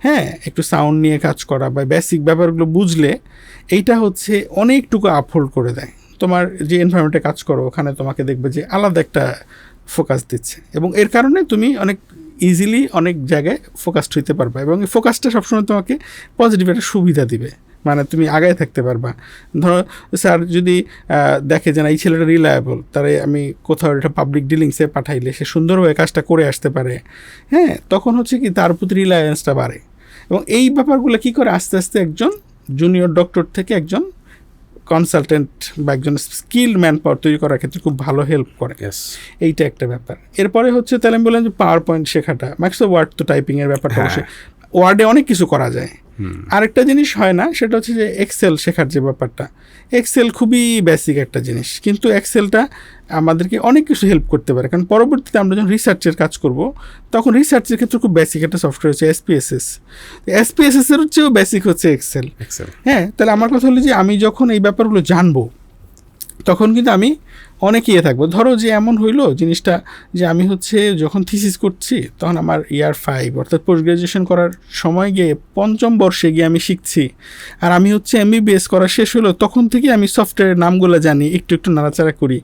হ্যাঁ, একটু সাউন্ড নিয়ে কাজ করা বা বেসিক ব্যাপারগুলো বুঝলে এইটা হচ্ছে অনেকটুকু আপহোল্ড করে দেয়। তোমার যে এনভায়রনমেন্টে কাজ করো ওখানে তোমাকে দেখবে যে আলাদা একটা ফোকাস দিচ্ছে, এবং এর কারণে তুমি অনেক ইজিলি অনেক জায়গায় ফোকাসড হইতে পারবা, এবং এই ফোকাসটা সবসময় তোমাকে পজিটিভ একটা সুবিধা দিবে, মানে তুমি আগায় থাকতে পারবা। ধরো স্যার যদি দেখে যে না এই ছেলেটা রিলায়েবল, তারে আমি কোথাও একটা পাবলিক ডিলিংসে পাঠাইলে সে সুন্দরভাবে কাজটা করে আসতে পারে, হ্যাঁ, তখন হচ্ছে কি তার প্রতি রিলায়েন্সটা বাড়ে। এবং এই ব্যাপারগুলো কী করে আস্তে আস্তে একজন জুনিয়র ডক্টর থেকে একজন কনসালটেন্ট বা একজন স্কিল ম্যান পাওয়ার তৈরি করার ক্ষেত্রে খুব ভালো হেল্প করে। এইটা একটা ব্যাপার। এরপরে হচ্ছে তাহলে আমি বললাম যে পাওয়ার পয়েন্ট শেখাটা, মাইক্রোসফট ওয়ার্ড তো টাইপিংয়ের ব্যাপারটা অবশ্যই, ওয়ার্ডে অনেক কিছু করা যায়। আরেকটা জিনিস হয় না, সেটা হচ্ছে যে এক্সেল শেখার যে ব্যাপারটা। এক্সেল খুবই বেসিক একটা জিনিস, কিন্তু এক্সেলটা আমাদেরকে অনেক কিছু হেল্প করতে পারে, কারণ পরবর্তীতে আমরা যখন রিসার্চের কাজ করব তখন রিসার্চের ক্ষেত্রে খুব বেসিক একটা সফটওয়্যার হচ্ছে এসপিএসএস এর চেয়েও বেসিক হচ্ছে এক্সেল। হ্যাঁ, তাহলে আমার কথা হলো যে আমি যখন এই ব্যাপারগুলো জানবো তখন কিন্তু আমি অনেক ইয়ে থাকবো। ধরো যে এমন হইলো জিনিসটা যে আমি হচ্ছে যখন থিসিস করছি তখন আমার ইয়ার 5 অর্থাৎ পোস্ট গ্রাজুয়েশন করার সময় গিয়ে 5ম বর্ষে গিয়ে আমি শিখছি, আর আমি হচ্ছে এমবিবিএস করা শেষ হলো তখন থেকে আমি সফটওয়্যারের নামগুলো জানি, একটু একটু নাড়াচাড়া করি,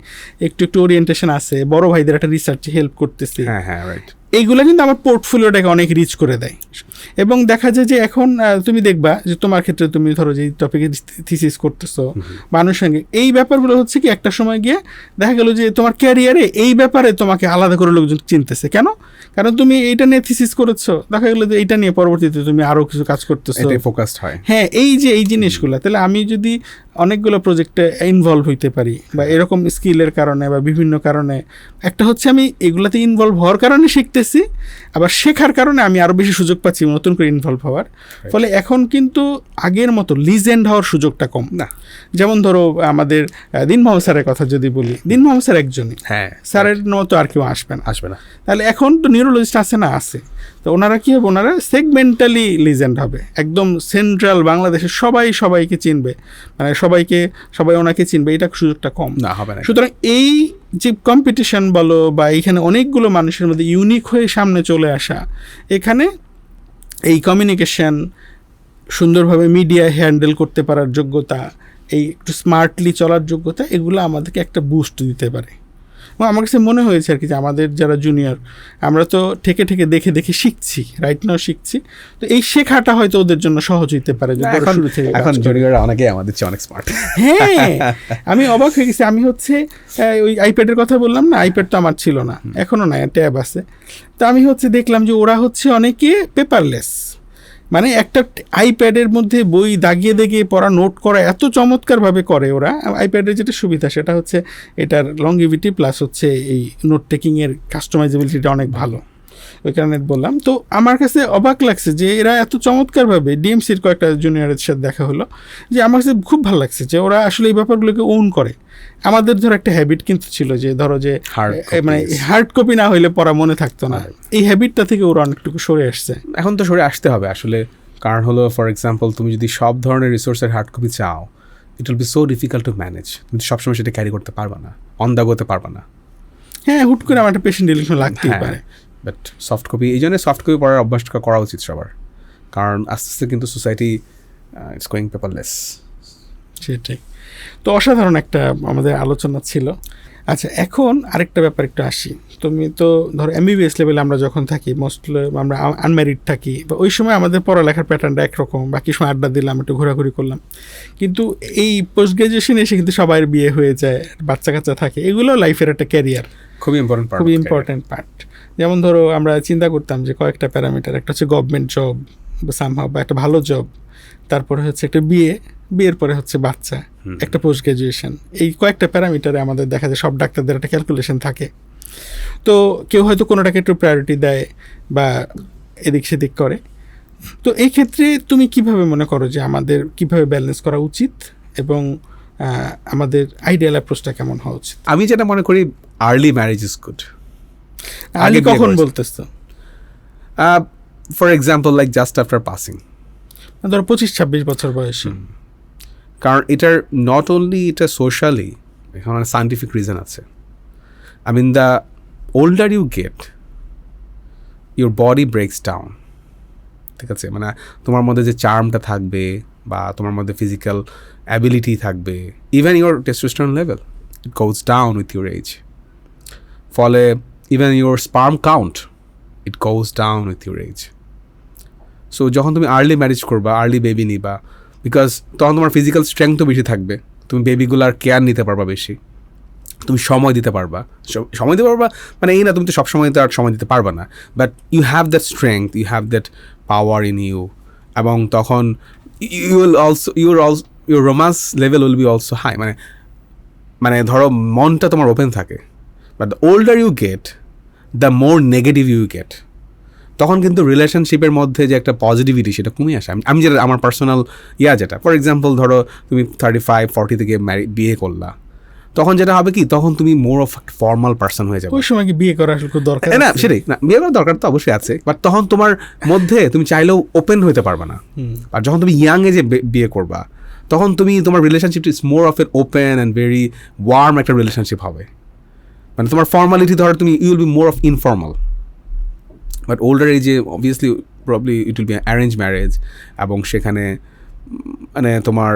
একটু একটু ওরিয়েন্টেশন আছে, বড় ভাইদের একটা রিসার্চে হেল্প করতেছি। এইগুলো কিন্তু আমার পোর্টফোলিওটাকে অনেক রিচ করে দেয়। এবং দেখা যায় যে এখন তুমি দেখবা যে তোমার ক্ষেত্রে তুমি ধরো যে টপিকে থিসিস করতেছো বা আনুষঙ্গিক এই ব্যাপারগুলো হচ্ছে কি একটা সময় গিয়ে দেখা গেল যে তোমার ক্যারিয়ারে এই ব্যাপারে তোমাকে আলাদা করে লোকজন চিনতেছে। কেন? কারণ তুমি এইটা নিয়ে থিসিস করেছো, দেখা গেলো যে এইটা নিয়ে পরবর্তীতে তুমি আরও কিছু কাজ করতেছো, ফোকাসড হয়। হ্যাঁ, এই যে এই জিনিসগুলো, তাহলে আমি যদি অনেকগুলো প্রজেক্টে ইনভলভ হইতে পারি বা এরকম স্কিলের কারণে বা বিভিন্ন কারণে, একটা হচ্ছে আমি এগুলোতে ইনভলভ হওয়ার কারণে শিখতেছি, আবার শেখার কারণে আমি আরও বেশি সুযোগ পাচ্ছি নতুন করে ইনভলভ হওয়ার। ফলে এখন কিন্তু আগের মতো লিজেন্ড হওয়ার সুযোগটা কম না। যেমন ধরো আমাদের দিন মোহাম্মদ স্যারের কথা যদি বলি, দিন মোহাম্মদ স্যার একজনই, হ্যাঁ, স্যারের মতো আর কেউ আসবে না। তাহলে এখন তো নিউরোলজিস্ট আছে না, আছে, তো ওনারা কী হবে, ওনারা সেগমেন্টালি লিজেন্ড হবে, একদম সেন্ট্রাল বাংলাদেশের সবাইকে চিনবে, মানে সবাই ওনাকে চিনবে, এটা সুযোগটা কম না হবে না। সুতরাং এই যে কম্পিটিশন বলো বা এইখানে অনেকগুলো মানুষের মধ্যে ইউনিক হয়ে সামনে চলে আসা, এখানে এই কমিউনিকেশন, সুন্দরভাবে মিডিয়া হ্যান্ডেল করতে পারার যোগ্যতা, এই একটু স্মার্টলি চলার যোগ্যতা, এগুলো আমাদেরকে একটা বুস্ট দিতে পারে। আমার কাছে মনে হয়েছে আর কি যে আমাদের যারা জুনিয়র, আমরা তো থেকে দেখে শিখছি, রাইট নাও শিখছি, তো এই শেখাটা হয়তো ওদের জন্য সহজ হইতে পারে। শুরু থেকে এখন জুনিয়ররা অনেকে আমাদের চেয়ে অনেক স্মার্ট। হ্যাঁ, আমি অবাক হয়ে গেছি। আমি হচ্ছে ওই আইপ্যাডের কথা বললাম না, আইপ্যাড তো আমার ছিল না, এখনও নাই, ট্যাব আছে। তো আমি হচ্ছে দেখলাম যে ওরা হচ্ছে অনেকে পেপারলেস, মানে একটা আইপ্যাডের মধ্যে বই দাগিয়ে পড়া, নোট করা এত চমৎকারভাবে করে ওরা। আইপ্যাডের যেটা সুবিধা সেটা হচ্ছে এটার লংজিভিটি প্লাস হচ্ছে এই নোট টেকিংয়ের কাস্টমাইজেবিলিটিটা অনেক ভালো। ওই কারণে বললাম। তো আমার কাছে অবাক লাগছে যে এরা এত চমৎকারভাবে ডিএমসির কয়েকটা জুনিয়রের সাথে দেখা হলো, যে আমার কাছে খুব ভালো লাগছে যে ওরা আসলে এই ব্যাপারগুলোকে ওন করে। আমাদের ধরো একটা হ্যাবিট কিন্তু ছিল যে ধরো যে মানে হার্ড কপি না হইলে পড়া মনে থাকতো না, এই হ্যাবিটটা থেকে ওরা অনেকটুকু সরে আসছে। এখন তো সরে আসতে হবে আসলে, কারণ হলো ফর এক্সাম্পল তুমি যদি সব ধরনের রিসোর্সের হার্ড কপি চাও, ইট will B so difficult to manage. তুমি সবসময় সেটা ক্যারি করতে পারবা না, অন দ্য গোতে পারবা না। হ্যাঁ, হুট করে আমার একটা পেশেন্ট ডিলিশন লাগতেই পারে। বাট সফট কপি, এই জন্য সফট কপি পড়ার অভ্যাসটা করা উচিত সবার, কারণ আস্তে আস্তে কিন্তু সোসাইটি ইটস গোয়িং পেপারলেস। সেটাই। তো অসাধারণ একটা আমাদের আলোচনা ছিল। আচ্ছা, এখন আরেকটা ব্যাপার একটু আসি। তুমি তো ধরো এমবিবিএস লেভেলে আমরা যখন থাকি, মোস্টলি আমরা আনম্যারিড থাকি, বা ওই সময় আমাদের পড়ালেখার প্যাটার্নটা একরকম, বাকি সময় আড্ডা দিলাম, একটু ঘোরাঘুরি করলাম। কিন্তু এই পোস্ট গ্রাজুয়েশনে এসে কিন্তু সবার বিয়ে হয়ে যায়, বাচ্চা কাচ্চা থাকে, এগুলো লাইফের একটা ক্যারিয়ার, খুবই ইম্পর্টেন্ট পার্ট। যেমন ধরো আমরা চিন্তা করতাম যে কয়েকটা প্যারামিটার, একটা হচ্ছে গভর্নমেন্ট জব বা সামহাও বা একটা ভালো জব, তারপরে হচ্ছে একটা বিয়ের পরে হচ্ছে বাচ্চা, একটা পোস্ট গ্রাজুয়েশন। এই কয়েকটা প্যারামিটারে আমাদের দেখা যায় সব ডাক্তারদের একটা ক্যালকুলেশন থাকে। তো কেউ হয়তো কোনোটাকে একটু প্রায়োরিটি দেয় বা এদিক সেদিক করে। তো এই ক্ষেত্রে তুমি কিভাবে মনে করো যে আমাদের কিভাবে ব্যালেন্স করা উচিত, এবং আমাদের আইডিয়াল অ্যাপ্রোচটা কেমন হওয়া উচিত? আমি যেটা মনে করি, আর্লি ম্যারেজ ইজ গুড। আগে কখন বলতেছো? For example like just after passing, ধরো 25-26 বছর বয়সে। কারণ এটার নট অনলি এটা সোশ্যালি, এখানে সায়েন্টিফিক রিজন আছে। I mean, the older you get, your body breaks down. ঠিক আছে, মানে তোমার মধ্যে যে চার্মটা থাকবে বা তোমার মধ্যে ফিজিক্যাল অ্যাবিলিটি থাকবে, even your testosterone level it goes down with your age. ফলে even your sperm count it goes down with your age. So যখন তুমি আর্লি ম্যারেজ করবা, আর্লি বেবি নিবা, বিকজ তখন তোমার ফিজিক্যাল স্ট্রেংথও বেশি থাকবে, তুমি বেবিগুলার কেয়ার নিতে পারবা বেশি, তুমি সময় দিতে পারবা। মানে এই না তুমি তো সব সময় তো আর সময় দিতে পারবা না, but you have that strength, you have that power in you. এবং তখন your romance level will be also high. মানে ধরো মনটা তোমার ওপেন থাকে। But the older you get, the more negative you get. তখন কিন্তু রিলেশনশিপের মধ্যে যে একটা পজিটিভিটি সেটা কমে আসে। আমি যেটা আমার পার্সোনাল যেটা, ফর এক্সাম্পল ধরো তুমি 35-40 থেকে বিয়ে করলা, তখন যেটা হবে কি, তখন তুমি মোর অফ ফর্মাল পার্সন হয়ে যাবে। ওই সময় কি বিয়ে করা আসলে দরকার? না, সেটাই না, বিয়ে করার দরকার তো অবশ্যই আছে, বাট তখন তোমার মধ্যে তুমি চাইলেও ওপেন হতে পারবে না। আর যখন তুমি ইয়াং এজে বিয়ে করবা, তখন তুমি তোমার relationship is more of an open and very warm একটা রিলেশনশিপ হবে। মানে তোমার ফর্মালিটি ধরো তুমি you will be more of informal. But older এজে obviously probably it will be arrange marriage, এবং সেখানে মানে তোমার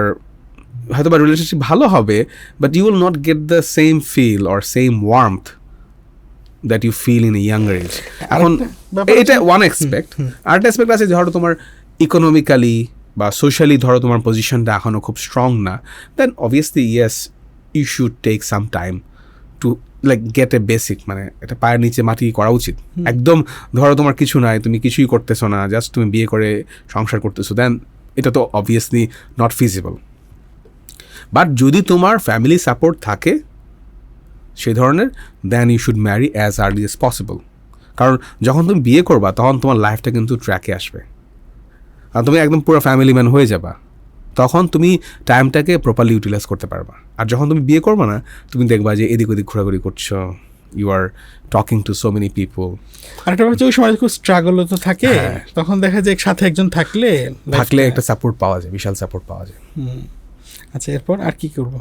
হয়তো বা রিলেশনশিপ ভালো হবে, but you will not get the same feel or same warmth that you feel in a younger age. এখন এটা ওয়ান এক্সপেক্ট। আরেকটা এক্সপেক্ট আছে, ধরো তোমার ইকোনমিক্যালি বা সোশ্যালি ধরো তোমার পজিশনটা এখনও খুব স্ট্রং না, then obviously yes you should take some time to like get a basic, মানে এটা পায়ের নিচে মাটি করা উচিত। একদম ধরো তোমার কিছু নাই, তুমি কিছুই করতেছো না, জাস্ট তুমি বিয়ে করে সংসার করতেছো, দেন এটা তো অবভিয়াসলি নট ফিজিবল। বাট যদি তোমার ফ্যামিলি সাপোর্ট থাকে সেই ধরনের, then you should marry as early as possible. কারণ যখন তুমি বিয়ে করবা, তখন তোমার লাইফটা কিন্তু ট্র্যাকে আসবে, আর তুমি একদম পুরো ফ্যামিলি ম্যান হয়ে যাবা। তখন তুমি টাইমটাকে প্রপারলি ইউটিলাইজ করতে পারবা। আর যখন তুমি বিয়ে করবা না, তুমি দেখবা যে এদিক ওদিক ঘোরাঘুরি করছো, you are talking to so many people. আর একটা হচ্ছে ওই সময় খুব স্ট্রাগলও তো থাকে, তখন দেখা যায় সাথে একজন থাকলে একটা সাপোর্ট পাওয়া যায়, বিশাল সাপোর্ট পাওয়া যায়। আচ্ছা, এরপর আর কি করবো?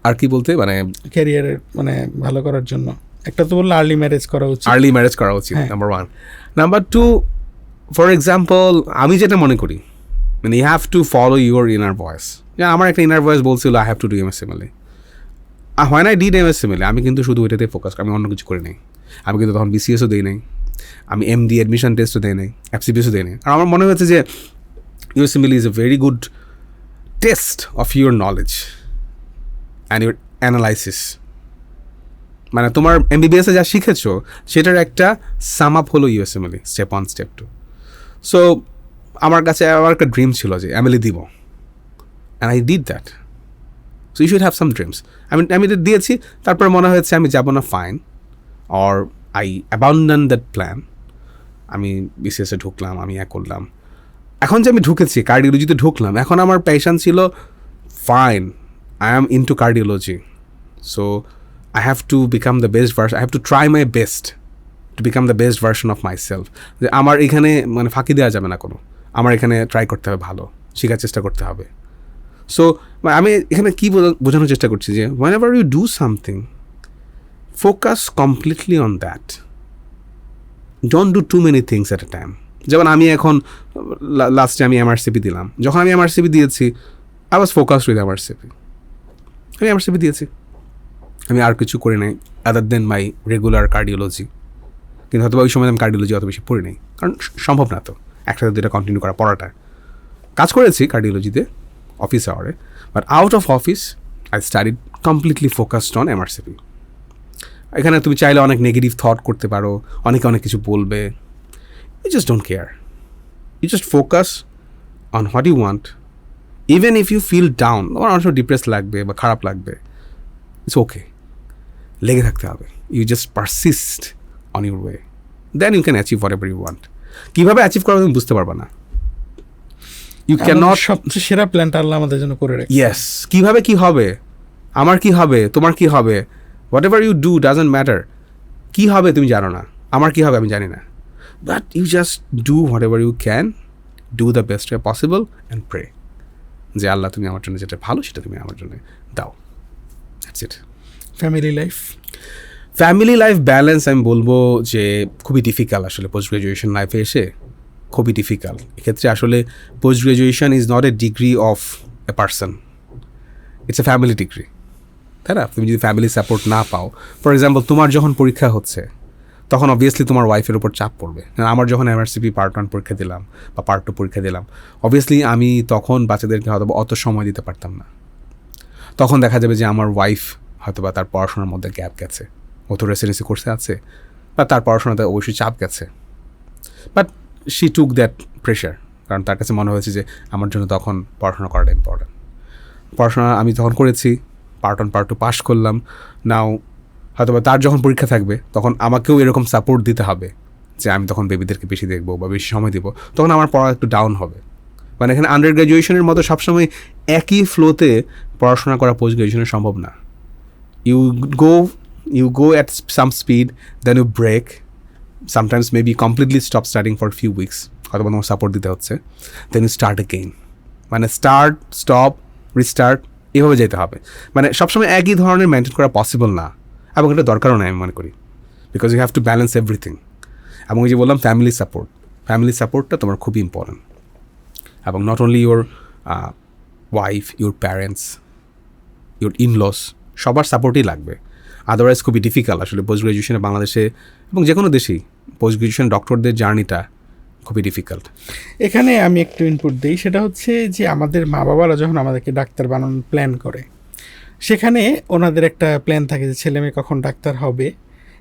আর কি বলতে, মানে ক্যারিয়ারের মানে ভালো করার জন্য একটা তো বললো আর্লি ম্যারেজ করা উচিত। নাম্বার 1। নাম্বার 2, ফর এক্সাম্পল আমি যেটা মনে করি, মানে you have to follow your inner voice. আমার একটা ইনার ভয়েস বলছিল I have to do MSCMLA। হয় না, ডিড MSCMLA, আমি কিন্তু শুধু ওইটাতে ফোকাস, আমি অন্য কিছু করি নাই। আমি কিন্তু তখন BCSও দিই নাই, আমি MD অ্যাডমিশন টেস্টও দিই নাই, FCPSও দিই নাই। আর আমার মনে হয়েছে যে USMLA is a very good test of your knowledge and your analysis. মানে তোমার MBBS-এ যা শিখেছো সেটার একটা সাম আপ হলো USMLA, স্টেপ 1, স্টেপ 2। সো আমার কাছে আমার একটা ড্রিম ছিল যে MLA দিব, and I did that. So you should have some dreams. আমি এটা দিয়েছি, তারপর মনে হয়েছে আমি যাব না, fine, or I abandon that plan. আমি বিসিএসে ঢুকলাম, আমি করলাম। এখন যে আমি ঢুকেছি কার্ডিওলজিতে ঢুকলাম, এখন আমার প্যাশন ছিল fine, I am into cardiology, so I have to become the best version, I have to try my best to become the best version of my self. যে আমার এখানে মানে ফাঁকি দেওয়া যাবে না কোনো, আমার এখানে ট্রাই করতে হবে, ভালো শেখার চেষ্টা করতে হবে। সো আমি এখানে কী বোঝানোর চেষ্টা করছি যে whenever you do something, focus completely on that. Don't do too many things at a time. যেমন আমি এখন লাস্টে আমি MRCP দিলাম, যখন আমি MRCP দিয়েছি I was focused with MRCP, আমি MRCP দিয়েছি, আমি আর কিছু করি নাই আদার দেন মাই রেগুলার কার্ডিওলজি। কিন্তু হয়তো ওই সময় আমি কার্ডিওলজি অত বেশি পড়ি নাই, কারণ সম্ভব না তো একসাথে দুটো কন্টিনিউ করা পড়াটা। কাজ করেছি কার্ডিওলজিতে অফিস আওয়ারে, but out of office I studied completely focused on MRCP। এখানে তুমি চাইলে অনেক নেগেটিভ থট করতে পারো, অনেকে অনেক কিছু বলবে, you just don't care, you just focus on what you want. Even if you feel down, তোমার অনেক সময় ডিপ্রেস লাগবে বা খারাপ লাগবে, ইটস ওকে, লেগে থাকতে হবে। You just persist on your way, then you can achieve whatever you want. কীভাবে অ্যাচিভ করবে তুমি বুঝতে পারবা না, ইউ ক্যান নট। সবচেয়ে সেরা প্ল্যানটা আল্লাহ আমাদের জন্য করে রাখে। ইয়েস, কীভাবে কী হবে, আমার কী হবে, তোমার কী হবে, whatever you do doesn't matter. কী হবে তুমি জানো না, আমার কী হবে আমি জানি না, but you just do whatever you can, do the best way possible and pray যে আল্লাহ তুমি আমার জন্য যেটা ভালো সেটা তুমি আমার জন্য দাও। That's it. Family life balance আমি বলবো যে খুবই ডিফিকাল্ট আসলে পোস্ট গ্রাজুয়েশন লাইফে এসে, খুবই ডিফিকাল্ট। এক্ষেত্রে আসলে post graduation is not a degree of a person, it's a family degree, তাই না? তুমি যদি ফ্যামিলি সাপোর্ট না পাও, ফর এক্সাম্পল তোমার যখন পরীক্ষা হচ্ছে তখন অবভিয়াসলি তোমার ওয়াইফের উপর চাপ পড়বে। আমার যখন MRCP পার্ট 1 পরীক্ষা দিলাম বা পার্ট 2 পরীক্ষা দিলাম, অবভিয়াসলি আমি তখন বাচ্চাদেরকে হয়তো অত সময় দিতে পারতাম না। তখন দেখা যাবে যে আমার ওয়াইফ হয়তো বা তার পড়াশোনার মধ্যে গ্যাপ গেছে, ও তো রেসিডেন্সি কোর্সে আছে, বা তার পড়াশোনাতে অবশ্যই চাপ গেছে, but she took that pressure, কারণ তার কাছে মনে হয়েছে যে আমার জন্য তখন পড়াশোনা করাটা ইম্পর্ট্যান্ট। পড়াশোনা আমি তখন করেছি, পার্ট 1 পার্ট 2 পাস করলাম। নাও হয়তো বা তার যখন পরীক্ষা থাকবে তখন আমাকেও এরকম সাপোর্ট দিতে হবে যে আমি তখন বেবিদেরকে বেশি দেখবো বা বেশি সময় দেবো, তখন আমার পড়া একটু ডাউন হবে। মানে এখানে আন্ডার গ্র্যাজুয়েশনের মতো সবসময় একই ফ্লোতে পড়াশোনা করা পোস্ট গ্র্যাজুয়েশনে সম্ভব না। You go at some speed, then you break, sometimes maybe completely stop starting for few weeks, হয়তো তোমার সাপোর্ট দিতে হচ্ছে, দেন ইউ স্টার্ট এগেইন। মানে স্টার্ট, স্টপ, রিস্টার্ট, এভাবে যেতে হবে। মানে সবসময় একই ধরনের মেনটেন করা পসিবল না, এবং এটা দরকারও নেই আমি মনে করি, because you have to balance everything. এবং ওই যে বললাম ফ্যামিলি সাপোর্টটা তোমার খুবই ইম্পর্ট্যান্ট, এবং not only your wife, your parents, your in-laws, সবার সাপোর্টই লাগবে, আদারওয়াইজ খুবই ডিফিকাল্ট আসলে পোস্ট গ্রাজুয়েশনে বাংলাদেশে এবং যে কোনো দেশেই পোস্ট গ্রাজুয়েশন ডক্টরদের জার্নিটা খুবই ডিফিকাল্ট। এখানে আমি একটু ইনপুট দিই, সেটা হচ্ছে যে আমাদের মা বাবারা যখন আমাদেরকে ডাক্তার বানানোর প্ল্যান করে, সেখানে ওনাদের একটা প্ল্যান থাকে যে ছেলে মেয়ে কখন ডাক্তার হবে,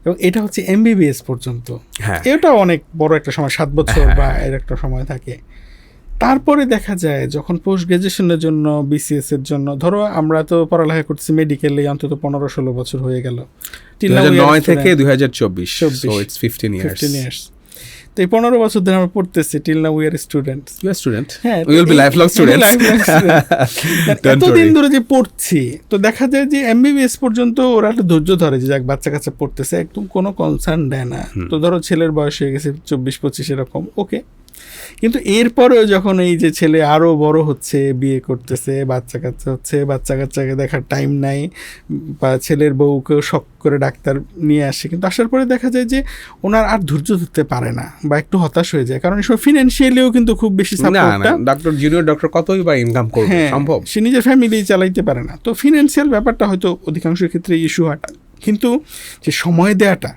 এবং এটা হচ্ছে MBBS পর্যন্ত। হ্যাঁ, এটা অনেক বড় একটা সময়, 7 বছর বা এর একটা সময় থাকে। তারপরে দেখা যায় যখন পোস্ট গ্রাজুয়েশনের জন্য, BCS এর জন্য, ধরো আমরা তো পড়ালেখা করছি মেডিকেলে অন্তত 15-16 বছর হয়ে গেল, 2009 থেকে 2024, so it's 15 years. তো এই 15 বছর ধরে আমরা পড়তেছি, till now we are students. You are student, হ্যাঁ, we will be lifelong students. এতদিন ধরে যে পড়ছি, তো দেখা যায় যে MBBS পর্যন্ত ওরা একটা ধৈর্য ধরে যে যাক বাচ্চা কাচ্চা পড়তেছে, একদম কোনো কনসার্ন দেয় না। তো ধরো ছেলের বয়স হয়ে গেছে 24-25 এরকম, ওকে। কিন্তু এরপরেও যখন এই যে ছেলে আরও বড় হচ্ছে, বিয়ে করতেছে, বাচ্চা কাচ্চা হচ্ছে, বাচ্চা কাচ্চাকে দেখার টাইম নাই, বা ছেলের বউকেও শখ করে ডাক্তার নিয়ে আসে, কিন্তু আসার পরে দেখা যায় যে ওনার আর ধৈর্য ধরতে পারে না বা একটু হতাশ হয়ে যায়, কারণ এসব ফিনান্সিয়ালিও কিন্তু খুব বেশি সাপোর্টটা, ডক্টর জুনিয়র ডক্টর কতই বা ইনকাম করবে, সম্ভব সে নিজের ফ্যামিলি চালাইতে পারে না। তো ফিনান্সিয়াল ব্যাপারটা হয়তো অধিকাংশের ক্ষেত্রে ইস্যু হওয়াটা, কিন্তু যে সময় দেওয়াটা,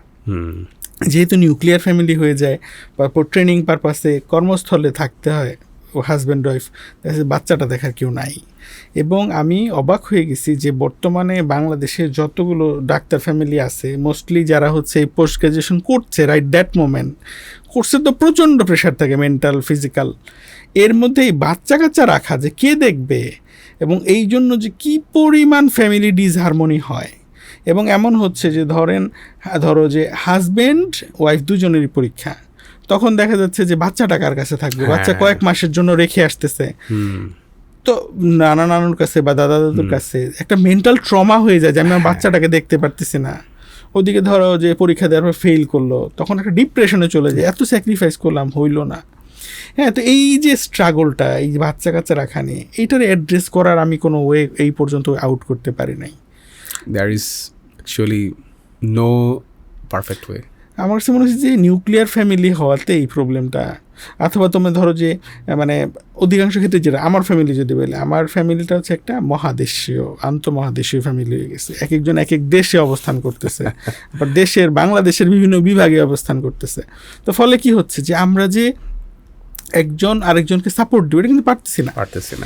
যেহেতু নিউক্লিয়ার ফ্যামিলি হয়ে যায় বা ট্রেনিং পারপাসে কর্মস্থলে থাকতে হয়, ও হাজব্যান্ড ওয়াইফ, বাচ্চাটা দেখার কেউ নাই। এবং আমি অবাক হয়ে গেছি যে বর্তমানে বাংলাদেশে যতগুলো ডাক্তার ফ্যামিলি আছে, মোস্টলি যারা হচ্ছে এই পোস্ট গ্রাজুয়েশন করছে রাইট দ্যাট মোমেন্ট, কোর্সে তো প্রচণ্ড প্রেশার থাকে, মেন্টাল, ফিজিক্যাল, এর মধ্যে এই বাচ্চা কাচ্চা রাখা যে কে দেখবে, এবং এই জন্য যে কী পরিমাণ ফ্যামিলি ডিসহারমোনি হয়, এবং এমন হচ্ছে যে ধরো যে হাজব্যান্ড ওয়াইফ দুজনেরই পরীক্ষা, তখন দেখা যাচ্ছে যে বাচ্চাটা কার কাছে থাকবে, বাচ্চা কয়েক মাসের জন্য রেখে আসতেছে, তো নানুর কাছে বা দাদা দাদুর কাছে একটা মেন্টাল ট্রমা হয়ে যায় যে আমি আমার বাচ্চাটাকে দেখতে পারতেছি না। ওদিকে ধরো যে পরীক্ষা দেওয়ার পর ফেল করলো, তখন একটা ডিপ্রেশনে চলে যায়, এত স্যাক্রিফাইস করলাম হইল না। হ্যাঁ, তো এই যে স্ট্রাগলটা, এই বাচ্চা কাচ্চা রাখা নিয়ে, এইটার অ্যাড্রেস করার আমি কোনো ওয়ে এই পর্যন্ত আউট করতে পারি নাই। There is actually no perfect way. আমার কাছে মনে হচ্ছে যে নিউক্লিয়ার ফ্যামিলি হওয়াতে এই প্রবলেমটা, অথবা তুমি ধরো যে মানে অধিকাংশ ক্ষেত্রে যেটা আমার ফ্যামিলি যদি বলে, আমার ফ্যামিলিটা হচ্ছে একটা মহাদেশীয় আন্তঃমহাদেশীয় ফ্যামিলি হয়ে গেছে, এক একজন এক এক দেশে অবস্থান করতেছে, আবার বাংলাদেশের বিভিন্ন বিভাগে অবস্থান করতেছে। তো ফলে কি হচ্ছে যে আমরা যে একজন আরেকজনকে সাপোর্ট দিই, এটা কিন্তু পারতেছি না।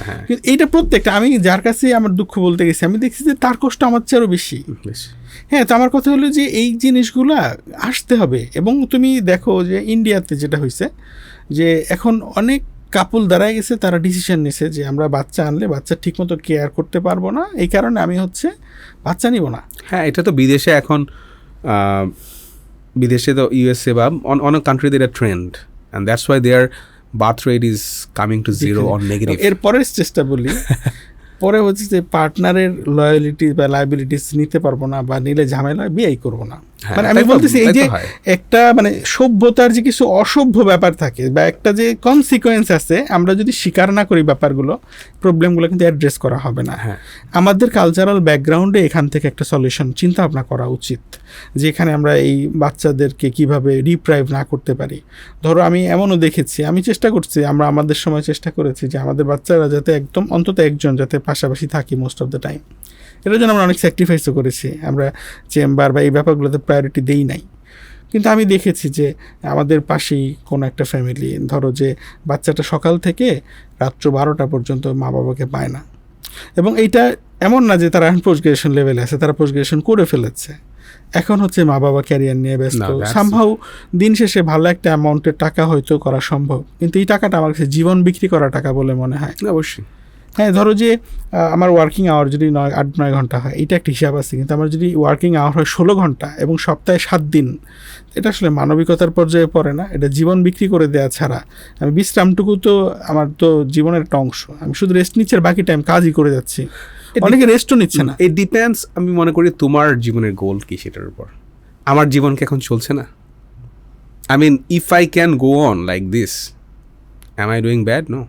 হ্যাঁ, কিন্তু এইটা প্রত্যেকটা, আমি যার কাছে আমার দুঃখ বলতে গেছি, আমি দেখছি যে তার কষ্ট আমার চেয়ে আরও বেশি। হ্যাঁ, তো আমার কথা হলো যে এই জিনিসগুলো আসতে হবে। এবং তুমি দেখো যে ইন্ডিয়াতে যেটা হয়েছে যে এখন অনেক কাপল দাঁড়ায় গেছে, তারা ডিসিশন নিছে যে আমরা বাচ্চা আনলে বাচ্চা ঠিকমতো কেয়ার করতে পারবো না, এই কারণে আমি বাচ্চা নিব না। হ্যাঁ, এটা তো বিদেশে এখন, বিদেশে তো ইউএসএ বা অনেক কান্ট্রিতে এটা trend, and that's why their birth rate is coming to zero or negative. এর পরের স্টেজটা বলি, পরে হচ্ছে যে পার্টনারের লয়ালিটি বা লায়াবিলিটিস নিতে পারবো না, বা নিলে ঝামেলা, বিয়েই করবো না। মানে আমি বলতেছি এই যে একটা মানে সভ্যতার যে কিছু অসভ্য ব্যাপার থাকে বা একটা যে কনসিকোয়েন্স আছে, আমরা যদি স্বীকার না করি ব্যাপারগুলো, প্রবলেমগুলো কিন্তু অ্যাড্রেস করা হবে না। আমাদের কালচারাল ব্যাকগ্রাউন্ডে এখান থেকে একটা সলিউশন চিন্তা ভাবনা করা উচিত, যে এখানে আমরা এই বাচ্চাদেরকে কিভাবে ডিপ্রাইভ না করতে পারি। ধরো আমি এমনও দেখেছি, আমি চেষ্টা করছি, আমরা আমাদের সময় চেষ্টা করেছি যে আমাদের বাচ্চারা যাতে একদম অন্তত একজন যাতে পাশাপাশি থাকি মোস্ট অফ দ্য টাইম। এটার জন্য আমরা অনেক স্যাক্রিফাইসও করেছি, আমরা চেম্বার বা এই ব্যাপারগুলোতে প্রায়োরিটি দেই নাই। কিন্তু আমি দেখেছি যে আমাদের পাশেই কোনো একটা ফ্যামিলি, ধরো যে বাচ্চাটা সকাল থেকে রাত্র 12টা পর্যন্ত মা বাবাকে পায় না, এবং এইটা এমন না যে তারা এখন পোস্ট গ্রাজুয়েশন লেভেলে আছে, তারা পোস্ট গ্রাজুয়েশন করে ফেলেছে, এখন হচ্ছে মা বাবা ক্যারিয়ার নিয়ে ব্যস্ত। সামহাউ দিন শেষে ভালো একটা অ্যামাউন্টের টাকা হয়তো করা সম্ভব, কিন্তু এই টাকাটা আমার কাছে জীবন বিক্রি করা টাকা বলে মনে হয়। অবশ্যই। হ্যাঁ, ধরো যে আমার ওয়ার্কিং আওয়ার যদি 8-9 ঘন্টা হয়, এটা একটা হিসাব আছে, কিন্তু আমার যদি ওয়ার্কিং আওয়ার হয় 16 ঘন্টা এবং সপ্তাহে 7 দিন, এটা আসলে মানবিকতার পর্যায়ে পড়ে না। এটা জীবন বিক্রি করে দেওয়া ছাড়া, আমি বিশ্রামটুকু তো আমার তো জীবনের একটা অংশ, আমি শুধু রেস্ট নিচ্ছি আর বাকি টাইম কাজই করে যাচ্ছি, অনেকে রেস্টও নিচ্ছে না। ইট ডিপেন্ডস, আমি মনে করি তোমার জীবনের গোল কি সেটার উপর। আমার জীবন কি এখন চলছে না? I mean, if I can go on like this, am I doing bad? No.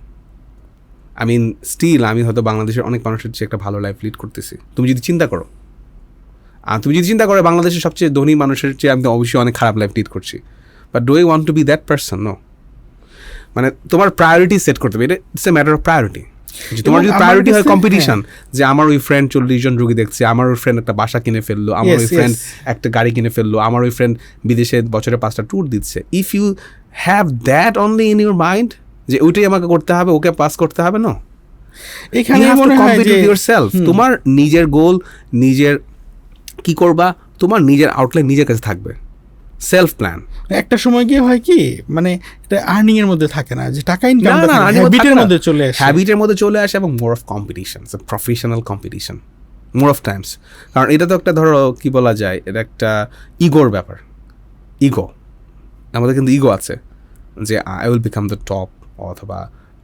I mean, still আমি হয়তো বাংলাদেশের অনেক মানুষের চেয়ে একটা ভালো লাইফ লিড করতেছি। তুমি যদি চিন্তা করো, বাংলাদেশের সবচেয়ে ধনী মানুষের চেয়ে আমি তো অবশ্যই অনেক খারাপ লাইফ লিড করছি, but do I want to be that person? No. মানে তোমার প্রায়োরিটি সেট করতে হবে, এটা it's a matter of priority. তোমার যদি প্রায়োরিটি হয় কম্পিটিশন, যে আমার ওই ফ্রেন্ড 40 জন রোগী দেখছে, আমার ওই ফ্রেন্ড একটা বাসা কিনে ফেললো, আমার ওই ফ্রেন্ড একটা গাড়ি কিনে ফেললো, আমার ওই ফ্রেন্ড বিদেশে বছরে 5টা ট্যুর দিচ্ছে, if you have that only in your mind যে ওইটাই আমাকে করতে হবে, ওকে পাস করতে হবে, না। এখানে তোমার নিজের গোল, নিজের কি করবা, তোমার নিজের আউটলাইন নিজের কাছে থাকবে, সেলফ প্ল্যান। একটা সময় গিয়ে হয় কি, মানে এটা আর্নিং এর মধ্যে থাকে না, যে টাকা ইনকাম হ্যাবিটের মধ্যে চলে আসে, এবং more of competition, professional competition more of Times. কারণ এটা তো একটা, ধরো কি বলা যায়, এটা একটা ইগোর ব্যাপার। ইগো, আমাদের কিন্তু ইগো আছে যে I will become the top, অথবা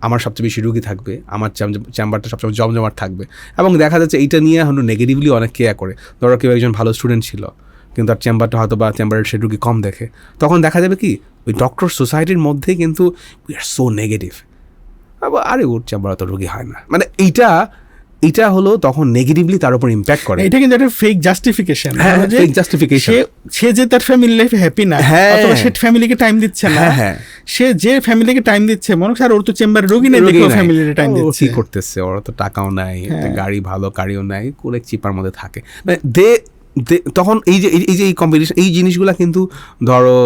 আমার সবচেয়ে বেশি রুগী থাকবে, আমার চেম্বারটা সবসময় জমজমাট থাকবে। এবং দেখা যাচ্ছে এইটা নিয়ে হয়তো নেগেটিভলি অনেক কেয়ার করে। ধরো কেউ একজন ভালো স্টুডেন্ট ছিল, কিন্তু তার চেম্বারটা হয়তো বা চেম্বারের সে রুগী কম দেখে, তখন দেখা যাবে কি ওই ডক্টর সোসাইটির মধ্যে কিন্তু উই আর সো নেগেটিভ, আরে ওর চেম্বার অত রুগী হয় না। মানে এইটা হলো তখন নেগেটিভলি তার উপর ইম্প্যাক্ট করে। এটা কিন্তু একটা ফেক জাস্টিফিকেশন, ফেক জাস্টিফিকেশন। সে যে তার ফ্যামিলি লাইফে হ্যাপি না, অথবা সে ফ্যামিলিকে টাইম দিচ্ছে না, সে যে ফ্যামিলিকে টাইম দিচ্ছে, মনে হয় ওর তো চেম্বারে রোগী নেই, দেখো ফ্যামিলিতে টাইম দিচ্ছে, কি করতেছে, ওর তো টাকাও নাই, গাড়ি ভালো গাড়িও নাই, কোলে চিপার মধ্যে থাকে। মানে তখন এই যে এই কম্পিটিশন, এই জিনিসগুলো কিন্তু ধরো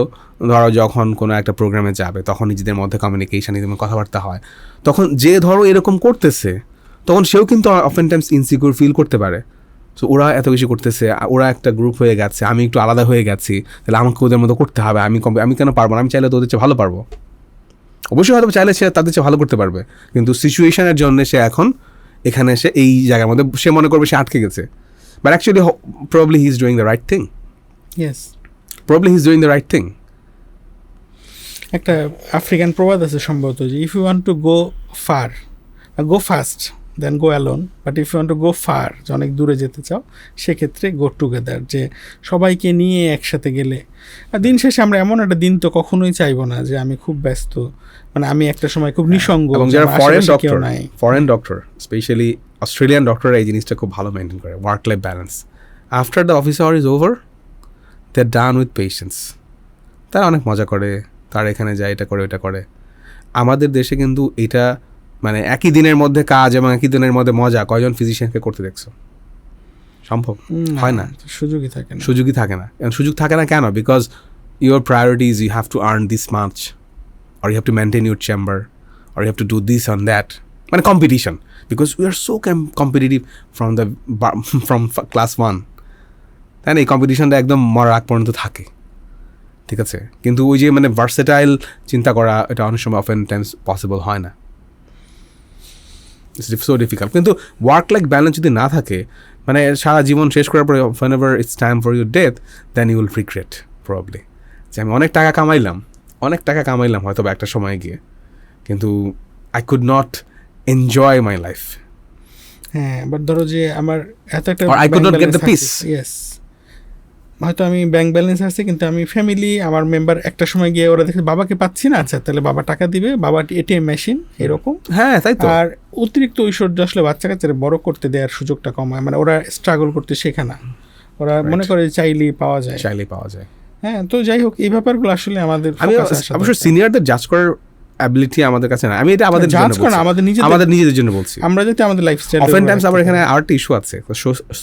যখন কোনো একটা প্রোগ্রামে যাবে, তখন নিজেদের মধ্যে কমিউনিকেশন, কথাবার্তা হয়, তখন যে ধরো এরকম করতেছে, তখন সেও কিন্তু অফেন টাইমস ইনসিকিউর ফিল করতে পারে। সো ওরা এত বেশি করতেছে, ওরা একটা গ্রুপ হয়ে গেছে, আমি একটু আলাদা হয়ে গেছি, তাহলে আমাকে ওদের মতো করতে হবে, আমি কেন পারবো না? আমি চাইলে তো ওদের চেয়ে ভালো পারবো, অবশ্যই হয়তো চাইলে সে তাদের চেয়ে ভালো করতে পারবে, কিন্তু সিচুয়েশনের জন্য সে এখন এখানে এসে এই জায়গার মধ্যে সে মনে করবে সে আটকে গেছে। But actually, probably he's doing the right thing. Yes. Probably he's doing the right thing. একটা আফ্রিকান প্রবাদ আছে সম্ভবত যে if you want to go far go fast then go alone, but if you want to go far, যে অনেক দূরে যেতে চাও সেক্ষেত্রে গো টুগেদার, যে সবাইকে নিয়ে একসাথে গেলে। আর দিন শেষে আমরা এমন একটা দিন তো কখনোই চাইবো না যে আমি খুব ব্যস্ত, মানে আমি একটা সময় খুব নিঃসঙ্গ, এবং যারা ফরেন ডক্টর স্পেশালি অস্ট্রেলিয়ান ডক্টররা এই জিনিসটা খুব ভালো মেনটেন করে, work life balance. After the office hour is over, they are done with patients. তারা অনেক মজা করে, তারা এখানে যায়, এটা করে, ওটা করে। আমাদের দেশে কিন্তু এটা মানে একই দিনের মধ্যে কাজ এবং একই দিনের মধ্যে মজা কয়জন ফিজিশিয়ানকে করতে দেখছো? সম্ভব হয় না, সুযোগই থাকে না। সুযোগ থাকে না কেন? Because your priorities, you have to earn this much, or you have to maintain your chamber, or you have to do this and that. মানে competition, because we are so competitive from class 1. তাই না? এই কম্পিটিশনটা একদম মরার আগ পর্যন্ত থাকে, ঠিক আছে? কিন্তু ওই যে মানে ভার্সেটাইল চিন্তা করা, এটা অনেক সময় অফেন টাইমস পসিবল হয় না, ইটস সো ডিফিকাল্ট। কিন্তু ওয়ার্ক লাইফ ব্যালেন্স যদি না থাকে, মানে সারা জীবন শেষ করার পরে whenever it's time for your death, then you will regret probably যে আমি অনেক টাকা কামাইলাম হয়তো বা একটা সময় গিয়ে, কিন্তু I could not enjoy my life. হ্যাঁ, বাট ধরো যে আমার এত একটা I could not get the piece. Yes, হয়তো আমি ব্যাংক ব্যালেন্স আছে, কিন্তু আমি ফ্যামিলি, আমার মেম্বার একটা সময় গিয়ে ওরা দেখে বাবাকে পাচ্ছি না, আচ্ছা তাহলে বাবা টাকা দিবে, বাবা এটিএম মেশিন, এরকম। হ্যাঁ, তাই তো। আর অতিরিক্ত ঐশ্বর্য আসলে বাচ্চা কাচ্চারা বড় করতে দেওয়ার সুযোগটা কম হয়, মানে ওরা স্ট্রাগল করতে শেখে না, ওরা মনে করে চাইলেই পাওয়া যায়। হ্যাঁ, তো যাই হোক, এই ব্যাপারগুলো আসলে আমাদের অবশ্য সিনিয়রদের জাজ করার অ্যাবিলিটি আমাদের কাছে না। আমি এটা আমাদের নিজেদের জন্য বলছি, আমরা যাতে আমাদের লাইফস্টাইল। অফেন টাইমস আবার এখানে আরেকটা ইস্যু আছে,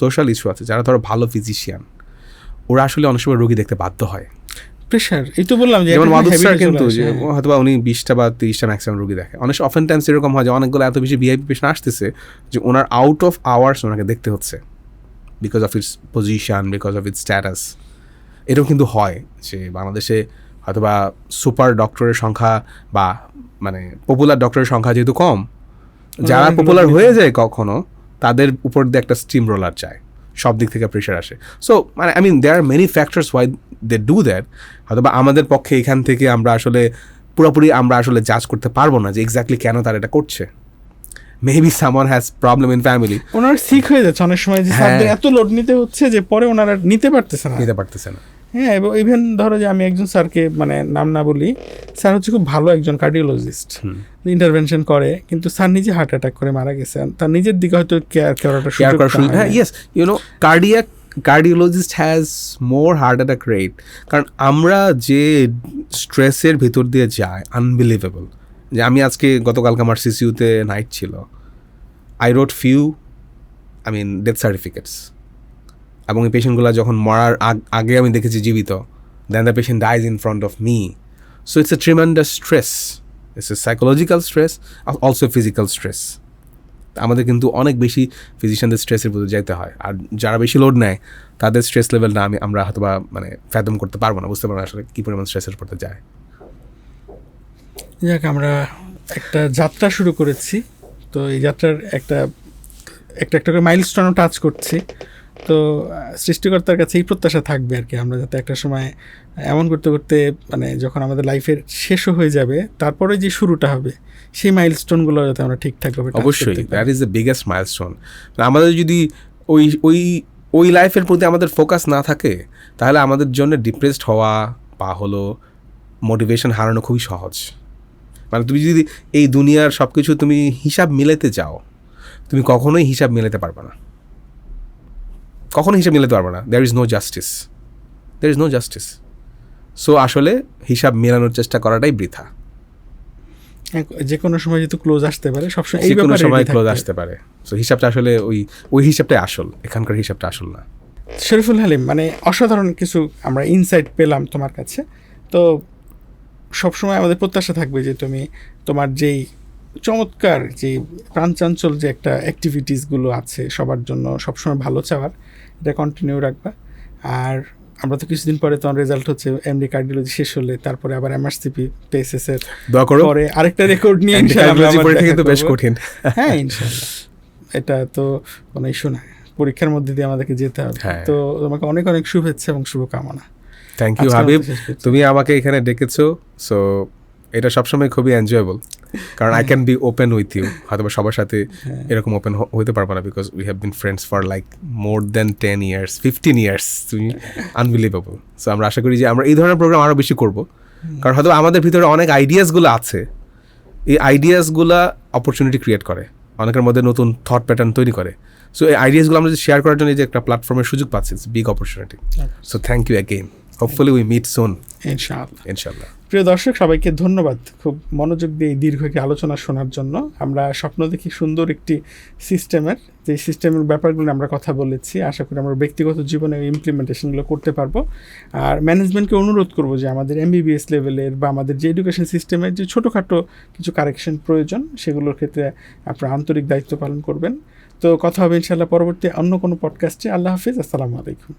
সোশ্যাল ইস্যু আছে। যারা ধরো ভালো ফিজিশিয়ান, ওরা আসলে অনেক সময় রোগী দেখতে বাধ্য হয়, প্রেশার। এই তো বললাম যে যেমন মাদুর স্যার কিন্তু হয়তো বা উনি 20টা বা 30টা ম্যাক্সিমাম রোগী দেখে। অনেক অফেন টাইমস এরকম হয় যে অনেকগুলো এত বেশি ভিআইপি পেশেন্ট আসতেছে যে ওনার আউট অফ আওয়ার্স ওনাকে দেখতে হচ্ছে, because of its position, because of its status. এরকম কিন্তু হয় যে বাংলাদেশে হয়তো বা সুপার ডক্টরের সংখ্যা বা মানে পপুলার ডক্টরের সংখ্যা যেহেতু কম, যারা পপুলার হয়ে যায় কখনো, তাদের উপর দিয়ে একটা স্টিম রোলার চায়, সব দিক থেকে প্রেশার আসে। সো মানে I mean there are many factors why they do that. হয়তো বা আমাদের পক্ষে এখান থেকে আমরা আসলে পুরোপুরি জাজ করতে পারবো না যে এক্স্যাক্টলি কেন তারা এটা করছে। Maybe someone has problem in family, ওনার সিক হয়ে যাচ্ছে অনেক সময়, যে স্যারদের এত লোড নিতে হচ্ছে যে পরে ওনারা নিতে পারতেছে না। হ্যাঁ, এবং ইভেন ধরো যে আমি একজন স্যারকে, মানে নাম না বলি, স্যার হচ্ছে খুব ভালো একজন কার্ডিওলজিস্ট, ইন্টারভেনশন করে, কিন্তু স্যার নিজে হার্ট অ্যাটাক করে মারা গেছে। তার নিজের দিকে হয়তো কেয়ার করাটা সুযোগ। হ্যাঁ, yes, you know cardiologist has more heart attack rate, কারণ আমরা যে স্ট্রেসের ভিতর দিয়ে যাই, আনবিলিভেবল। যে আমি আজকে গতকালকে আমার সিসিউতে নাইট ছিল, আই রোট ডেথ সার্টিফিকেটস, এবং এই পেশেন্টগুলো যখন মরার আগে আমি দেখেছি জীবিত, then the patient dies in front of me. So it's a tremendous stress, it's a psychological stress, also physical stress. আমাদের কিন্তু অনেক বেশি ফিজিশিয়ানদের স্ট্রেসের প্রতি যেতে হয়, আর যারা বেশি লোড নেয় তাদের স্ট্রেস লেভেলটা আমরা হয়তো বা মানে ফ্যাদম করতে পারবো না, বুঝতে পারবো না আসলে কী পরিমাণ স্ট্রেসের পড়তে যায়। যাক, আমরা একটা যাত্রা শুরু করেছি, তো এই যাত্রার একটা করে মাইলস্টোনও টাচ করছি। তো সৃষ্টিকর্তার কাছে এই প্রত্যাশা থাকবে আর কি, আমরা যাতে একটা সময় এমন করতে করতে, মানে যখন আমাদের লাইফের শেষও হয়ে যাবে, তারপরে যে শুরুটা হবে, সেই মাইলস্টোনগুলো যাতে আমরা ঠিকঠাকভাবে। অবশ্যই, that is the biggest milestone. আমাদের যদি ওই লাইফের প্রতি আমাদের ফোকাস না থাকে, তাহলে আমাদের জন্য ডিপ্রেসড হওয়া বা হলো মোটিভেশন হারানো খুবই সহজ। মানে তুমি যদি এই দুনিয়ার সব কিছু তুমি হিসাব মিলাতে চাও, তুমি কখনোই হিসাব মিলাতে পারবে না, there is no justice. So আসলে হিসাব মেলানোর চেষ্টা করাটাই বৃথা। যে কোনো সময় যেহেতু ক্লোজ আসতে পারে, সবসময় যে কোনো সময় ক্লোজ আসতে পারে। সো হিসাবটা আসলে ওই হিসাবটাই আসল, এখানকার হিসাবটা আসল না। শরীফুল হালিম, মানে অসাধারণ কিছু আমরা ইনসাইট পেলাম তোমার কাছে। তো সবসময় আমাদের প্রত্যাশা থাকবে যে তুমি তোমার যেই চমৎকার যে প্রাণচাঞ্চল যে একটা অ্যাক্টিভিটিসগুলো আছে সবার জন্য সবসময় ভালো চাওয়ার, এটা কন্টিনিউ রাখবা। আর আমরা তো কিছুদিন পরে তোমার রেজাল্ট হচ্ছে, এমডি কার্ডিওলজি শেষ হলে তারপরে আবার এমআরসিপি পেএসএস এর পরে আরেকটা রেকর্ড নিয়ে ইনশাআল্লাহ। বেশ কঠিন। হ্যাঁ, ইনশাআল্লাহ, এটা তো কোনো ইস্যু না। পরীক্ষার মধ্যে দিয়ে আমাদেরকে যেতে হবে। হ্যাঁ। তো তোমাকে অনেক অনেক শুভেচ্ছা এবং শুভকামনা। থ্যাংক ইউ হাবিব, তুমি আমাকে এখানে ডেকেছো, সো এটা সবসময় খুবই এনজয়েবল, কারণ I can be open with you. হয়তো সবার সাথে এরকম ওপেন হতে পারবো না, because we have been friends for like more than 10 years 15 years, তুমি আনবিলিভেবল। সো আমরা আশা করি যে আমরা এই ধরনের প্রোগ্রাম আরও বেশি করবো, কারণ হয়তো আমাদের ভিতরে অনেক আইডিয়াসগুলো আছে, এই আইডিয়াসগুলো অপরচুনিটি ক্রিয়েট করে, অনেকের মধ্যে নতুন থট প্যাটার্ন তৈরি করে। সো এই আইডিয়াসগুলো আমরা যদি শেয়ার করার জন্য যে একটা প্ল্যাটফর্মের সুযোগ পাচ্ছি, it's big opportunity. So thank you again, hopefully we meet soon ইনশাআল্লাহ। প্রিয় দর্শক, সবাইকে ধন্যবাদ খুব মনোযোগ দিয়ে এই দীর্ঘ একটি আলোচনা শোনার জন্য। আমরা স্বপ্ন দেখি সুন্দর একটি সিস্টেমের, যে সিস্টেমের ব্যাপারগুলো আমরা কথা বলেছি, আশা করি আমরা ব্যক্তিগত জীবনে ইমপ্লিমেন্টেশনগুলো করতে পারবো। আর ম্যানেজমেন্টকে অনুরোধ করবো যে আমাদের MBBS লেভেলের বা আমাদের যে এডুকেশন সিস্টেমের যে ছোটোখাটো কিছু কারেকশন প্রয়োজন, সেগুলোর ক্ষেত্রে আপনারা আন্তরিক দায়িত্ব পালন করবেন। তো কথা হবে ইনশাআল্লাহ পরবর্তী অন্য কোনো পডকাস্টে। আল্লাহ হাফিজ, আসসালামু আলাইকুম।